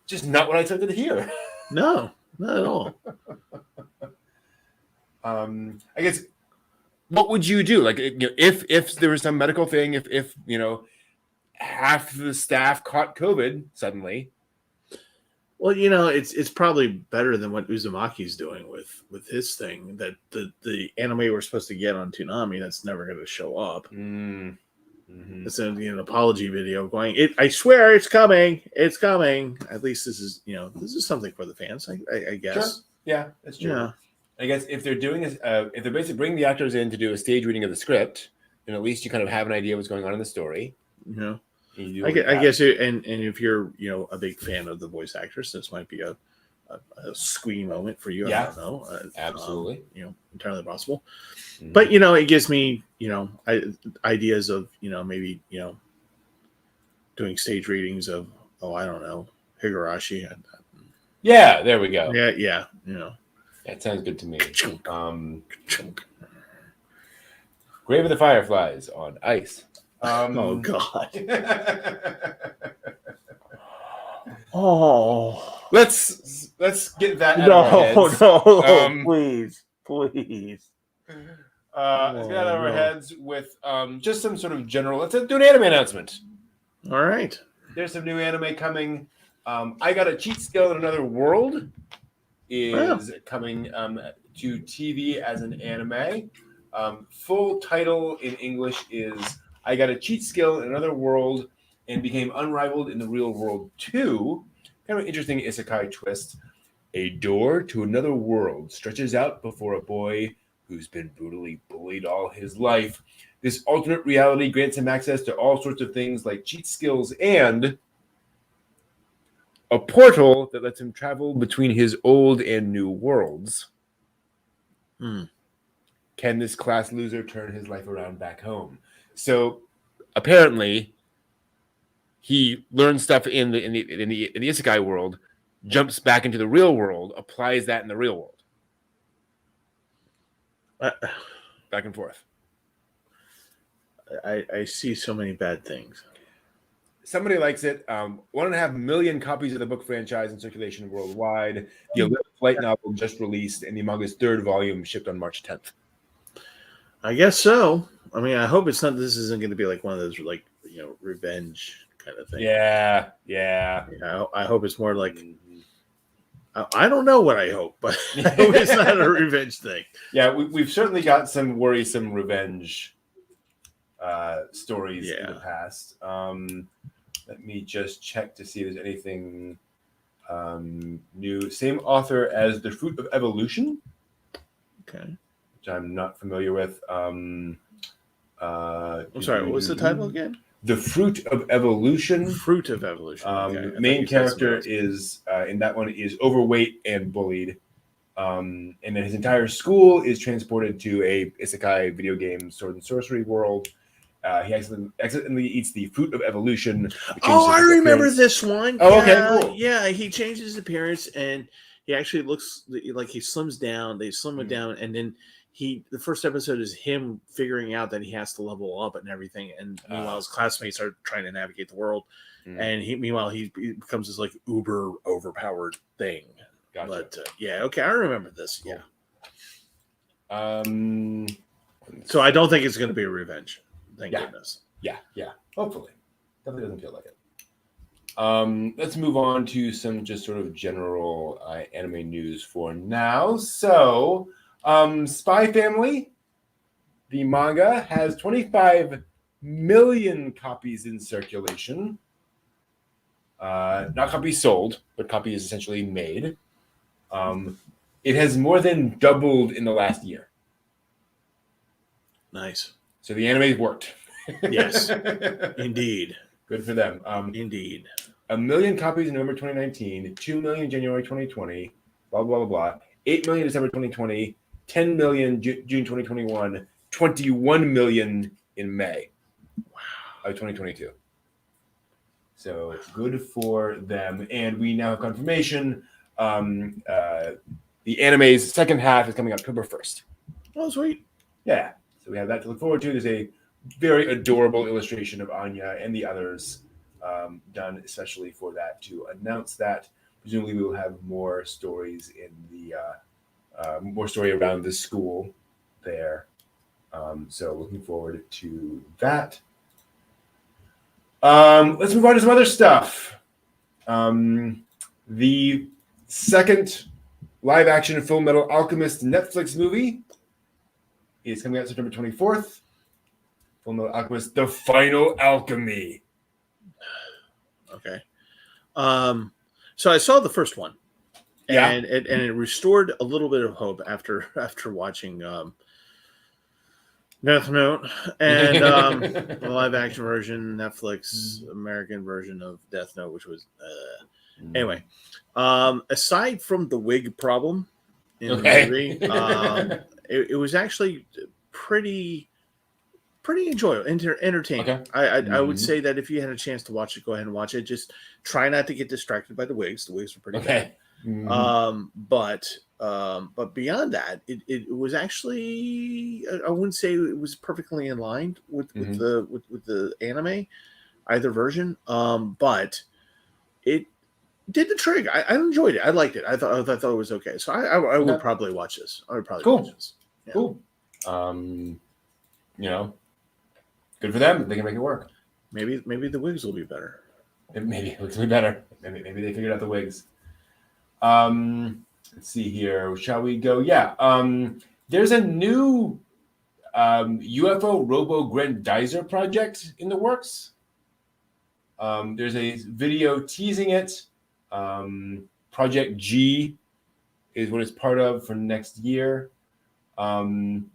[SPEAKER 2] just not what I expected to hear.
[SPEAKER 1] No, not at all.
[SPEAKER 2] I guess what would you do? Like if there was some medical thing, if half the staff caught COVID suddenly.
[SPEAKER 1] Well, it's probably better than what Uzumaki's doing with his thing, that the anime we're supposed to get on Toonami that's never going to show up.
[SPEAKER 2] Mm-hmm.
[SPEAKER 1] It's an apology video going, I swear it's coming. It's coming. At least this is something for the fans, I guess.
[SPEAKER 2] Sure. Yeah, that's true. Yeah. I guess if they're doing if they're basically bringing the actors in to do a stage reading of the script, then at least you kind of have an idea what's going on in the story.
[SPEAKER 1] I guess, and if you're a big fan of the voice actress, this might be a squee moment for you.
[SPEAKER 2] Yeah,
[SPEAKER 1] I don't know.
[SPEAKER 2] Absolutely,
[SPEAKER 1] entirely possible. Mm-hmm. But it gives me ideas of maybe doing stage readings of I don't know, Higurashi.
[SPEAKER 2] Yeah, there we go.
[SPEAKER 1] Yeah.
[SPEAKER 2] That sounds good to me. Grave of the Fireflies on ice.
[SPEAKER 1] Oh God. Oh.
[SPEAKER 2] Let's get that out of our heads.
[SPEAKER 1] No, please.
[SPEAKER 2] Let's get out of our heads with just some sort of general. Let's do an anime announcement.
[SPEAKER 1] All right.
[SPEAKER 2] There's some new anime coming. I Got a Cheat Skill in Another World is coming to TV as an anime. Full title in English is I Got a Cheat Skill in Another World and Became Unrivaled in the Real World 2. Kind of an interesting isekai twist. A door to another world stretches out before a boy who's been brutally bullied all his life. This alternate reality grants him access to all sorts of things like cheat skills and a portal that lets him travel between his old and new worlds. Can this class loser turn his life around back home? So apparently he learns stuff in the isekai world, jumps back into the real world, applies that in the real world. Back and forth.
[SPEAKER 1] I see so many bad things.
[SPEAKER 2] Somebody likes it. 1.5 million copies of the book franchise in circulation worldwide. The 11th light novel just released, and the manga's 3rd volume shipped on March 10th.
[SPEAKER 1] I guess so. I mean, I hope it's not. This isn't going to be like one of those revenge kind of thing.
[SPEAKER 2] Yeah.
[SPEAKER 1] I hope it's more like. I don't know what I hope, but I hope it's not a revenge thing.
[SPEAKER 2] Yeah, we've certainly got some worrisome revenge stories in the past. Let me just check to see if there's anything new. Same author as The Fruit of Evolution.
[SPEAKER 1] Okay.
[SPEAKER 2] Which I'm not familiar with.
[SPEAKER 1] I'm sorry, what was the title again?
[SPEAKER 2] The Fruit of Evolution.
[SPEAKER 1] Fruit of Evolution. Okay.
[SPEAKER 2] Main character is in that one is overweight and bullied. And then his entire school is transported to a isekai video game sword and sorcery world. He accidentally eats the Fruit of Evolution.
[SPEAKER 1] I remember this one.
[SPEAKER 2] Oh, okay, cool.
[SPEAKER 1] Yeah, he changes his appearance and he actually looks like he slims down. They slim him down, and then the first episode is him figuring out that he has to level up and everything. And meanwhile, his classmates are trying to navigate the world. And he becomes this like uber overpowered thing.
[SPEAKER 2] Gotcha.
[SPEAKER 1] But okay, I remember this.
[SPEAKER 2] Cool.
[SPEAKER 1] Yeah. So I don't think it's going to be a revenge. Thank goodness.
[SPEAKER 2] Yeah. Hopefully. Definitely doesn't feel like it. Let's move on to some just sort of general anime news for now. So, Spy Family, the manga, has 25 million copies in circulation. Not copies sold, but copies essentially made. It has more than doubled in the last year.
[SPEAKER 1] Nice.
[SPEAKER 2] So the anime's worked.
[SPEAKER 1] Yes, indeed.
[SPEAKER 2] Good for them.
[SPEAKER 1] Indeed.
[SPEAKER 2] 1 million copies in November 2019, 2 million January 2020, blah, blah, blah, blah. 8 million December 2020, 10 million June 2021, 21 million in May of 2022. So good for them. And we now have confirmation. The anime's second half is coming October 1st.
[SPEAKER 1] Oh, sweet.
[SPEAKER 2] Yeah. So we have that to look forward to. There's a very adorable illustration of Anya and the others done especially for that to announce that. Presumably we will have more stories in the more story around the school there. So looking forward to that. Let's move on to some other stuff. The second live action Full Metal Alchemist Netflix movie is coming out September 24th. Full Metal Alchemist: The Final Alchemy.
[SPEAKER 1] Okay. So I saw the first one. And it restored a little bit of hope after watching Death Note and the live action version, Netflix American version of Death Note, which was anyway. Aside from the wig problem in the movie, it was actually pretty pretty enjoyable, entertaining.
[SPEAKER 2] Okay.
[SPEAKER 1] I would say that if you had a chance to watch it, go ahead and watch it. Just try not to get distracted by the wigs. The wigs were pretty bad. But beyond that, it was actually, I wouldn't say it was perfectly in line with the anime, either version. But it did the trick. I enjoyed it. I liked it. I thought it was okay. So I would probably watch this. I would probably watch this. Yeah.
[SPEAKER 2] Cool. Good for them. They can make it work.
[SPEAKER 1] Maybe the wigs will be better.
[SPEAKER 2] Maybe it will be better. Maybe they figured out the wigs. Let's see here. Shall we go? Yeah. There's a new UFO robo-grendizer project in the works. There's a video teasing it. Project G is what it's part of for next year. The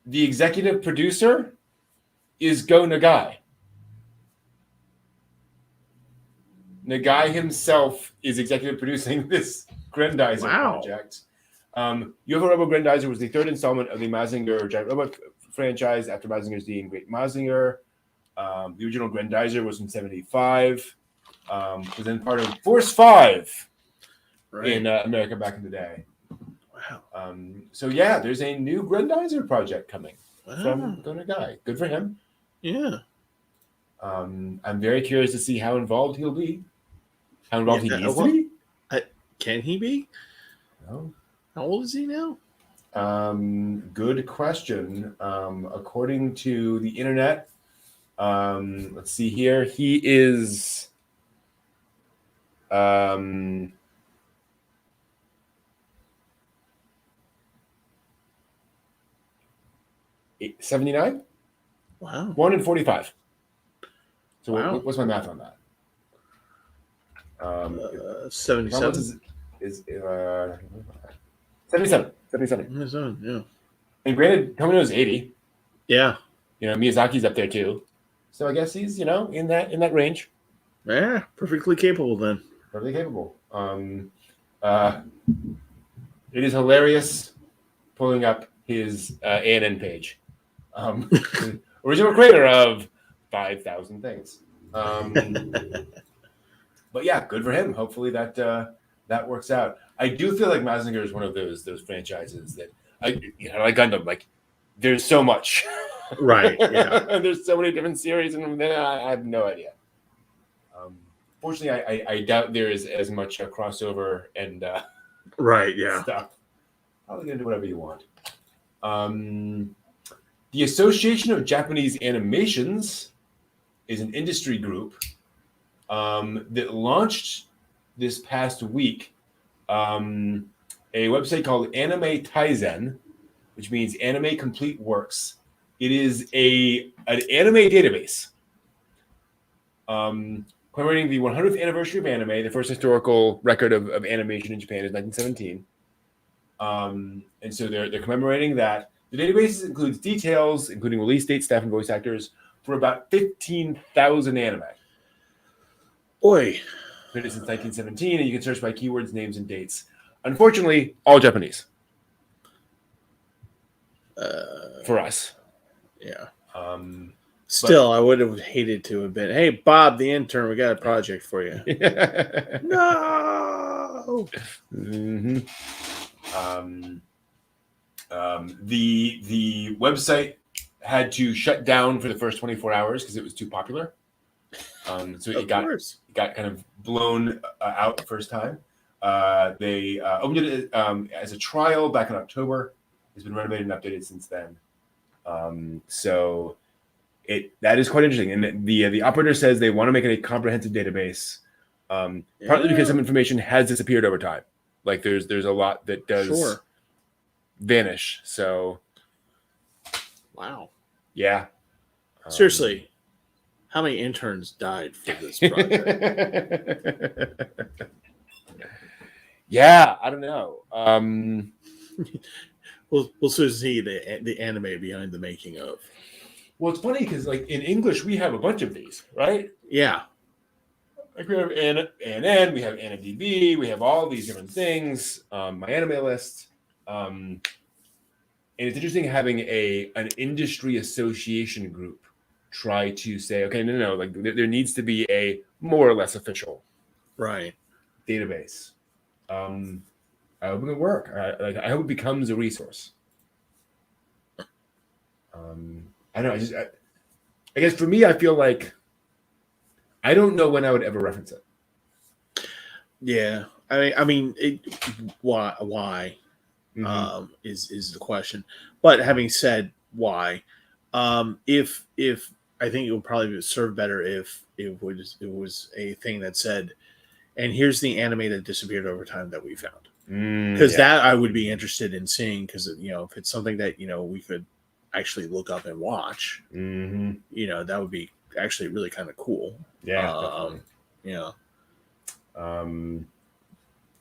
[SPEAKER 2] executive producer is Go Nagai. Nagai himself is executive producing this Grendizer project. UFO Robo Grendizer was the third installment of the Mazinger Giant Robot franchise after Mazinger's D and Great Mazinger. The original Grendizer was from 1975. Was then part of Force 5 in America back in the day.
[SPEAKER 1] Wow.
[SPEAKER 2] So yeah, there's a new Grendizer project coming from Go Nagai. Good for him.
[SPEAKER 1] Yeah.
[SPEAKER 2] I'm very curious to see how involved he'll be. How involved he needs to be.
[SPEAKER 1] Can he be?
[SPEAKER 2] No.
[SPEAKER 1] How old is he now?
[SPEAKER 2] Good question. According to the internet, let's see here. He is 79?
[SPEAKER 1] Wow.
[SPEAKER 2] 1 in 45. So what's my math on that?
[SPEAKER 1] 77.
[SPEAKER 2] Is 77.
[SPEAKER 1] 77, yeah.
[SPEAKER 2] And granted, Tomino's 80.
[SPEAKER 1] Yeah.
[SPEAKER 2] Miyazaki's up there too. So I guess he's, in that range.
[SPEAKER 1] Yeah, perfectly capable then.
[SPEAKER 2] Perfectly capable. It is hilarious pulling up his ANN page. Original creator of 5,000 things. But yeah, good for him. Hopefully that works out. I do feel like Mazinger is one of those franchises that like Gundam. Like, there's so much,
[SPEAKER 1] right? Yeah,
[SPEAKER 2] there's so many different series, and I have no idea. Fortunately, I doubt there is as much crossover and
[SPEAKER 1] right. Yeah,
[SPEAKER 2] stuff. Probably gonna do whatever you want. The Association of Japanese Animations is an industry group that launched this past week a website called Anime Taizen, which means Anime Complete Works. It is an anime database commemorating the 100th anniversary of anime. The first historical record of animation in Japan is 1917. And so they're commemorating that. The database includes details, including release dates, staff, and voice actors, for about 15,000 anime.
[SPEAKER 1] Oi.
[SPEAKER 2] Been since 1917, and you can search by keywords, names, and dates. Unfortunately, all Japanese. For us.
[SPEAKER 1] Yeah. Still, I would have hated to have been, hey, Bob, the intern, we got a project for you. No!
[SPEAKER 2] Mm-hmm. The website had to shut down for the first 24 hours because it was too popular. So it got kind of blown out the first time. They opened it as a trial back in October. It's been renovated and updated since then. So that is quite interesting. And the operator says they want to make it a comprehensive database, partly because some information has disappeared over time. Like there's a lot that does vanish. So,
[SPEAKER 1] wow.
[SPEAKER 2] Yeah.
[SPEAKER 1] Seriously. How many interns died for this project?
[SPEAKER 2] Yeah, I don't know.
[SPEAKER 1] We'll soon see the anime behind the making of.
[SPEAKER 2] Well, it's funny because, like, in English, we have a bunch of these, right?
[SPEAKER 1] Yeah.
[SPEAKER 2] Like we have ANN, we have AniDB, we have all these different things. My anime list, and And it's interesting having an industry association group try to say, okay, no, like there needs to be a more or less official database. I hope it can work. I hope it becomes a resource. I don't know. I guess for me, I feel like I don't know when I would ever reference it.
[SPEAKER 1] Yeah, why? Is the question. But having said why, if I think it would probably serve better if it was a thing that said, and here's the anime that disappeared over time that we found. Because that I would be interested in seeing, because if it's something that we could actually look up and watch, that would be actually really kind of cool.
[SPEAKER 2] Yeah,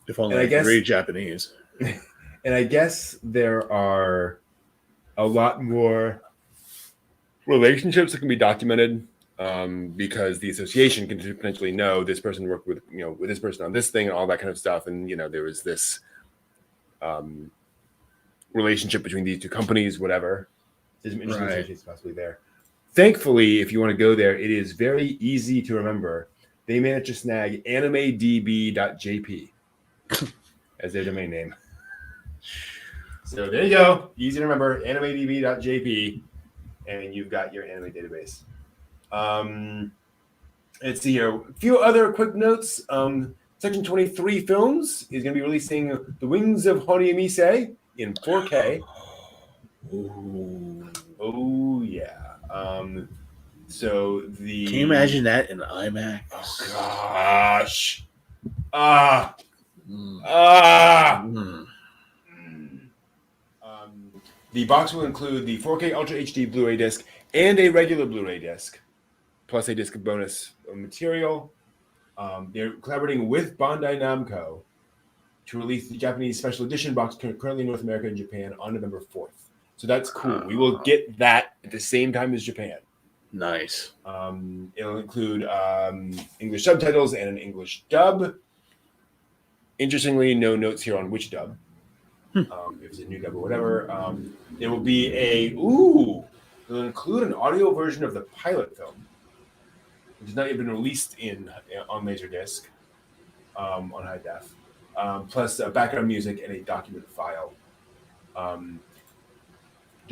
[SPEAKER 1] if only I could read Japanese.
[SPEAKER 2] And I guess there are a lot more relationships that can be documented, because the association can potentially know this person worked with with this person on this thing and all that kind of stuff, and there was this relationship between these two companies, whatever. There's some interesting associations possibly there. Thankfully, if you want to go there, it is very easy to remember. They managed to snag animedb.jp as their domain name. So there you go. Easy to remember, animedb.jp, and you've got your anime database. Let's see here. A few other quick notes. Section 23 Films is going to be releasing The Wings of Honiamise in 4K. Oh yeah. So
[SPEAKER 1] can you imagine that in IMAX?
[SPEAKER 2] Oh gosh. The box will include the 4K Ultra HD Blu-ray disc and a regular Blu-ray disc, plus a disc of bonus material. They're collaborating with Bandai Namco to release the Japanese special edition box currently in North America and Japan on November 4th. So that's cool. We will get that at the same time as Japan.
[SPEAKER 1] Nice.
[SPEAKER 2] It'll include English subtitles and an English dub. Interestingly, no notes here on which dub. If it's a new dub or whatever. There will be it'll include an audio version of the pilot film, which has not yet been released on Laserdisc, on high def, plus background music and a document file. To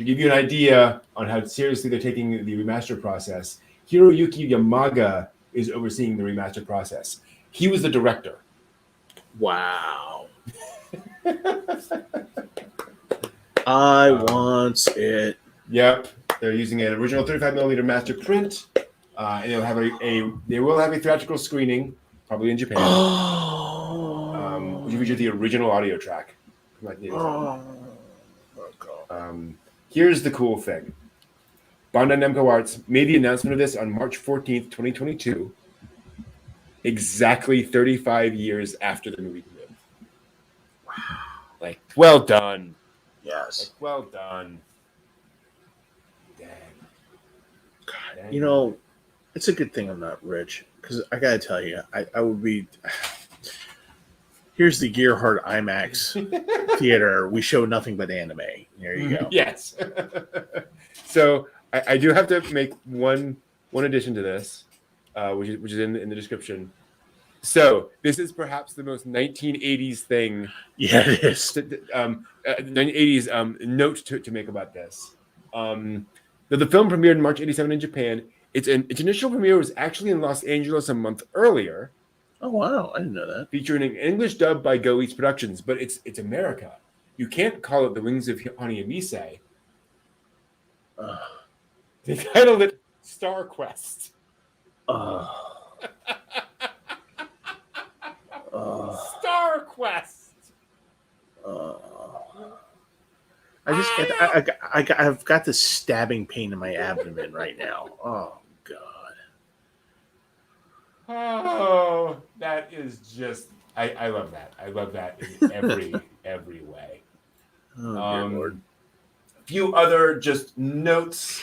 [SPEAKER 2] give you an idea on how seriously they're taking the remaster process, Hiroyuki Yamaga is overseeing the remaster process. He was the director.
[SPEAKER 1] Wow. I want it.
[SPEAKER 2] Yep. They're using an original 35mm master print, and they will have a theatrical screening, probably in Japan, which will feature the original audio track. Here's the cool thing. Bandai Namco Arts made the announcement of this on March 14th, 2022, exactly 35 years after the movie premiered. Wow. Well done.
[SPEAKER 1] Yes.
[SPEAKER 2] Well done. Dang.
[SPEAKER 1] God, it's a good thing I'm not rich, because I gotta tell you, I would be. Here's the Gearhart IMAX theater. We show nothing but anime. There you go.
[SPEAKER 2] Yes. So I do have to make one addition to this, which is in the description. So this is perhaps the most 1980s thing.
[SPEAKER 1] Yeah, it is.
[SPEAKER 2] 1980s note to make about this. The film premiered in March '87 in Japan. Its initial premiere was actually in Los Angeles a month earlier.
[SPEAKER 1] Oh wow, I didn't know that.
[SPEAKER 2] Featuring an English dub by Go East Productions, but it's America. You can't call it The Wings of Honiamise. They titled it Star Quest. Star Quest.
[SPEAKER 1] I've got this stabbing pain in my abdomen right now. Oh God.
[SPEAKER 2] Oh, that is just I love that. I love that in every way.
[SPEAKER 1] Oh, Lord.
[SPEAKER 2] A few other just notes,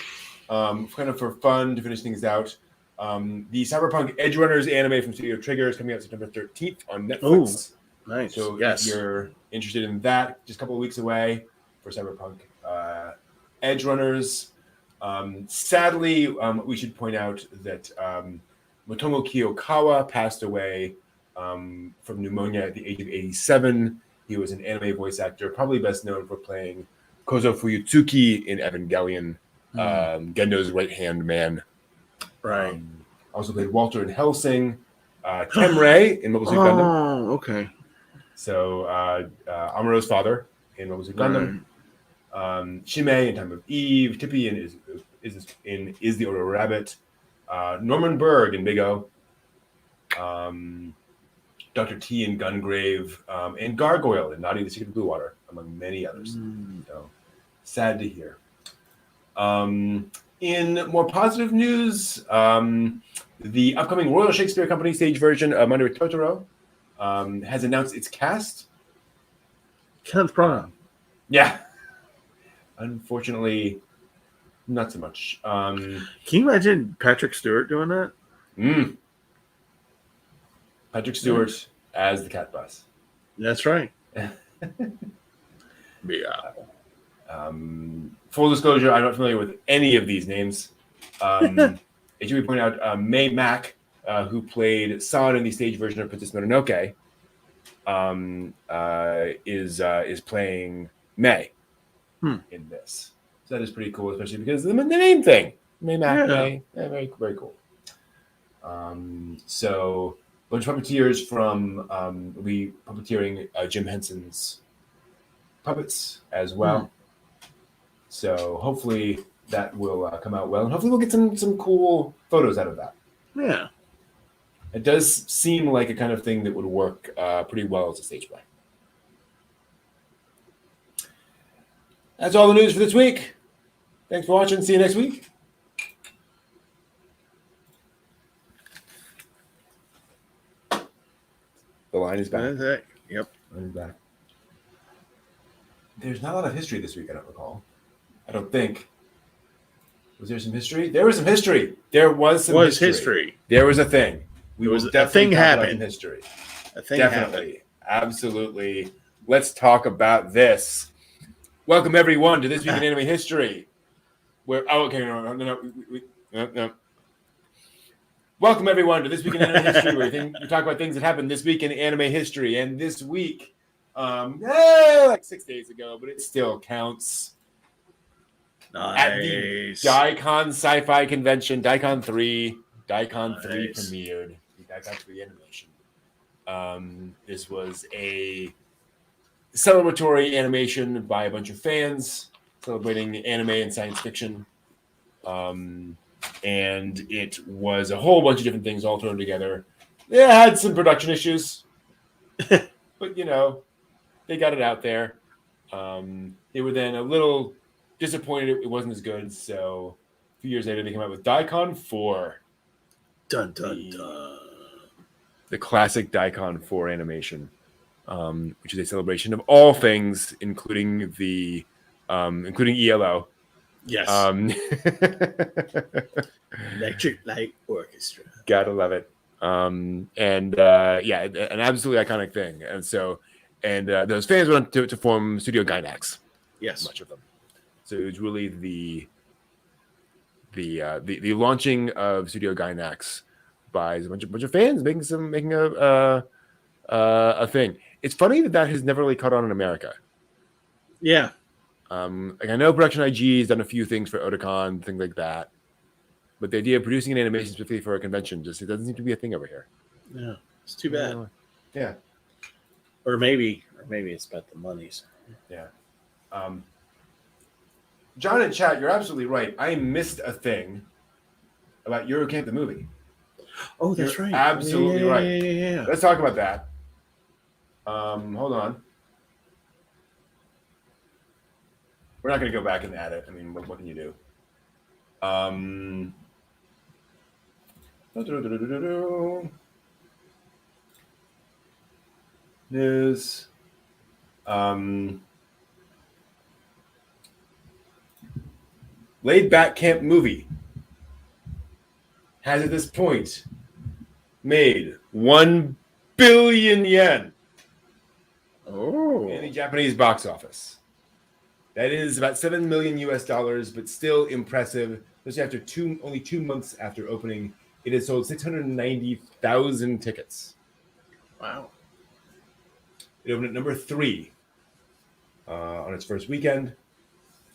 [SPEAKER 2] kind of for fun to finish things out. The Cyberpunk Edge Runners anime from Studio Trigger is coming out September 13th on Netflix.
[SPEAKER 1] Oh, nice.
[SPEAKER 2] So
[SPEAKER 1] yes.
[SPEAKER 2] if you're interested in that, just a couple of weeks away for Cyberpunk Edge Runners. Sadly, we should point out that Motomo Kiyokawa passed away from pneumonia at the age of 87. He was an anime voice actor, probably best known for playing Kozo Fuyutsuki in Evangelion, Gendo's right-hand man.
[SPEAKER 1] Right.
[SPEAKER 2] Also played Walter in Hellsing, Temrei in Mobile Suit Gundam.
[SPEAKER 1] Oh, okay.
[SPEAKER 2] So Amuro's father in Mobile Suit Gundam. Shime in Time of Eve. Tippy in Is the Order of Rabbit. Norman Berg in Big O. Dr. T in Gungrave. And Gargoyle in Naughty the Secret of Blue Water, among many others. So sad to hear. In more positive news, the upcoming Royal Shakespeare Company stage version of Mandarin Totoro has announced its cast.
[SPEAKER 1] Kenneth Branagh.
[SPEAKER 2] Yeah. Unfortunately, not so much.
[SPEAKER 1] Can you imagine Patrick Stewart doing that?
[SPEAKER 2] Patrick Stewart as the Cat Bus.
[SPEAKER 1] That's right. Yeah.
[SPEAKER 2] Full disclosure, I'm not familiar with any of these names. It should be pointed out, May Mack, who played San in the stage version of Princess Mononoke, is playing May in this. So that is pretty cool, especially because of the name thing. May Mack, May. Yeah, very, very cool. So a bunch of puppeteers from puppeteering Jim Henson's puppets as well. So hopefully that will come out well, and hopefully we'll get some cool photos out of that.
[SPEAKER 1] Yeah,
[SPEAKER 2] it does seem like a kind of thing that would work pretty well as a stage play. That's all the news for this week. Thanks for watching. See you next week. The line is back.
[SPEAKER 1] Yep.
[SPEAKER 2] Line is back. There's not a lot of history this week, I don't recall. I don't think. Was there some history? There was some history. There was some history. There was a thing.
[SPEAKER 1] There was a thing happened.
[SPEAKER 2] History.
[SPEAKER 1] A thing
[SPEAKER 2] Definitely. Happened. Absolutely. Let's talk about this. Welcome everyone to This Week in Anime History. No. Welcome everyone to This Week in Anime History, where we talk about things that happened this week in anime history. And this week, like 6 days ago, but it still counts.
[SPEAKER 1] Nice.
[SPEAKER 2] At the Daikon Sci-Fi Convention, Daikon 3 premiered. The Daikon 3 animation. This was a celebratory animation by a bunch of fans celebrating anime and science fiction. And it was a whole bunch of different things all thrown together. It had some production issues, but they got it out there. They were then a little disappointed it wasn't as good, so a few years later they came out with Daikon 4.
[SPEAKER 1] Dun dun dun.
[SPEAKER 2] The classic Daikon 4 animation, which is a celebration of all things, including ELO.
[SPEAKER 1] Yes. Electric Light Orchestra.
[SPEAKER 2] Gotta love it. An absolutely iconic thing. And so, those fans went on to form Studio Gainax.
[SPEAKER 1] Yes.
[SPEAKER 2] Much of them. So it was really the launching of Studio Gainax by a bunch of fans making a thing. It's funny that has never really caught on in America.
[SPEAKER 1] Yeah.
[SPEAKER 2] Like I know Production IG has done a few things for Otakon, things like that, but the idea of producing an animation specifically for a convention it doesn't seem to be a thing over here.
[SPEAKER 1] Yeah, it's too bad.
[SPEAKER 2] Yeah,
[SPEAKER 1] or maybe it's about the monies.
[SPEAKER 2] Yeah. John in chat, you're absolutely right. I missed a thing about Eurocamp the movie.
[SPEAKER 1] Oh, that's right.
[SPEAKER 2] Absolutely right.
[SPEAKER 1] Yeah.
[SPEAKER 2] Let's talk about that. Hold on. We're not going to go back and add it. I mean, what can you do? News. Laid Back Camp movie has at this point made 1 billion yen
[SPEAKER 1] in
[SPEAKER 2] the Japanese box office. That is about $7 million US, but still impressive. Especially after only 2 months after opening, it has sold 690,000 tickets.
[SPEAKER 1] Wow.
[SPEAKER 2] It opened at number 3 on its first weekend,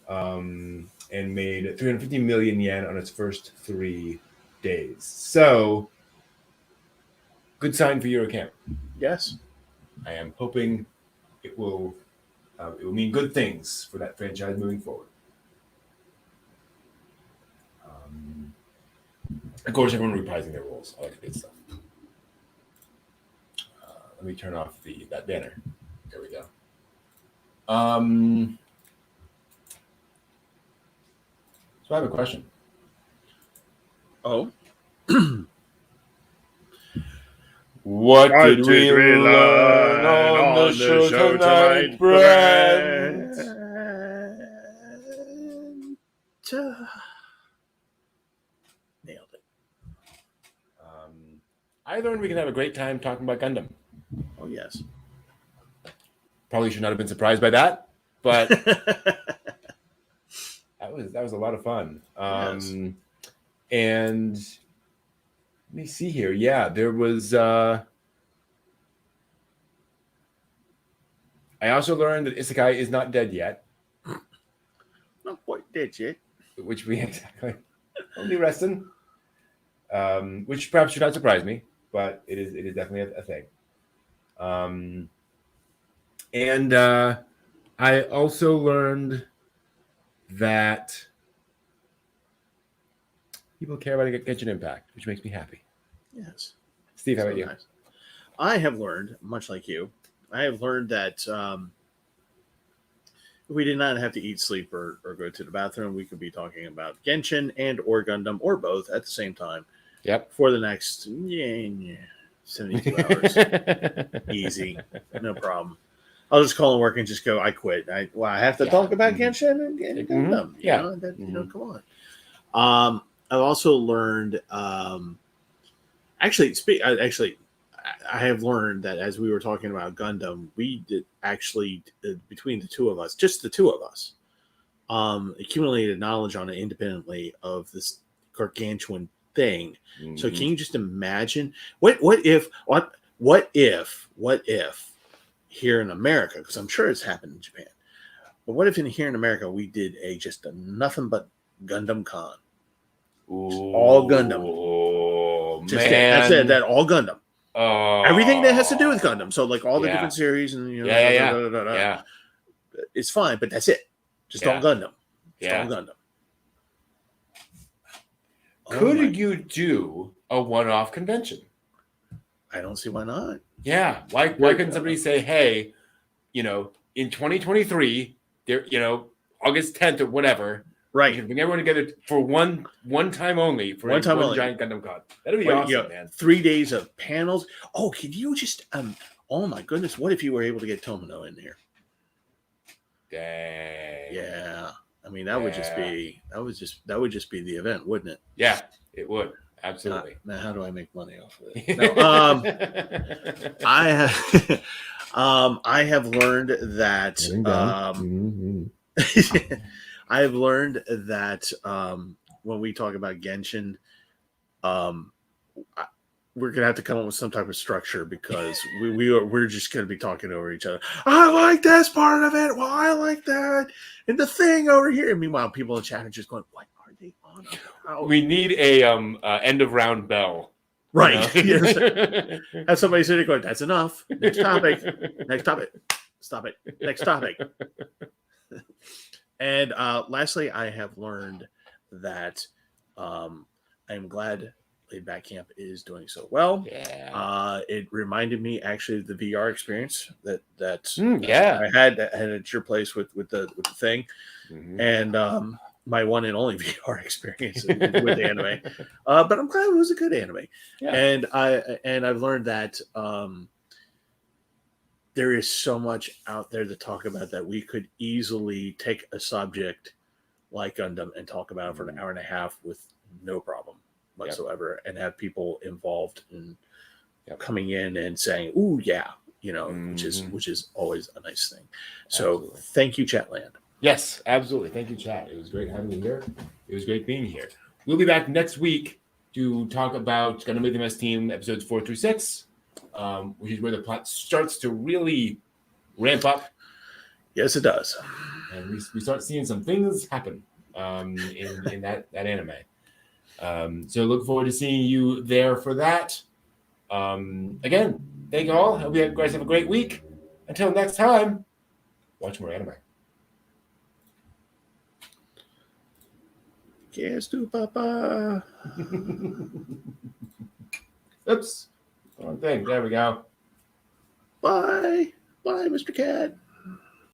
[SPEAKER 2] and made 350 million yen on its first 3 days. So, good sign for Eurocamp.
[SPEAKER 1] Yes.
[SPEAKER 2] I am hoping it will mean good things for that franchise moving forward. Of course, everyone reprising their roles. I like good stuff. Let me turn off that banner. There we go. So I have a question.
[SPEAKER 1] Oh.
[SPEAKER 2] What did we learn on the show tonight, Brent?
[SPEAKER 1] Nailed it.
[SPEAKER 2] I learned we can have a great time talking about Gundam.
[SPEAKER 1] Oh, yes.
[SPEAKER 2] Probably should not have been surprised by that, but that was a lot of fun.
[SPEAKER 1] Yes.
[SPEAKER 2] And let me see here. Yeah, there was. I also learned that Isekai is not dead yet.
[SPEAKER 1] Not quite dead yet.
[SPEAKER 2] Which we exactly only resting. Which perhaps should not surprise me, but it is definitely a thing. And I also learned that people care about Genshin Impact, which makes me happy.
[SPEAKER 1] Yes.
[SPEAKER 2] Steve, how about you?
[SPEAKER 1] Nice. I have learned, much like you, I have learned that we did not have to eat, sleep, or go to the bathroom. We could be talking about Genshin and or Gundam or both at the same time.
[SPEAKER 2] Yep.
[SPEAKER 1] For the next 72 hours. Easy. No problem. I'll just call and work and just go, I quit. I have to talk about Genshin and Gundam.
[SPEAKER 2] Mm-hmm.
[SPEAKER 1] Come on. I've also learned, I have learned that as we were talking about Gundam, we did actually, between the two of us, just the two of us, accumulated knowledge on it independently of this gargantuan thing. Mm-hmm. So can you just imagine what if here in America, because I'm sure it's happened in Japan, but what if here in America we did just a nothing but Gundam Con? All Gundam.
[SPEAKER 2] Oh,
[SPEAKER 1] just
[SPEAKER 2] man.
[SPEAKER 1] That's it. That all Gundam.
[SPEAKER 2] Oh.
[SPEAKER 1] Everything that has to do with Gundam. So like all the different series and
[SPEAKER 2] yeah.
[SPEAKER 1] It's fine, but that's it. Just all Gundam. Just all Gundam.
[SPEAKER 2] Could you do a one-off convention?
[SPEAKER 1] I don't see why not.
[SPEAKER 2] Yeah. Why couldn't somebody say, hey, in 2023, there, August 10th or whatever,
[SPEAKER 1] right?
[SPEAKER 2] You can bring everyone together for one time only for one giant Gundam Con. That'd be awesome, man.
[SPEAKER 1] 3 days of panels. Oh, could you just oh my goodness, what if you were able to get Tomino in here?
[SPEAKER 2] Dang.
[SPEAKER 1] Yeah. I mean, that would just be the event, wouldn't it?
[SPEAKER 2] Yeah, it would. Absolutely.
[SPEAKER 1] Now, how do I make money off of it? No, I have learned that I have learned that when we talk about Genshin, we're gonna have to come up with some type of structure because we're just gonna be talking over each other. I like this part of it. Well, I like that, and the thing over here. And meanwhile, people in chat are just going, "What are they on about?"
[SPEAKER 2] We need a end of round bell,
[SPEAKER 1] right? Yes. Have somebody sitting going, "That's enough. Next topic. Next topic. Stop it. Next topic." And lastly, I have learned that I'm glad Laid Back Camp is doing so well.
[SPEAKER 2] Yeah.
[SPEAKER 1] It reminded me actually of the VR experience that
[SPEAKER 2] I
[SPEAKER 1] had at your place with the thing, and my one and only VR experience with the anime. But I'm glad it was a good anime. Yeah. And I've learned that there is so much out there to talk about that we could easily take a subject like Gundam and talk about it for an hour and a half with no problem whatsoever, and have people involved in coming in and saying, "Ooh, yeah," which is always a nice thing. So thank you, Chatland.
[SPEAKER 2] Yes, absolutely. Thank you, chat. It was great having you here. It was great being here. We'll be back next week to talk about Gundam With the MS Team episodes 4 through 6, which is where the plot starts to really ramp up.
[SPEAKER 1] Yes, it does.
[SPEAKER 2] And we start seeing some things happen in that anime. So look forward to seeing you there for that. Again, thank you all. Hope you guys have a great week. Until next time, watch more anime.
[SPEAKER 1] Yes, do papa.
[SPEAKER 2] Oops. Wrong thing. There we go.
[SPEAKER 1] Bye. Bye, Mr. Cat.